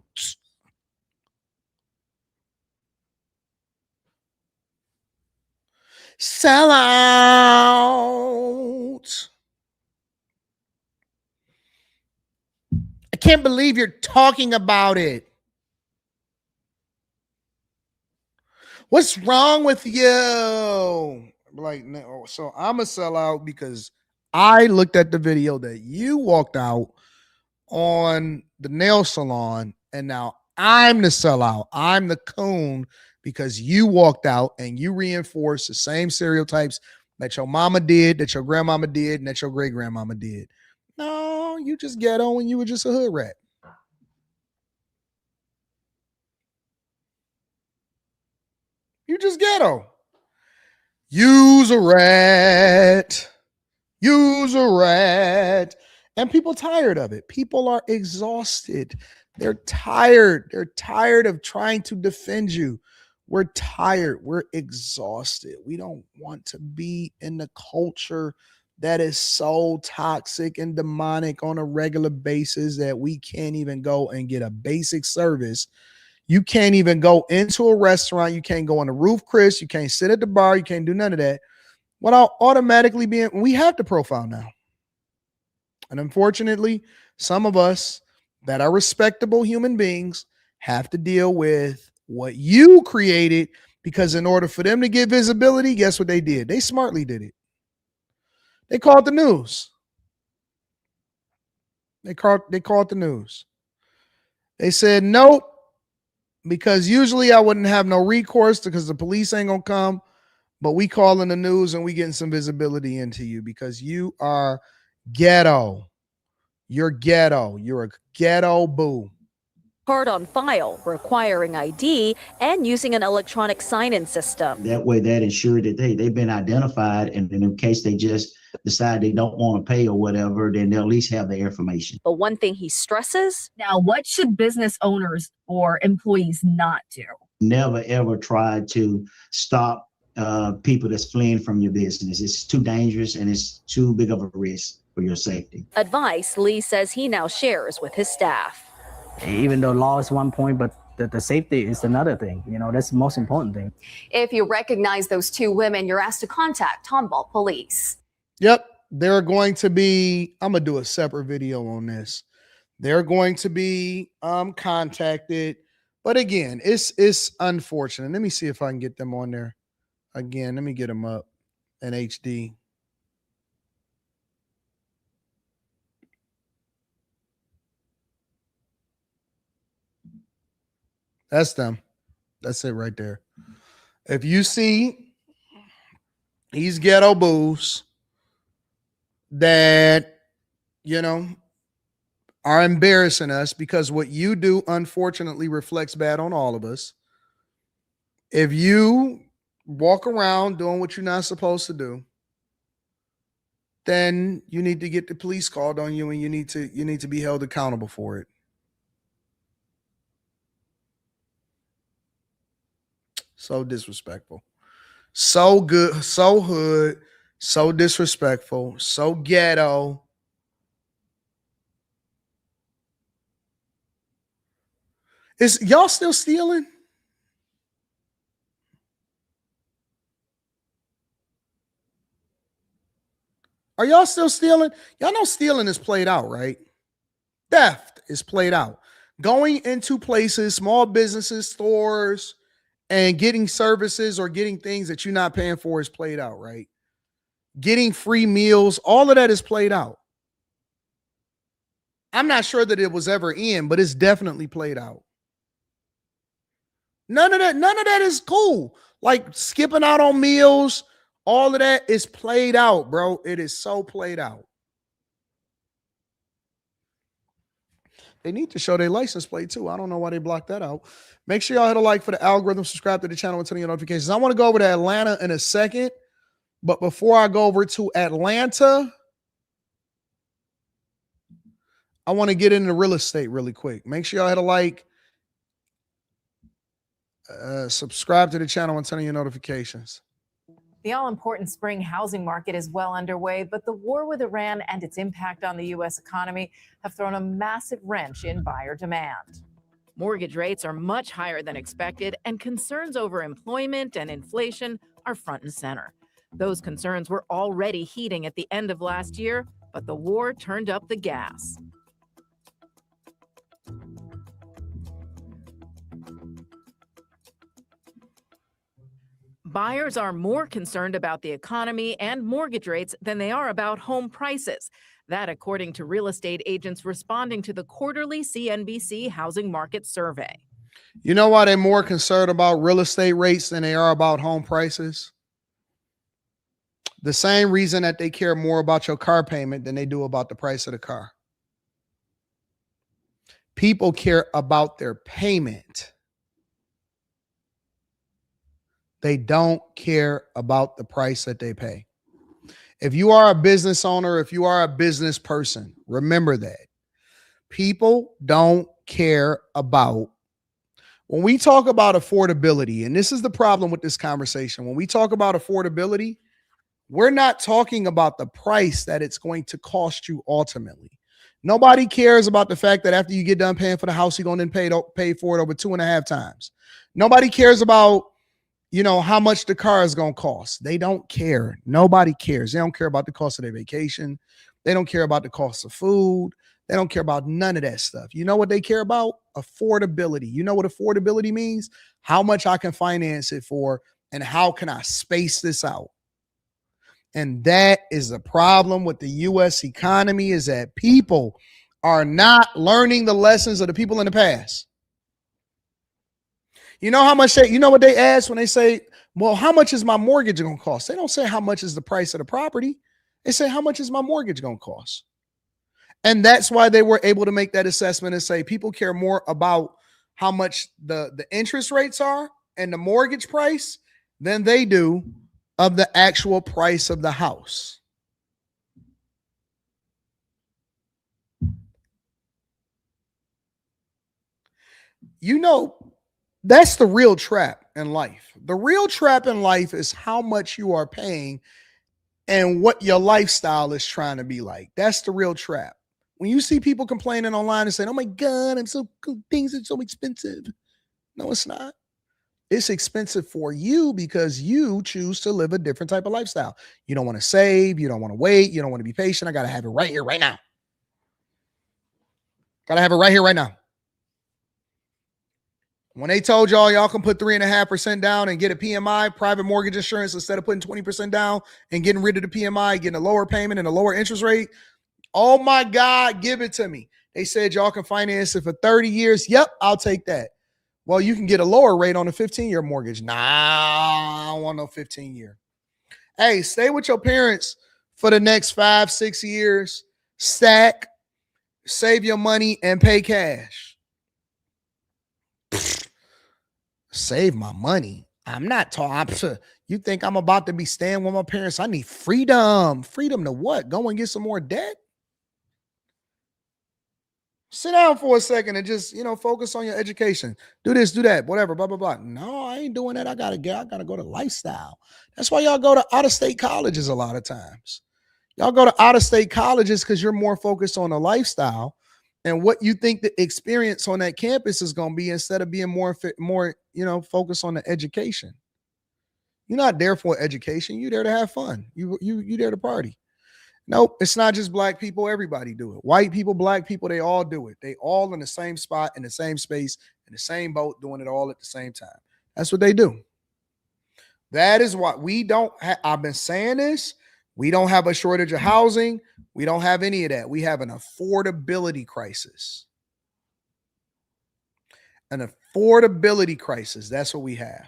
[SPEAKER 1] Sell out. I can't believe you're talking about it. What's wrong with you? Like, no, so I'm a sellout because I looked at the video that you walked out on the nail salon, and now I'm the sellout. I'm the coon because you walked out and you reinforced the same stereotypes that your mama did, that your grandmama did, and that your great grandmama did. No, you just ghetto and you were just a hood rat. You just ghetto. Use a rat. Use a rat. And people tired of it. People are exhausted. They're tired. They're tired of trying to defend you. We're tired. We're exhausted. We don't want to be in the culture that is so toxic and demonic on a regular basis that we can't even go and get a basic service. You can't even go into a restaurant. You can't go on the roof, Chris. You can't sit at the bar. You can't do none of that without automatically being, we have the profile now. And unfortunately, some of us that are respectable human beings have to deal with what you created, because in order for them to get visibility, guess what they did? They smartly did it. They called the news. They called the news. They said, nope, because usually I wouldn't have no recourse because the police ain't gonna come, but we calling the news and we getting some visibility into you because you are ghetto. You're ghetto. You're a ghetto boo.
[SPEAKER 3] Card on file, requiring ID, and using an electronic sign-in system.
[SPEAKER 10] That way, that ensured that they've been identified, and in case they just decide they don't want to pay or whatever, then they'll at least have their information.
[SPEAKER 3] But one thing he stresses:
[SPEAKER 11] now, what should business owners or employees not do?
[SPEAKER 10] Never, ever try to stop people that's fleeing from your business. It's too dangerous and it's too big of a risk for your safety.
[SPEAKER 3] Advice Lee says he now shares with his staff.
[SPEAKER 24] Even though law is one point, but the safety is another thing. You know, that's the most important thing.
[SPEAKER 8] If you recognize those two women, you're asked to contact Tomball Police.
[SPEAKER 1] Yep. They're going to be, I'm going to do a separate video on this. They're going to be contacted. But again, it's unfortunate. Let me see if I can get them on there. Again, let me get them up in HD. That's them. That's it right there. If you see these ghetto boos that, you know, are embarrassing us, because what you do unfortunately reflects bad on all of us. If you walk around doing what you're not supposed to do, then you need to get the police called on you, and you need to be held accountable for it. So disrespectful. So good, so hood, so disrespectful, so ghetto. Is y'all still stealing? Are y'all still stealing? Y'all know stealing is played out, right? Theft is played out. Going into places, small businesses, stores, and getting services or getting things that you're not paying for is played out, right? Getting free meals, all of that is played out. I'm not sure that it was ever in, but it's definitely played out. None of that is cool. Like skipping out on meals, all of that is played out, bro. It is so played out. They need to show their license plate too. I don't know why they blocked that out. Make sure y'all hit a like for the algorithm, subscribe to the channel, and turn on your notifications. I want to go over to Atlanta in a second, but before I go over to Atlanta, I want to get into real estate really quick. Make sure y'all hit a like, subscribe to the channel, and turn on your notifications.
[SPEAKER 12] The all-important spring housing market is well underway, but the war with Iran and its impact on the U.S. economy have thrown a massive wrench in buyer demand.
[SPEAKER 14] Mortgage rates are much higher than expected, and concerns over employment and inflation are front and center.
[SPEAKER 12] Those concerns were already heating at the end of last year, but the war turned up the gas. Buyers are more concerned about the economy and mortgage rates than they are about home prices. That, according to real estate agents responding to the quarterly CNBC housing market survey.
[SPEAKER 1] You know why they're more concerned about real estate rates than they are about home prices? The same reason that they care more about your car payment than they do about the price of the car. People care about their payment. They don't care about the price that they pay. If you are a business owner, if you are a business person, remember that. People don't care about. When we talk about affordability, and this is the problem with this conversation, when we talk about affordability, we're not talking about the price that it's going to cost you ultimately. Nobody cares about the fact that after you get done paying for the house, you're going to pay for it over 2.5 times. Nobody cares about, how much the car is going to cost. They don't care. Nobody cares. They don't care about the cost of their vacation. They don't care about the cost of food. They don't care about none of that stuff. You know what they care about? Affordability. You know what affordability means? How much I can finance it for, and how can I space this out? And that is the problem with the U.S. economy, is that people are not learning the lessons of the people in the past. You know how much you know what they ask when they say, well, how much is my mortgage going to cost? They don't say how much is the price of the property. They say, how much is my mortgage going to cost? And that's why they were able to make that assessment and say people care more about how much the interest rates are and the mortgage price than they do of the actual price of the house. That's the real trap in life. The real trap in life is how much you are paying and what your lifestyle is trying to be like. That's the real trap. When you see people complaining online and saying, oh my God, things are so expensive. No, it's not. It's expensive for you because you choose to live a different type of lifestyle. You don't want to save. You don't want to wait. You don't want to be patient. I got to have it right here, right now. Got to have it right here, right now. When they told y'all can put 3.5% down and get a PMI, private mortgage insurance, instead of putting 20% down and getting rid of the PMI, getting a lower payment and a lower interest rate. Oh my God, give it to me. They said y'all can finance it for 30 years. Yep, I'll take that. Well, you can get a lower rate on a 15-year mortgage. Nah, I don't want no 15-year. Hey, stay with your parents for the next 5-6 years. Stack, save your money, and pay cash. Save my money. I'm not talking. You think I'm about to be staying with my parents? I need freedom. Freedom to what? Go and get some more debt? Sit down for a second and just, focus on your education. Do this, do that, whatever, blah, blah, blah. No, I ain't doing that. I gotta go to lifestyle. That's why y'all go to out-of-state colleges a lot of times. Y'all go to out-of-state colleges because you're more focused on the lifestyle and what you think the experience on that campus is going to be, instead of being more focused on the education. You're not there for education. You're there to have fun. You there to party. Nope, it's not just black people. Everybody do it. White people, black people, they all do it. They all in the same spot, in the same space, in the same boat, doing it all at the same time. That's what they do. That is what we don't have. I've been saying this. We don't have a shortage of housing. We don't have any of that. We have an affordability crisis. An affordability crisis. That's what we have.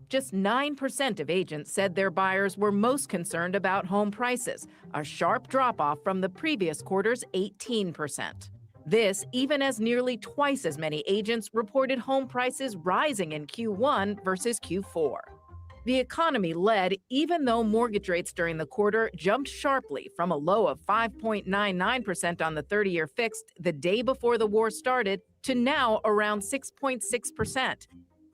[SPEAKER 12] Just 9% of agents said their buyers were most concerned about home prices, a sharp drop-off from the previous quarter's 18%. This, even as nearly twice as many agents reported home prices rising in Q1 versus Q4. The economy led, even though mortgage rates during the quarter jumped sharply from a low of 5.99% on the 30-year fixed the day before the war started to now around 6.6%.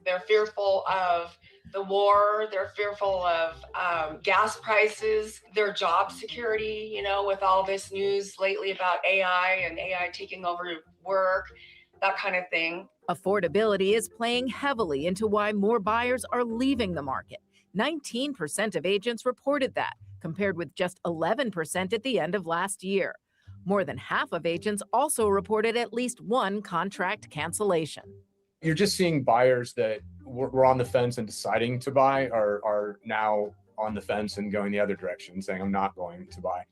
[SPEAKER 13] They're fearful of the war. They're fearful of gas prices, their job security, with all this news lately about AI and AI taking over work, that kind of thing.
[SPEAKER 12] Affordability is playing heavily into why more buyers are leaving the market. 19% of agents reported that, compared with just 11% at the end of last year. More than half of agents also reported at least one contract cancellation.
[SPEAKER 14] You're just seeing buyers that were on the fence and deciding to buy are now on the fence and going the other direction, saying, I'm not going to buy.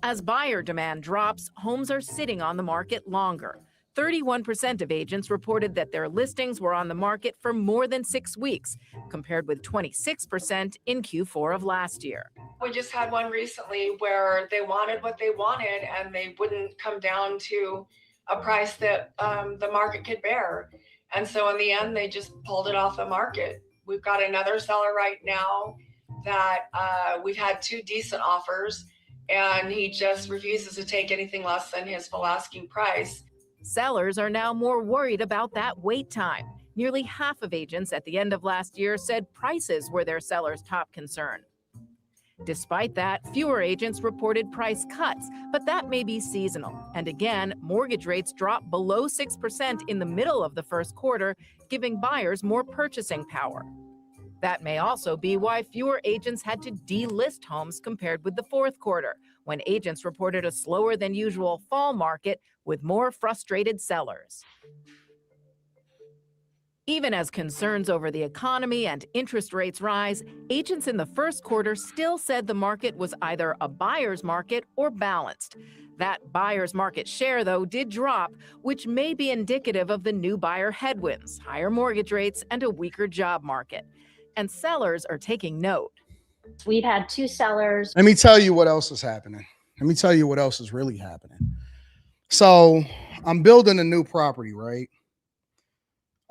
[SPEAKER 12] As buyer demand drops, homes are sitting on the market longer. 31% of agents reported that their listings were on the market for more than 6 weeks, compared with 26% in Q4 of last year.
[SPEAKER 13] We just had one recently where they wanted what they wanted and they wouldn't come down to a price that the market could bear. And so in the end, they just pulled it off the market. We've got another seller right now that we've had 2 decent offers, and he just refuses to take anything less than his full asking price.
[SPEAKER 12] Sellers are now more worried about that wait time. Nearly half of agents at the end of last year said prices were their sellers' top concern. Despite that, fewer agents reported price cuts, but that may be seasonal. And again, mortgage rates dropped below 6% in the middle of the first quarter, giving buyers more purchasing power. That may also be why fewer agents had to delist homes compared with the fourth quarter, when agents reported a slower than usual fall market with more frustrated sellers. Even as concerns over the economy and interest rates rise, agents in the first quarter still said the market was either a buyer's market or balanced. That buyer's market share, though, did drop, which may be indicative of the new buyer headwinds, higher mortgage rates, and a weaker job market. And sellers are taking note.
[SPEAKER 16] We've had 2 sellers.
[SPEAKER 1] Let me tell you what else is happening. Let me tell you what else is really happening. So I'm building a new property, right?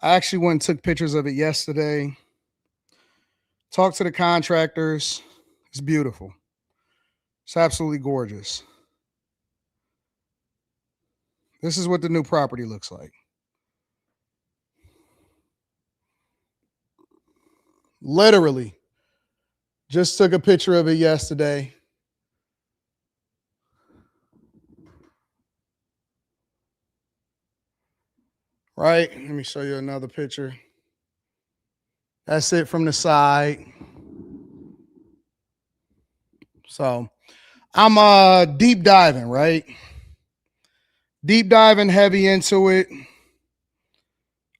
[SPEAKER 1] I actually went and took pictures of it yesterday. Talked to the contractors. It's beautiful. It's absolutely gorgeous. This is what the new property looks like. Literally, just took a picture of it yesterday. Right, let me show you another picture. That's it from the side. So I'm deep diving, right? Deep diving heavy into it.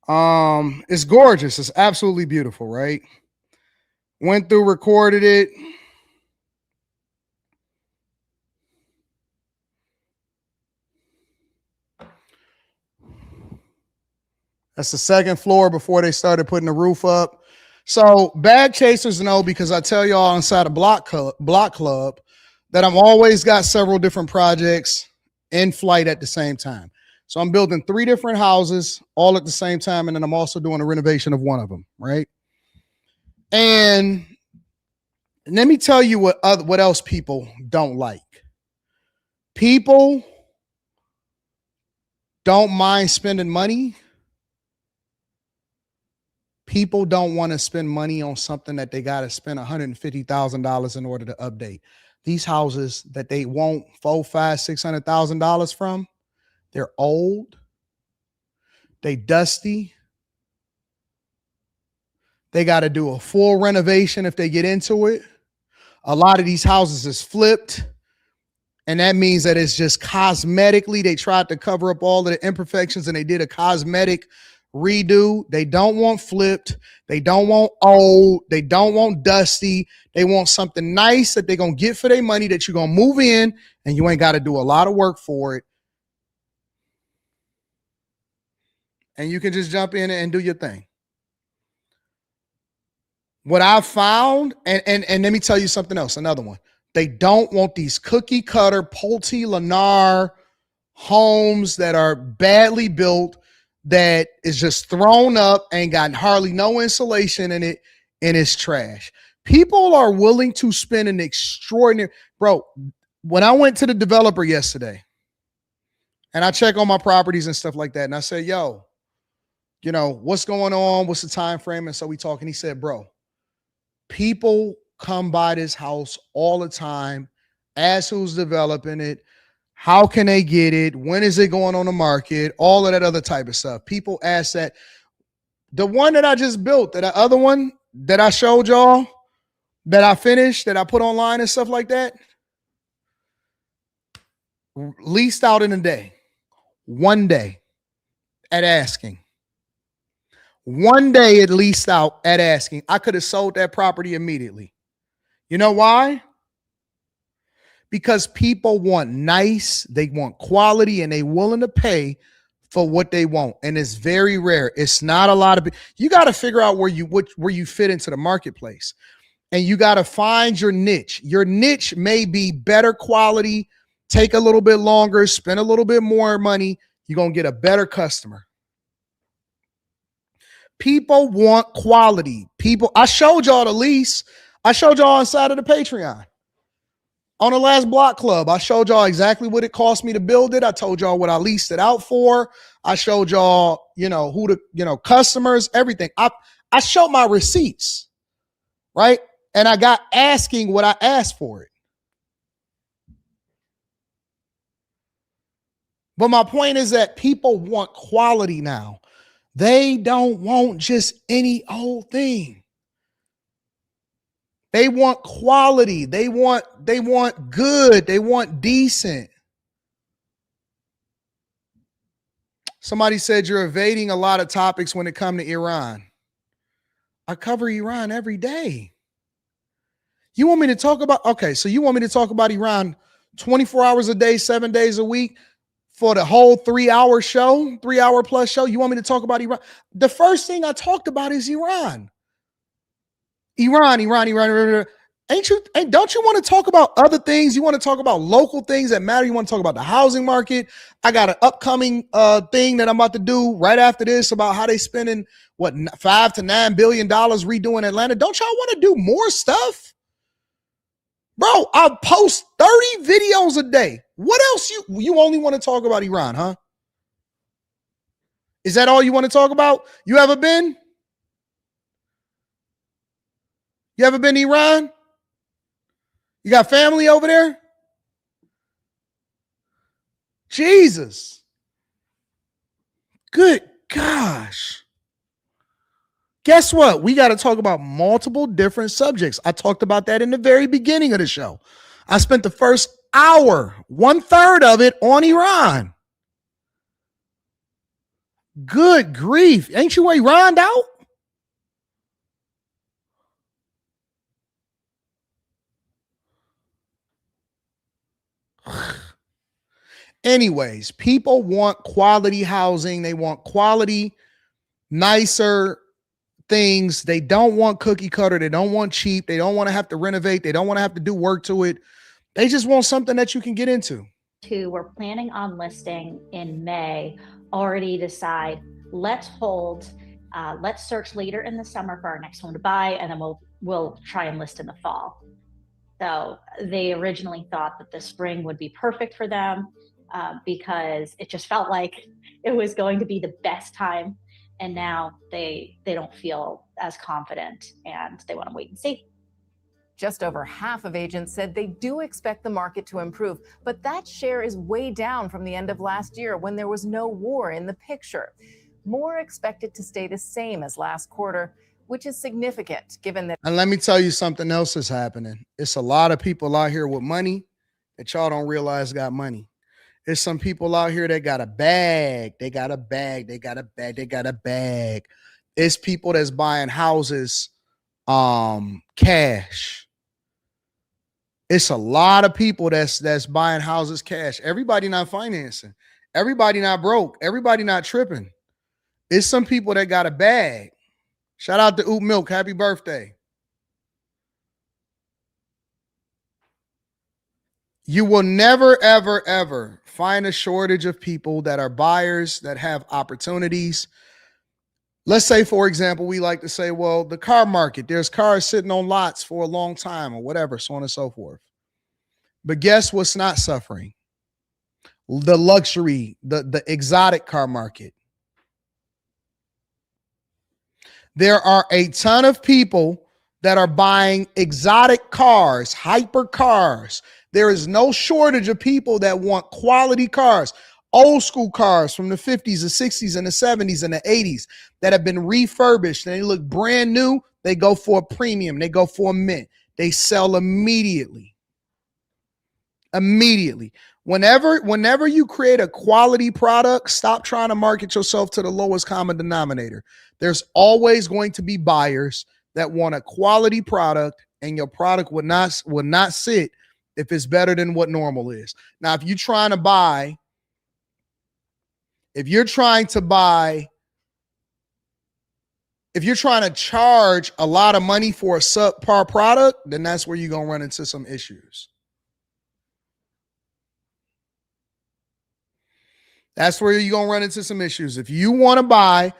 [SPEAKER 1] It's gorgeous. It's absolutely beautiful, right? Went through, recorded it. That's the second floor before they started putting the roof up. So bag chasers know, because I tell y'all inside a block club that I've always got several different projects in flight at the same time. So I'm building 3 different houses all at the same time, and then I'm also doing a renovation of one of them, right? And let me tell you what else people don't like. People don't mind spending money. People don't want to spend money on something that they got to spend $150,000 in order to update. These houses that they want $400,000, $500,000, $600,000 from, they're old, they dusty. They got to do a full renovation if they get into it. A lot of these houses is flipped, and that means that it's just cosmetically, they tried to cover up all of the imperfections and they did a cosmetic redo. They don't want flipped. They don't want old. They don't want dusty. They want something nice that they're going to get for their money, that you're going to move in and you ain't got to do a lot of work for it. And you can just jump in and do your thing. What I found, and let me tell you something else, another one. They don't want these cookie cutter, Pulte Lennar homes that are badly built, that is just thrown up, ain't got hardly no insulation in it, and it's trash. People are willing to spend an extraordinary, bro, when I went to the developer yesterday and I check on my properties and stuff like that, and I said, yo, you know, what's going on? What's the time frame? And so we talk, and he said, bro, people come by this house all the time, ask who's developing it, how can they get it, when is it going on the market, all of that other type of stuff. People ask that. The one that I just built, that other one that I showed y'all, that I finished, that I put online and stuff like that, leased out in a day. One day at asking. One day it leased out at asking. I could have sold that property immediately. You know why? Because people want nice, they want quality, and they willing to pay for what they want. And it's very rare. It's not a lot of you got to figure out where you fit into the marketplace. And you got to find your niche. Your niche may be better quality, take a little bit longer, spend a little bit more money. You're going to get a better customer. People want quality. I showed y'all the lease. I showed y'all inside of the Patreon. On the last block club, I showed y'all exactly what it cost me to build it. I told y'all what I leased it out for. I showed y'all, who the, customers, everything. I showed my receipts, right? And I got asking what I asked for it. But my point is that people want quality now. They don't want just any old thing. They want quality. They want good. They want decent. Somebody said you're evading a lot of topics when it comes to Iran. I cover Iran every day. You want me to talk about, so you want me to talk about Iran 24 hours a day, 7 days a week for the whole 3-hour show, 3-hour plus show? You want me to talk about Iran? The first thing I talked about is Iran. Iran. Don't you want to talk about other things? You want to talk about local things that matter? You want to talk about the housing market? I got an upcoming thing that I'm about to do right after this about how they spending $5 to $9 billion redoing Atlanta. Don't y'all want to do more stuff? Bro, I post 30 videos a day. What else you only want to talk about Iran, huh? Is that all you want to talk about? You ever been? You ever been to Iran? You got family over there? Jesus. Good gosh. Guess what? We got to talk about multiple different subjects. I talked about that in the very beginning of the show. I spent the first hour, 1/3 of it on Iran. Good grief. Ain't you Iran'd out? Anyways, people want quality housing. They want quality, nicer things. They don't want cookie cutter. They don't want cheap. They don't want to have to renovate. They don't want to have to do work to it. They just want something that you can get into.
[SPEAKER 16] We're planning on listing in May, already decide, let's hold, let's search later in the summer for our next home to buy, and then we'll try and list in the fall. So they originally thought that the spring would be perfect for them because it just felt like it was going to be the best time. And now they don't feel as confident and they want to wait and see.
[SPEAKER 12] Just over half of agents said they do expect the market to improve, but that share is way down from the end of last year when there was no war in the picture. More expected to stay the same as last quarter, which is significant given that.
[SPEAKER 1] And let me tell you something else is happening. It's a lot of people out here with money that y'all don't realize got money. There's some people out here that got a bag. They got a bag. They got a bag. They got a bag. It's people that's buying houses cash. It's a lot of people that's buying houses cash. Everybody not financing. Everybody not broke. Everybody not tripping. It's some people that got a bag. Shout out to Oot Milk. Happy birthday. You will never, ever, ever find a shortage of people that are buyers that have opportunities. Let's say, for example, we like to say, well, the car market, there's cars sitting on lots for a long time or whatever, so on and so forth. But guess what's not suffering? The luxury, the exotic car market. There are a ton of people that are buying exotic cars, hyper cars. There is no shortage of people that want quality cars, old school cars from the 50s, the 60s, and the 70s, and the 80s. that have been refurbished and they look brand new, they go for a premium. They go for a mint. They sell immediately. Immediately. Whenever you create a quality product, stop trying to market yourself to the lowest common denominator. There's always going to be buyers that want a quality product, and your product would not sit if it's better than what normal is. Now, if you're trying to charge a lot of money for a subpar product, then that's where you're going to run into some issues. That's where you're going to run into some issues. If you want to buy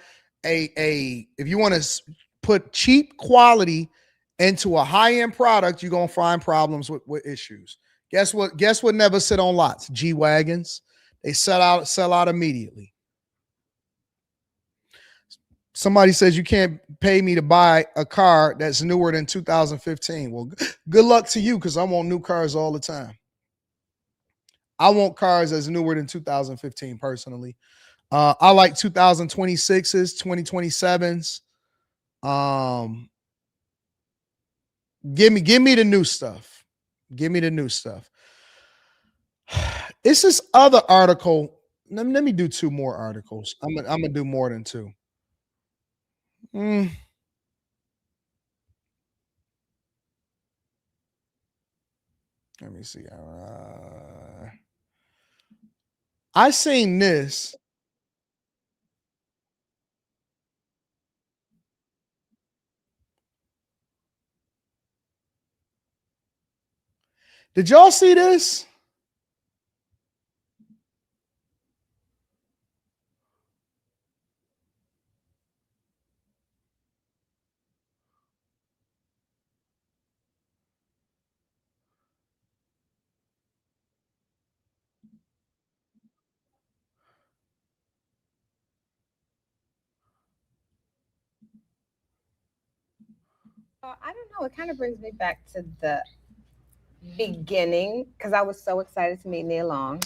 [SPEAKER 1] if you want to put cheap quality into a high-end product, you're going to find problems with issues. Guess what never sit on lots? G-Wagons. They sell out immediately. Somebody says you can't pay me to buy a car that's newer than 2015. Well, good luck to you, because I want new cars all the time. I want cars that's newer than 2015 personally. I like 2026s, 2027s. Give me the new stuff. Give me the new stuff. It's this other article. Let me do two more articles. I'm gonna do more than two. Let me see. I seen this. Did y'all see this?
[SPEAKER 15] I don't know. It kind of brings me back to the beginning, because I was so excited to meet Nia Long.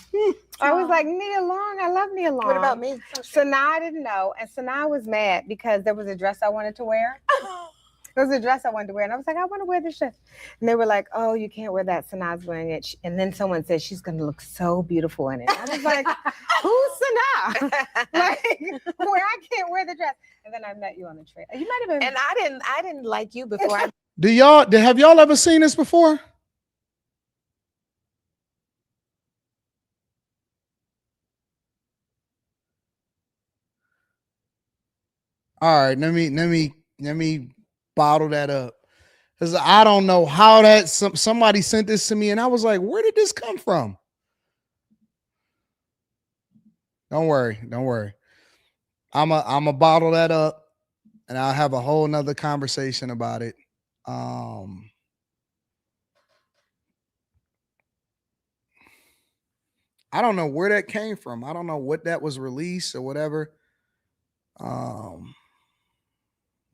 [SPEAKER 15] I was like, Nia Long, I love Nia Long.
[SPEAKER 17] What about me?
[SPEAKER 15] Sanaa didn't know, and Sanaa was mad because there was a dress I wanted to wear. There was a dress I wanted to wear, and I was like, I want to wear this dress. And they were like, oh, you can't wear that. Sanaa's wearing it. And then someone said she's going to look so beautiful in it. I was like, who's Sanaa? Like, where I can't wear the dress. And then I met you on the train. You might have been.
[SPEAKER 17] And I didn't like you before.
[SPEAKER 1] Have y'all ever seen this before? All right, let me bottle that up, because I don't know how that somebody sent this to me, and I was like, where did this come from? Don't worry. I'm a bottle that up, and I'll have a whole nother conversation about it. I don't know where that came from. I don't know what that was released or whatever.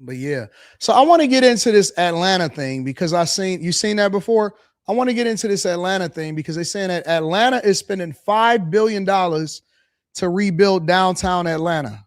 [SPEAKER 1] But yeah, so I want to get into this Atlanta thing, because you seen that before. I want to get into this Atlanta thing because they're saying that Atlanta is spending $5 billion to rebuild downtown Atlanta.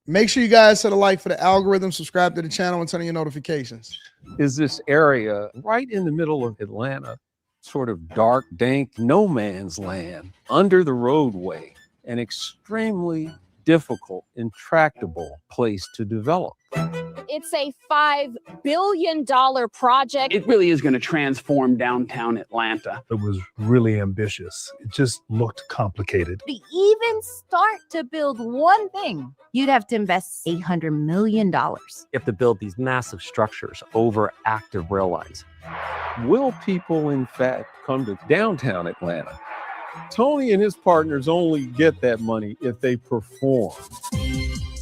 [SPEAKER 1] Make sure you guys hit a like for the algorithm, subscribe to the channel, and turn on your notifications.
[SPEAKER 18] Is this area right in the middle of Atlanta, sort of dark, dank, no man's land, under the roadway, an extremely difficult, intractable place to develop.
[SPEAKER 19] It's a $5 billion project.
[SPEAKER 25] It really is going to transform downtown Atlanta.
[SPEAKER 26] It was really ambitious. It just looked complicated.
[SPEAKER 27] To even start to build one thing, you'd have to invest $800 million.
[SPEAKER 28] You have to build these massive structures over active rail lines.
[SPEAKER 18] Will people, in fact, come to downtown Atlanta? Tony and his partners only get that money if they perform.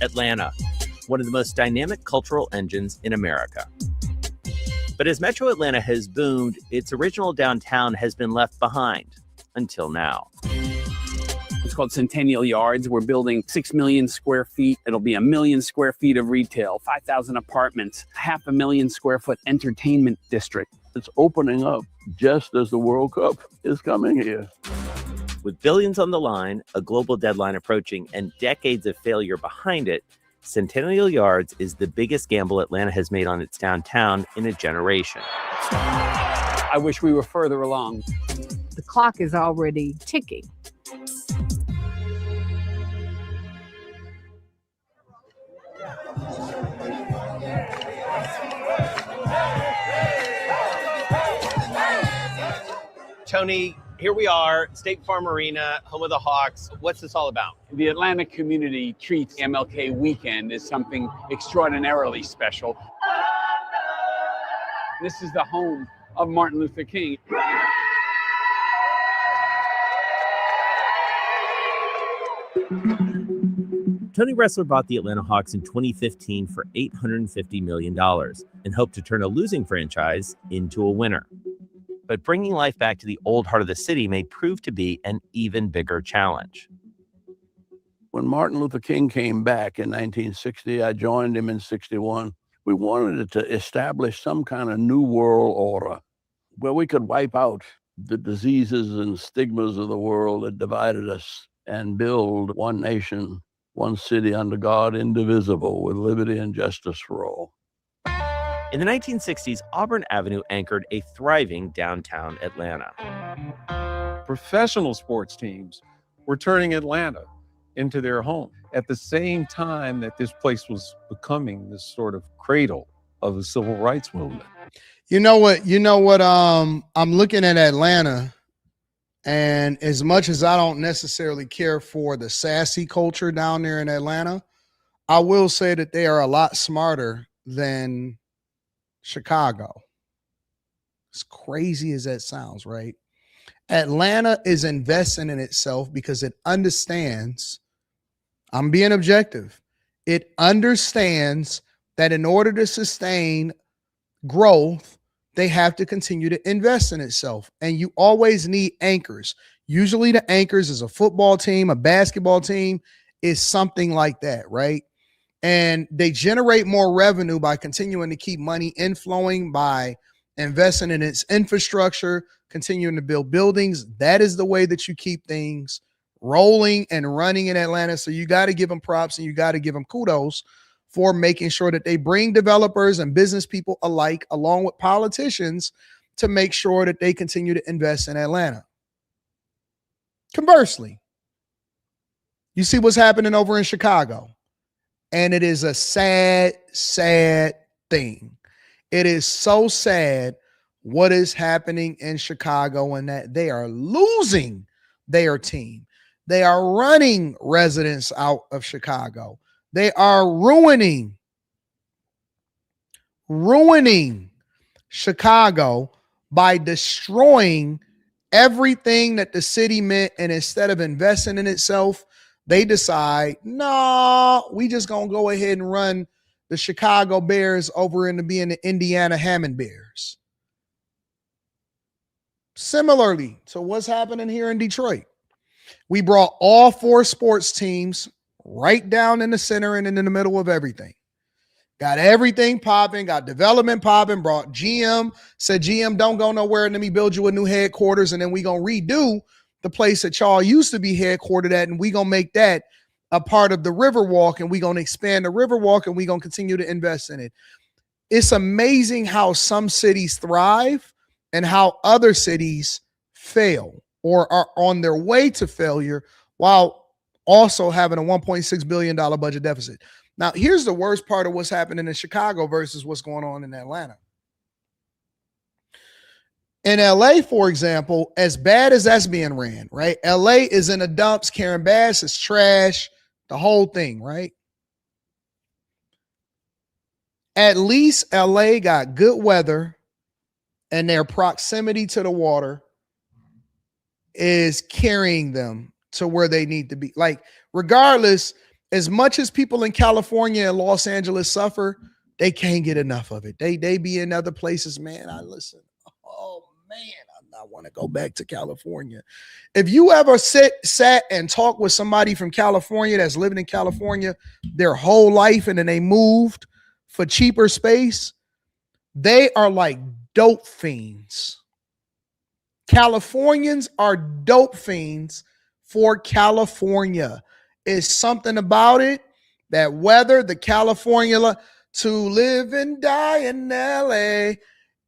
[SPEAKER 29] Atlanta, one of the most dynamic cultural engines in America. But as Metro Atlanta has boomed, its original downtown has been left behind until now.
[SPEAKER 25] It's called Centennial Yards. We're building 6 million square feet. It'll be 1 million square feet of retail, 5,000 apartments, 500,000 square foot entertainment district.
[SPEAKER 30] It's opening up just as the World Cup is coming here.
[SPEAKER 29] With billions on the line, a global deadline approaching, and decades of failure behind it, Centennial Yards is the biggest gamble Atlanta has made on its downtown in a generation.
[SPEAKER 2] I wish we were further along.
[SPEAKER 4] The clock is already ticking.
[SPEAKER 29] Tony, here we are, State Farm Arena, home of the Hawks. What's this all about?
[SPEAKER 2] The Atlanta community treats MLK weekend as something extraordinarily special. This is the home of Martin Luther King.
[SPEAKER 29] Tony Ressler bought the Atlanta Hawks in 2015 for $850 million and hoped to turn a losing franchise into a winner. But bringing life back to the old heart of the city may prove to be an even bigger challenge.
[SPEAKER 18] When Martin Luther King came back in 1960, I joined him in 61. We wanted to establish some kind of new world order where we could wipe out the diseases and stigmas of the world that divided us and build one nation, one city under God, indivisible, with liberty and justice for all.
[SPEAKER 29] In the 1960s, Auburn Avenue anchored a thriving downtown Atlanta.
[SPEAKER 18] Professional sports teams were turning Atlanta into their home at the same time that this place was becoming this sort of cradle of the civil rights movement.
[SPEAKER 1] You know what? I'm looking at Atlanta, and as much as I don't necessarily care for the sassy culture down there in Atlanta, I will say that they are a lot smarter than Chicago. As crazy as that sounds, right? Atlanta is investing in itself because it understands, I'm being objective, it understands that in order to sustain growth, they have to continue to invest in itself. And you always need anchors. Usually the anchors is a football team, a basketball team, is something like that, right? And they generate more revenue by continuing to keep money inflowing, by investing in its infrastructure, continuing to build buildings. That is the way that you keep things rolling and running in Atlanta. So you got to give them props and you got to give them kudos for making sure that they bring developers and business people alike, along with politicians, to make sure that they continue to invest in Atlanta. Conversely, you see what's happening over in Chicago. And it is a sad, sad thing. It is so sad what is happening in Chicago, and that they are losing their team. They are running residents out of Chicago. They are ruining Chicago by destroying everything that the city meant. And instead of investing in itself, they decide, no, we just going to go ahead and run the Chicago Bears over into being the Indiana Hammond Bears. Similarly to what's happening here in Detroit. We brought all 4 sports teams right down in the center and in the middle of everything. Got everything popping, got development popping, brought GM, said, GM, don't go nowhere, and let me build you a new headquarters, and then we going to redo the place that y'all used to be headquartered at, and we going to make that a part of the Riverwalk, and we going to expand the Riverwalk, and we going to continue to invest in it. It's amazing how some cities thrive and how other cities fail or are on their way to failure while also having a $1.6 billion budget deficit. Now, here's the worst part of what's happening in Chicago versus what's going on in Atlanta. In LA, for example, as bad as that's being ran, right? LA is in the dumps, Karen Bass is trash, the whole thing, right? At least LA got good weather, and their proximity to the water is carrying them to where they need to be. Like, regardless, as much as people in California and Los Angeles suffer, they can't get enough of it. They be in other places, man. Oh man, I want to go back to California. If you ever sat and talked with somebody from California that's living in California their whole life, and then they moved for cheaper space, they are like dope fiends. Californians are dope fiends for California. It's something about it, that weather, the California, to live and die in LA.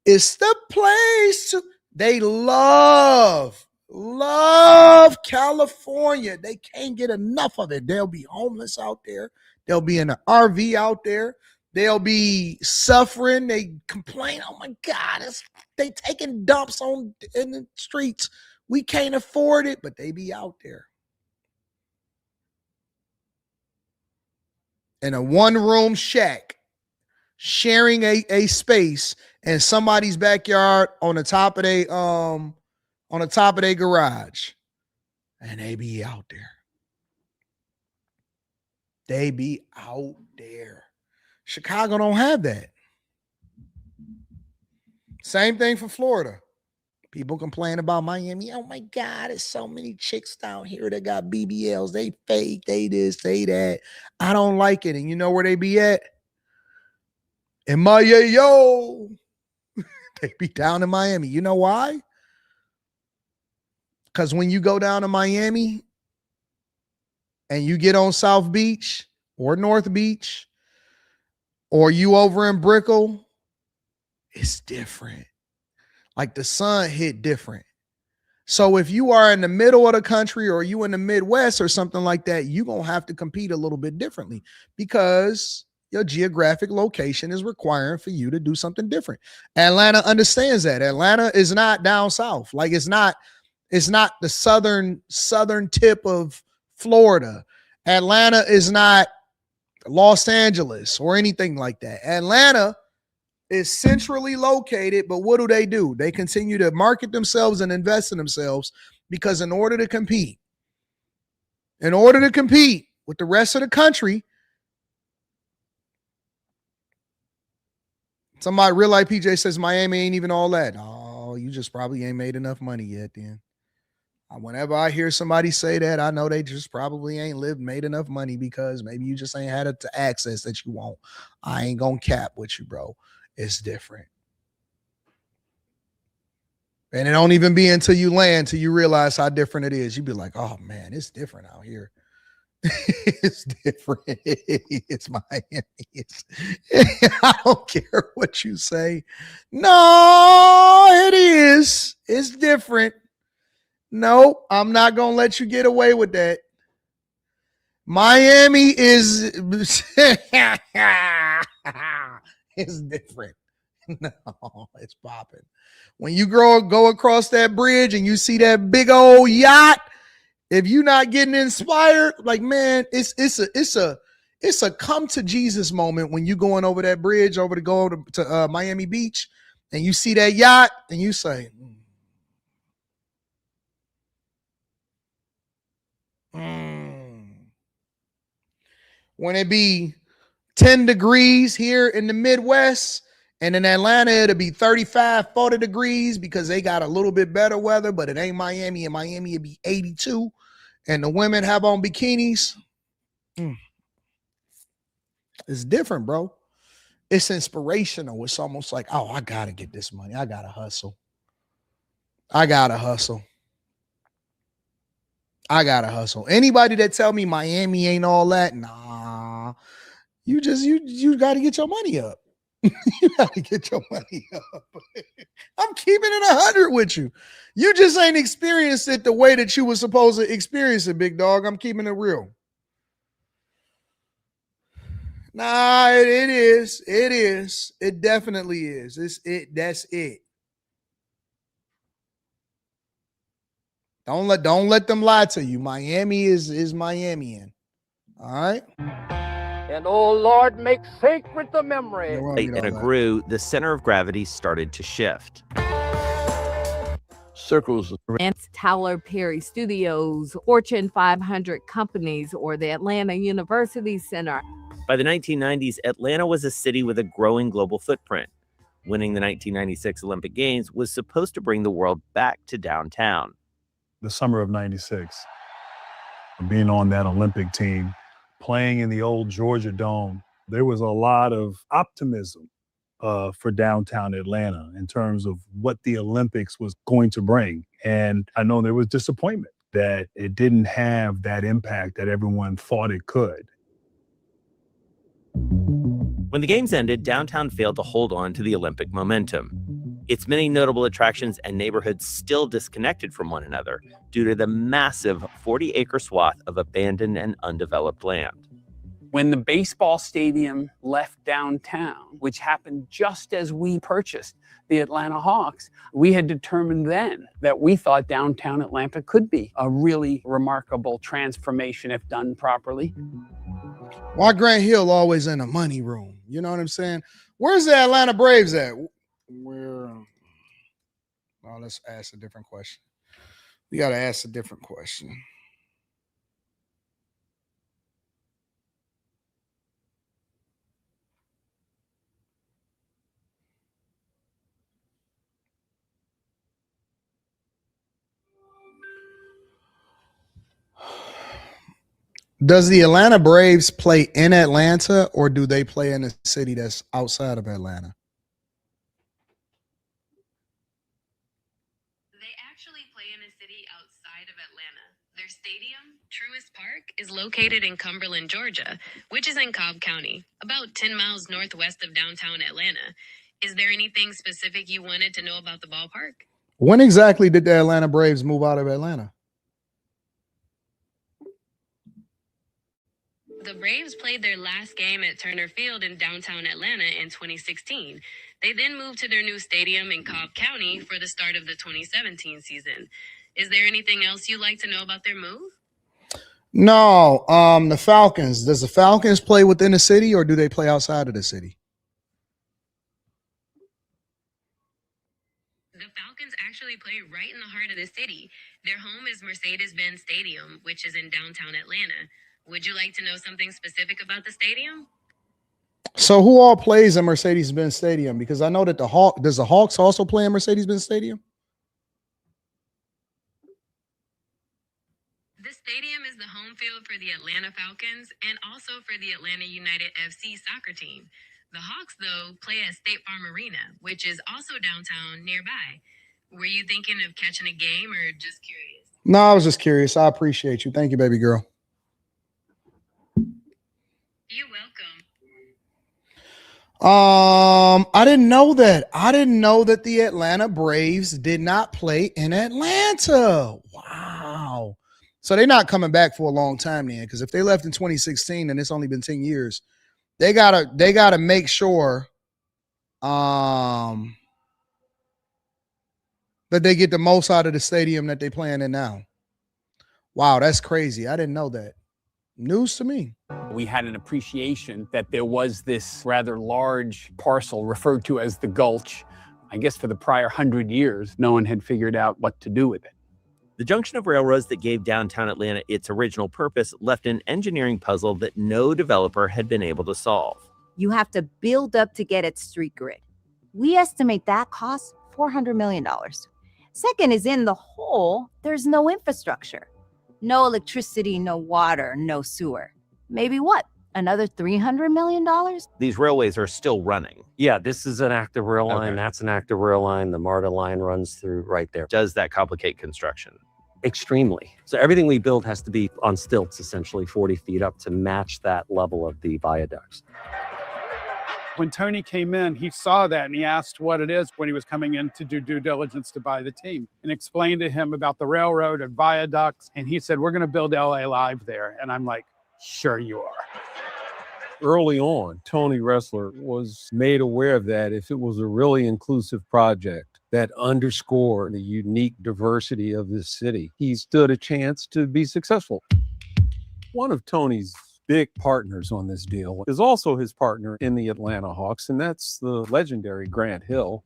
[SPEAKER 1] It's the place to, they love California. They can't get enough of it. They'll be homeless out there. They'll be in an RV out there. They'll be suffering. They complain, oh my God, they taking dumps in the streets. We can't afford it, but they be out there. In a one-room shack, sharing a space in somebody's backyard on the top of their garage. And they be out there. They be out there. Chicago don't have that. Same thing for Florida. People complain about Miami. Oh my God, there's so many chicks down here that got BBLs. They fake, they this, they that. I don't like it. And you know where they be at? In Miami. They be down in Miami. You know why? Because when you go down to Miami and you get on South Beach or North Beach, or you over in Brickell, it's different. Like the sun hit different. So if you are in the middle of the country or you in the Midwest or something like that, you're going to have to compete a little bit differently because your geographic location is requiring for you to do something different. Atlanta understands that. Atlanta is not down south. Like it's not the southern tip of Florida. Atlanta is not Los Angeles or anything like that. Atlanta is centrally located, but what do? They continue to market themselves and invest in themselves because in order to compete with the rest of the country, somebody real like PJ says Miami ain't even all that. Oh, you just probably ain't made enough money yet then. Whenever I hear somebody say that, I know they just probably ain't made enough money because maybe you just ain't had the access that you want. I ain't gonna cap with you, bro. It's different. And it don't even be until you land till you realize how different it is. You be like, oh man, it's different out here. It's different. It's Miami. I don't care what you say. No, it is. It's different. No, I'm not going to let you get away with that. Miami is it's different. No, it's popping. When you go across that bridge and you see that big old yacht, if you're not getting inspired, like man, it's a come to Jesus moment when you going over that bridge over to go to Miami Beach and you see that yacht and you say, When it be 10 degrees here in the Midwest, and in Atlanta, it'll be 35, 40 degrees because they got a little bit better weather, but it ain't Miami. In Miami, it'd be 82, and the women have on bikinis. It's different, bro. It's inspirational. It's almost like, oh, I got to get this money. I got to hustle. Anybody that tell me Miami ain't all that, nah. You got to get your money up. You got to get your money up. I'm keeping it 100 with you. You just ain't experienced it the way that you were supposed to experience it, big dog. I'm keeping it real. Nah, it is. It is. It definitely is. That's it. Don't let them lie to you. Miami is Miamian. All right.
[SPEAKER 5] And oh Lord, make sacred the memory.
[SPEAKER 29] And it grew, the center of gravity started to shift.
[SPEAKER 4] Circles. And Tyler Perry Studios, Fortune 500 companies, or the Atlanta University Center.
[SPEAKER 29] By the 1990s, Atlanta was a city with a growing global footprint. Winning the 1996 Olympic Games was supposed to bring the world back to downtown.
[SPEAKER 26] The summer of 96, being on that Olympic team, playing in the old Georgia Dome, there was a lot of optimism for downtown Atlanta in terms of what the Olympics was going to bring. And I know there was disappointment that it didn't have that impact that everyone thought it could.
[SPEAKER 29] When the games ended, downtown failed to hold on to the Olympic momentum. Its many notable attractions and neighborhoods still disconnected from one another due to the massive 40-acre swath of abandoned and undeveloped land.
[SPEAKER 25] When the baseball stadium left downtown, which happened just as we purchased the Atlanta Hawks, we had determined then that we thought downtown Atlanta could be a really remarkable transformation if done properly.
[SPEAKER 1] Why Grant Hill always in the money room? You know what I'm saying? Where's the Atlanta Braves at? Let's ask a different question. We got to ask a different question. Does the Atlanta Braves play in Atlanta, or do they play in a city that's outside of Atlanta?
[SPEAKER 6] They actually play in a city outside of Atlanta. Their stadium, Truist Park, is located in Cumberland, Georgia, which is in Cobb County, about 10 miles northwest of downtown Atlanta. Is there anything specific you wanted to know about the ballpark?
[SPEAKER 1] When exactly did the Atlanta Braves move out of Atlanta?
[SPEAKER 6] The Braves played their last game at Turner Field in downtown Atlanta in 2016. They then moved to their new stadium in Cobb County for the start of the 2017 season. Is there anything else you'd like to know about their move?
[SPEAKER 1] No, the Falcons. Does the Falcons play within the city, or do they play outside of the city?
[SPEAKER 6] The Falcons actually play right in the heart of the city. Their home is Mercedes-Benz Stadium, which is in downtown Atlanta. Would you like to know something specific about the stadium?
[SPEAKER 1] So who all plays in Mercedes-Benz Stadium? Because I know that does the Hawks also play in Mercedes-Benz Stadium?
[SPEAKER 6] The stadium is the home field for the Atlanta Falcons and also for the Atlanta United FC soccer team. The Hawks, though, play at State Farm Arena, which is also downtown nearby. Were you thinking of catching a game or just curious?
[SPEAKER 1] No, I was just curious. I appreciate you. Thank you, baby girl.
[SPEAKER 6] You're
[SPEAKER 1] welcome. I didn't know that. I didn't know that the Atlanta Braves did not play in Atlanta. Wow. So they're not coming back for a long time then, because if they left in 2016 and it's only been 10 years, they gotta make sure that they get the most out of the stadium that they're playing in now. Wow, that's crazy. I didn't know that. News to me.
[SPEAKER 25] We had an appreciation that there was this rather large parcel referred to as the Gulch. I guess for the prior 100 years, no one had figured out what to do with it.
[SPEAKER 29] The junction of railroads that gave downtown Atlanta its original purpose left an engineering puzzle that no developer had been able to solve.
[SPEAKER 27] You have to build up to get its street grid. We estimate that costs $400 million. Second is in the hole, there's no infrastructure. No electricity, no water, no sewer. Maybe what? Another $300 million?
[SPEAKER 29] These railways are still running.
[SPEAKER 28] Yeah, this is an active rail line. That's an active rail line. The MARTA line runs through right there.
[SPEAKER 29] Does that complicate construction?
[SPEAKER 28] Extremely. So everything we build has to be on stilts, essentially 40 feet up to match that level of the viaducts.
[SPEAKER 7] When Tony came in, he saw that and he asked what it is when he was coming in to do due diligence to buy the team, and explained to him about the railroad and viaducts. And he said, we're going to build LA Live there. And I'm like, sure you are.
[SPEAKER 18] Early on, Tony Ressler was made aware of that if it was a really inclusive project that underscored the unique diversity of this city, he stood a chance to be successful. One of Tony's big partners on this deal is also his partner in the Atlanta Hawks, and that's the legendary Grant Hill.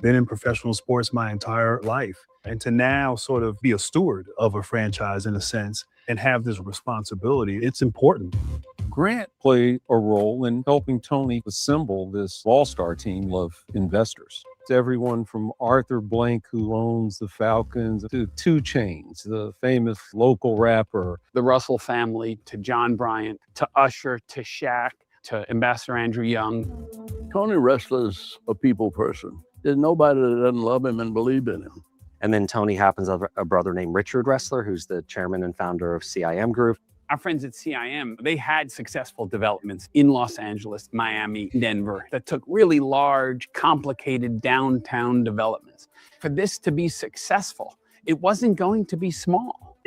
[SPEAKER 26] Been in professional sports my entire life, and to now sort of be a steward of a franchise in a sense and have this responsibility, it's important.
[SPEAKER 18] Grant played a role in helping Tony assemble this all-star team of investors. It's everyone from Arthur Blank, who owns the Falcons, to 2 Chainz, the famous local rapper,
[SPEAKER 25] the Russell family, to John Bryant, to Usher, to Shaq, to Ambassador Andrew Young.
[SPEAKER 9] Tony Ressler's a people person. There's nobody that doesn't love him and believe in him.
[SPEAKER 28] And then Tony happens to have a brother named Richard Ressler, who's the chairman and founder of CIM Group.
[SPEAKER 25] Our friends at CIM, they had successful developments in Los Angeles, Miami, Denver that took really large, complicated downtown developments. For this to be successful, it wasn't going to be small.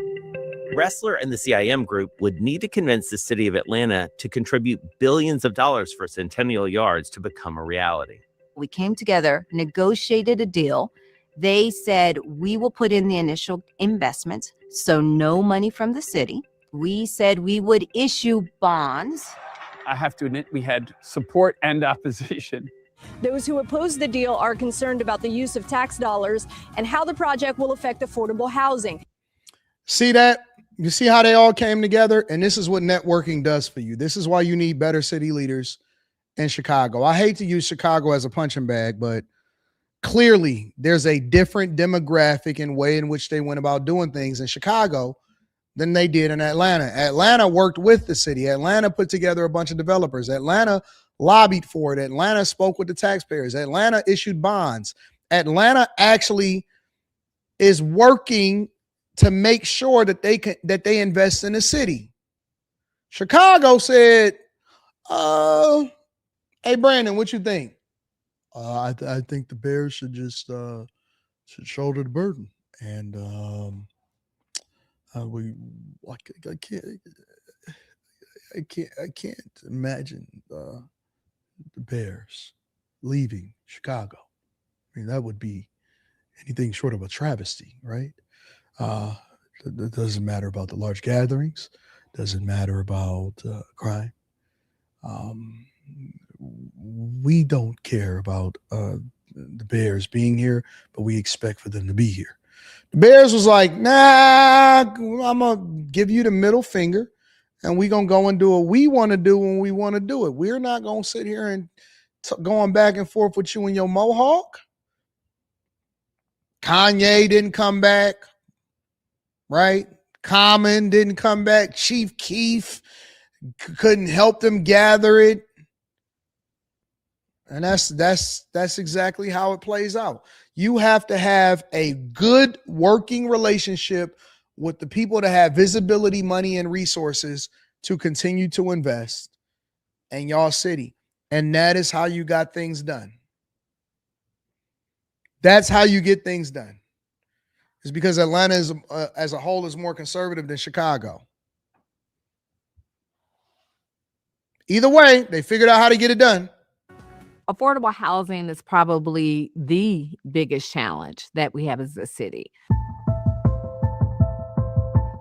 [SPEAKER 29] Ressler and the CIM Group would need to convince the city of Atlanta to contribute billions of dollars for Centennial Yards to become a reality.
[SPEAKER 27] We came together, negotiated a deal. They said, we will put in the initial investments, so no money from the city. We said we would issue bonds.
[SPEAKER 25] I have to admit, we had support and opposition.
[SPEAKER 19] Those who oppose the deal are concerned about the use of tax dollars and how the project will affect affordable housing.
[SPEAKER 1] See that? You see how they all came together? And this is what networking does for you. This is why you need better city leaders in Chicago. I hate to use Chicago as a punching bag, but clearly there's a different demographic and way in which they went about doing things in Chicago than they did in Atlanta. Atlanta worked with the city. Atlanta put together a bunch of developers. Atlanta lobbied for it. Atlanta spoke with the taxpayers. Atlanta issued bonds. Atlanta actually is working to make sure that they invest in the city. Chicago said, hey, Brandon, what you think? I think the Bears should just should shoulder the burden. And I can't imagine the Bears leaving Chicago. I mean, that would be anything short of a travesty, right? It doesn't matter about the large gatherings. Doesn't matter about crime. We don't care about the Bears being here, but we expect for them to be here. The Bears was like, nah, I'm going to give you the middle finger, and we're going to go and do what we want to do when we want to do it. We're not going to sit here and going back and forth with you and your mohawk. Kanye didn't come back. Right? Common didn't come back. Chief Keef couldn't help them gather it. And that's exactly how it plays out. You have to have a good working relationship with the people that have visibility, money, and resources to continue to invest in y'all city. And that is how you got things done. That's how you get things done. It's because Atlanta is, as a whole is more conservative than Chicago. Either way, they figured out how to get it done.
[SPEAKER 4] Affordable housing is probably the biggest challenge that we have as a city.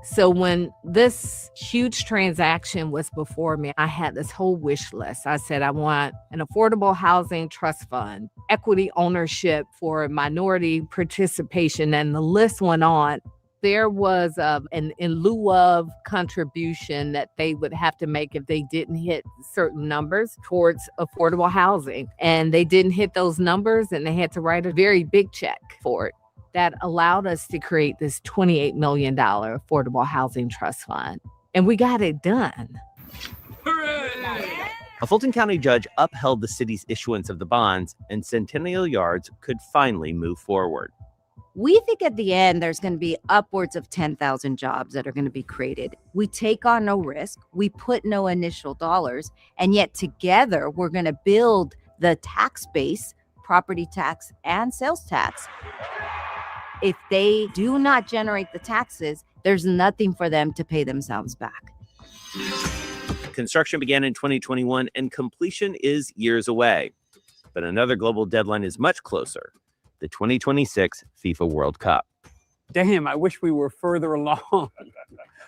[SPEAKER 4] So when this huge transaction was before me, I had this whole wish list. I said, I want an affordable housing trust fund, equity ownership for minority participation, and the list went on. There was an in lieu of contribution that they would have to make if they didn't hit certain numbers towards affordable housing. And they didn't hit those numbers, and they had to write a very big check for it. That allowed us to create this $28 million affordable housing trust fund. And we got it done.
[SPEAKER 29] A Fulton County judge upheld the city's issuance of the bonds, and Centennial Yards could finally move forward.
[SPEAKER 27] We think at the end, there's going to be upwards of 10,000 jobs that are going to be created. We take on no risk. We put no initial dollars. And yet together, we're going to build the tax base, property tax and sales tax. If they do not generate the taxes, there's nothing for them to pay themselves back.
[SPEAKER 29] Construction began in 2021 and completion is years away. But another global deadline is much closer, the 2026 FIFA World Cup.
[SPEAKER 25] Damn, I wish we were further along.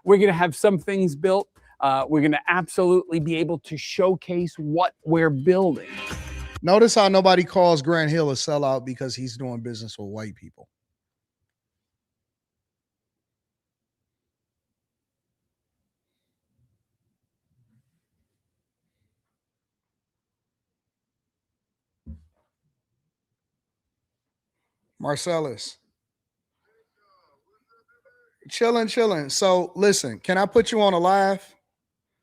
[SPEAKER 25] We're going to have some things built. We're going to absolutely be able to showcase what we're building.
[SPEAKER 1] Notice how nobody calls Grant Hill a sellout because he's doing business with white people. Marcellus. Chilling. So listen, can I put you on a live?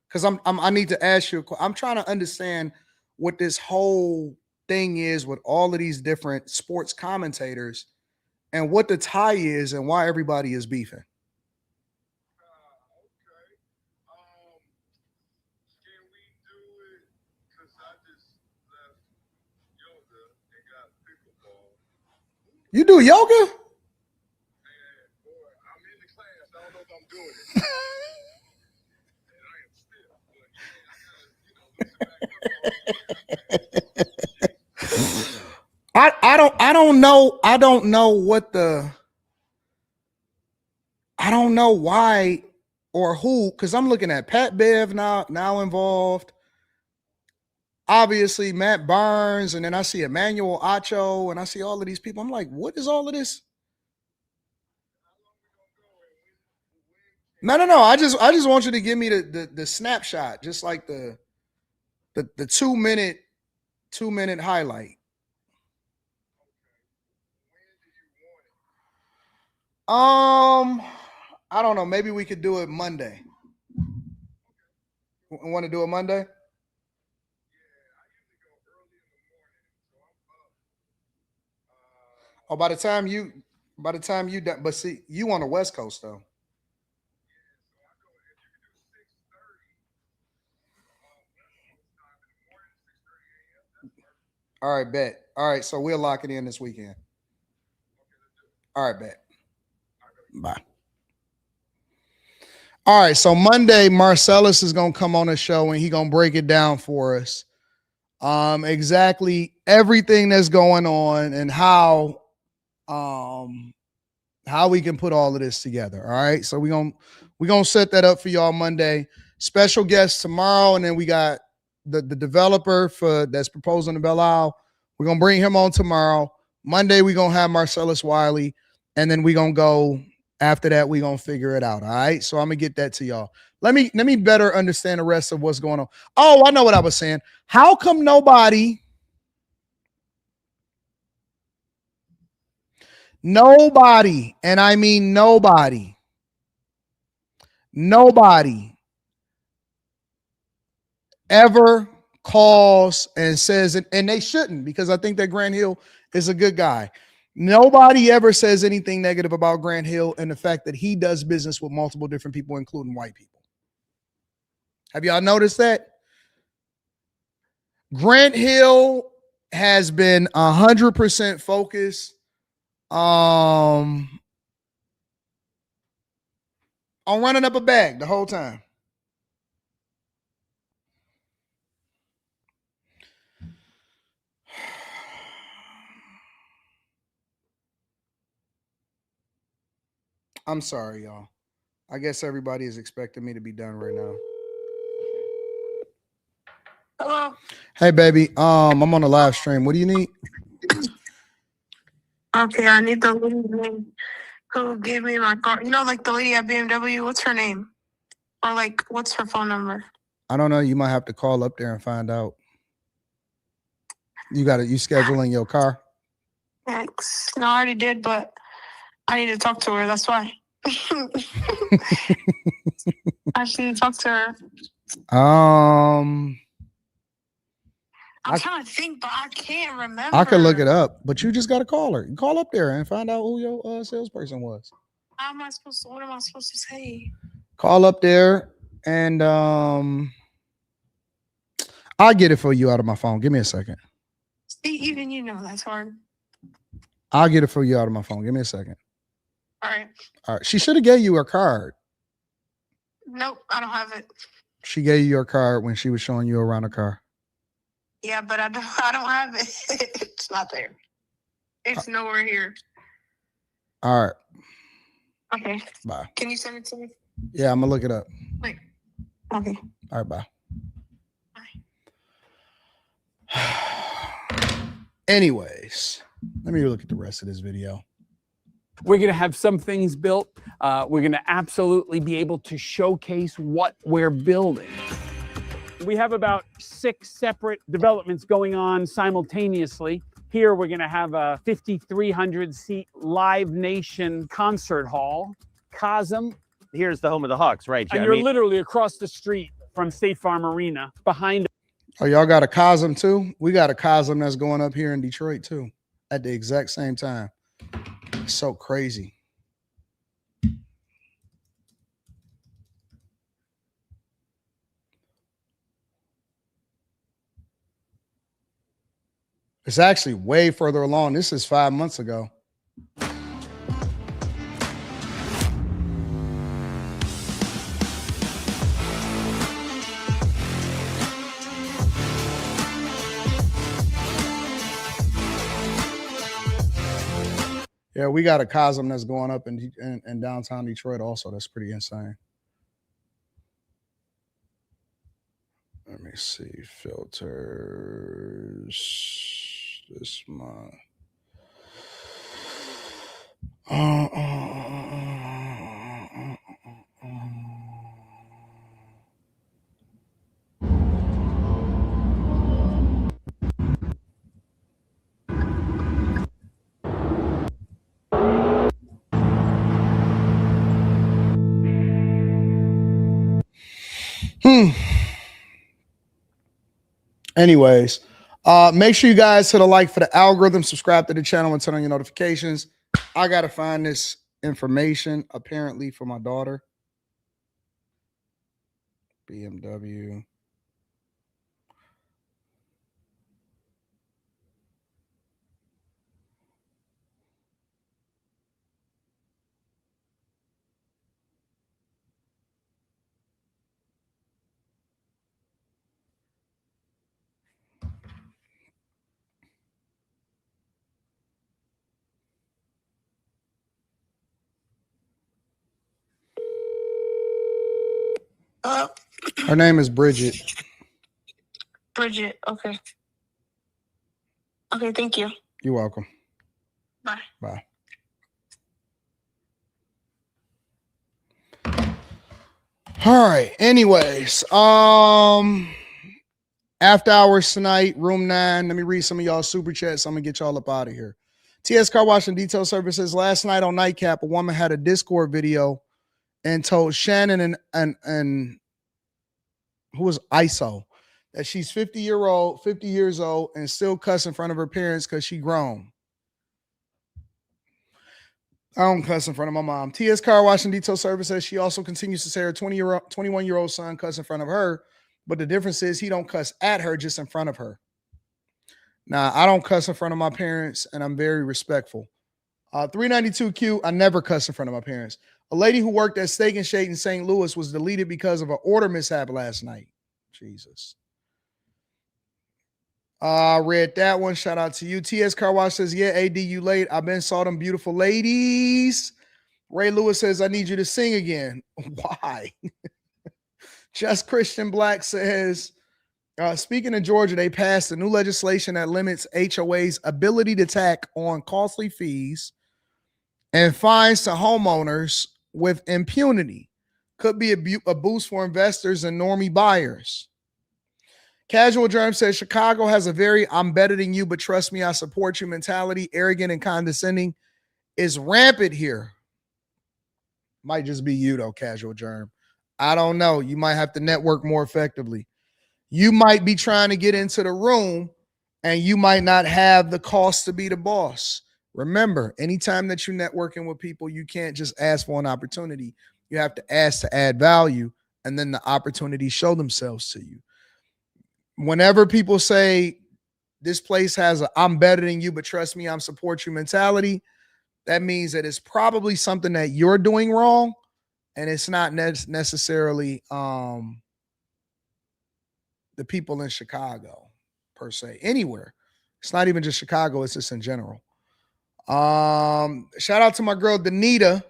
[SPEAKER 1] Because I need to ask you. I'm trying to understand what this whole thing is with all of these different sports commentators and what the tie is and why everybody is beefing. You do yoga? I don't know why or who, because I'm looking at Pat Bev now involved. Obviously, Matt Barnes, and then I see Emmanuel Acho, and I see all of these people. I'm like, what is all of this? No. I just want you to give me the snapshot, just like the 2-minute highlight. I don't know. Maybe we could do it Monday. Want to do it Monday? Oh, by the time you done, but see, you on the West Coast though. All right, bet. All right, so we'll lock it in this weekend. All right, bet. Bye. All right, so Monday, Marcellus is gonna come on the show and he gonna break it down for us. Exactly everything that's going on and how we can put all of this together. All right, so we're gonna set that up for y'all Monday. Special guest tomorrow, and then we got the developer that's proposing to Belle Isle. We're gonna bring him on tomorrow. Monday we're gonna have Marcellus Wiley, and then we're gonna go after that. We're gonna figure it out. All right, so I'm gonna get that to y'all. Let me better understand the rest of what's going on. Oh, I know what I was saying. How come nobody, and I mean nobody ever calls and says, and they shouldn't, because I think that Grant Hill is a good guy. Nobody ever says anything negative about Grant Hill and the fact that he does business with multiple different people, including white people. Have y'all noticed that? Grant Hill has been 100% focused on running up a bag the whole time. I'm sorry, y'all. I guess everybody is expecting me to be done right now.
[SPEAKER 3] Hello.
[SPEAKER 1] Hey, baby. I'm on the live stream. What do you need?
[SPEAKER 3] Okay, I need the lady who gave me my car. You know, like the lady at BMW. What's her name? Or like, what's her phone number?
[SPEAKER 1] I don't know. You might have to call up there and find out. You scheduling your car?
[SPEAKER 3] Thanks. No, I already did, but I need to talk to her. That's why. I should need to talk to her. I'm trying to think, but I can't remember.
[SPEAKER 1] I can look it up, but you just got to call her. Call up there and find out who your salesperson was.
[SPEAKER 3] What am I supposed to say?
[SPEAKER 1] Call up there and I'll get it for you out of my phone. Give me a second.
[SPEAKER 3] See, even you know that's hard.
[SPEAKER 1] I'll get it for you out of my phone. Give me a second.
[SPEAKER 3] All right.
[SPEAKER 1] All right. She should have gave you her card.
[SPEAKER 3] Nope, I don't have it.
[SPEAKER 1] She gave you your card when she was showing you around the car.
[SPEAKER 3] Yeah, but I don't have it. It's not there. It's nowhere here.
[SPEAKER 1] All right.
[SPEAKER 3] Okay.
[SPEAKER 1] Bye.
[SPEAKER 3] Can you send it to me?
[SPEAKER 1] Yeah, I'm gonna look it up.
[SPEAKER 3] Wait. Okay.
[SPEAKER 1] All right, bye. Anyways, let me look at the rest of this video.
[SPEAKER 25] We're going to have some things built. We're going to absolutely be able to showcase what we're building. We have about 6 separate developments going on simultaneously. Here, we're going to have a 5,300-seat Live Nation concert hall. Cosm.
[SPEAKER 29] Here's the home of the Hawks, right?
[SPEAKER 25] And you're literally across the street from State Farm Arena behind.
[SPEAKER 1] Oh, y'all got a Cosm too? We got a Cosm that's going up here in Detroit too at the exact same time. It's so crazy. It's actually way further along. This is 5 months ago. Yeah, we got a Cosm that's going up in downtown Detroit also. That's pretty insane. Let me see. Filters. This month. Anyways, make sure you guys hit a like for the algorithm, subscribe to the channel, and turn on your notifications. I gotta find this information apparently for my daughter. BMW. Her name is Bridget.
[SPEAKER 3] Bridget, okay. Okay, thank you.
[SPEAKER 1] You're welcome.
[SPEAKER 3] Bye.
[SPEAKER 1] Bye. All right. Anyways, after hours tonight, room 9. Let me read some of y'all super chats. I'm gonna get y'all up out of here. TS Car Wash and Detail Services. Last night on Nightcap, a woman had a Discord video and told Shannon and who was ISO that she's 50 years old, and still cuss in front of her parents because she grown. I don't cuss in front of my mom. TS Car Wash and Detail Services. She also continues to say her 21-year-old son cuss in front of her, but the difference is he don't cuss at her, just in front of her. Now, I don't cuss in front of my parents, and I'm very respectful. 392Q, I never cuss in front of my parents. A lady who worked at Steak and Shake in St. Louis was deleted because of an order mishap last night. Jesus. Read that one. Shout out to you. TS Car Wash says, yeah, AD, you late. I've been saw them beautiful ladies. Ray Lewis says, I need you to sing again. Why? Just Christian Black says, speaking of Georgia, they passed a new legislation that limits HOA's ability to tack on costly fees and fines to homeowners with impunity. Could be a boost for investors and normie buyers. Casual Germ says Chicago has a very I'm better than you, but trust me, I support you mentality. Arrogant and condescending is rampant here. Might just be you though, Casual Germ. I don't know. You might have to network more effectively. You might be trying to get into the room and you might not have the cost to be the boss. Remember, anytime that you're networking with people, you can't just ask for an opportunity. You have to ask to add value, and then the opportunities show themselves to you. Whenever people say this place has a I'm better than you, but trust me, I'm support you mentality, that means that it's probably something that you're doing wrong, and it's not necessarily the people in Chicago per se. Anywhere. It's not even just Chicago, it's just in general. Shout out to my girl Danita.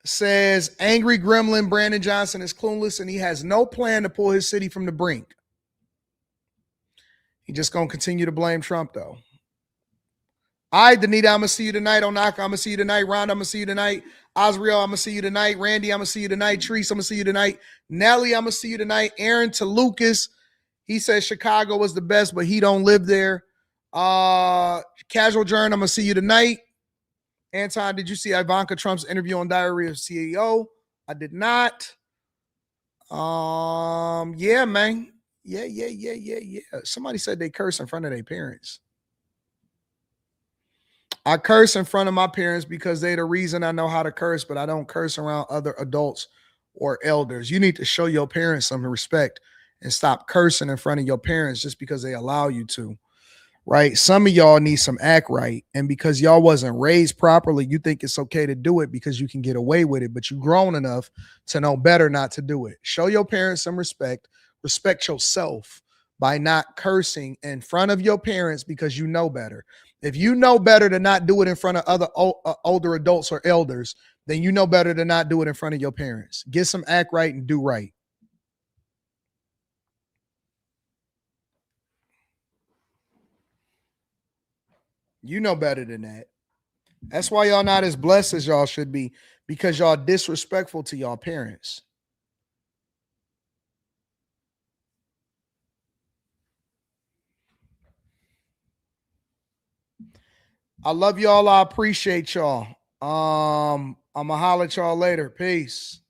[SPEAKER 1] Says angry gremlin Brandon Johnson is clueless and he has no plan to pull his city from the brink. He just gonna continue to blame Trump though. All right, Danita, I'm gonna see you tonight. Onaka, I'm gonna see you tonight. Rhonda, I'm gonna see you tonight. Osriel, I'm gonna see you tonight. Randy, I'm gonna see you tonight. Treese, I'm gonna see you tonight. Nelly, I'm gonna see you tonight. Aaron to Lucas. He says Chicago was the best, but he don't live there. Casual Journal, I'm gonna see you tonight. Anton, did you see Ivanka Trump's interview on Diary of CEO? I did not. Yeah, man. Yeah. Somebody said they curse in front of their parents. I curse in front of my parents because they're the reason I know how to curse, but I don't curse around other adults or elders. You need to show your parents some respect and stop cursing in front of your parents just because they allow you to. Right? Some of y'all need some act right. And because y'all wasn't raised properly, you think it's okay to do it because you can get away with it, but you grown enough to know better not to do it. Show your parents some respect. Respect yourself by not cursing in front of your parents because you know better. If you know better to not do it in front of other older adults or elders, then you know better to not do it in front of your parents. Get some act right and do right. You know better than that. That's why y'all not as blessed as y'all should be, because y'all disrespectful to y'all parents. I love y'all. I appreciate y'all. I'm gonna holler at y'all later. Peace.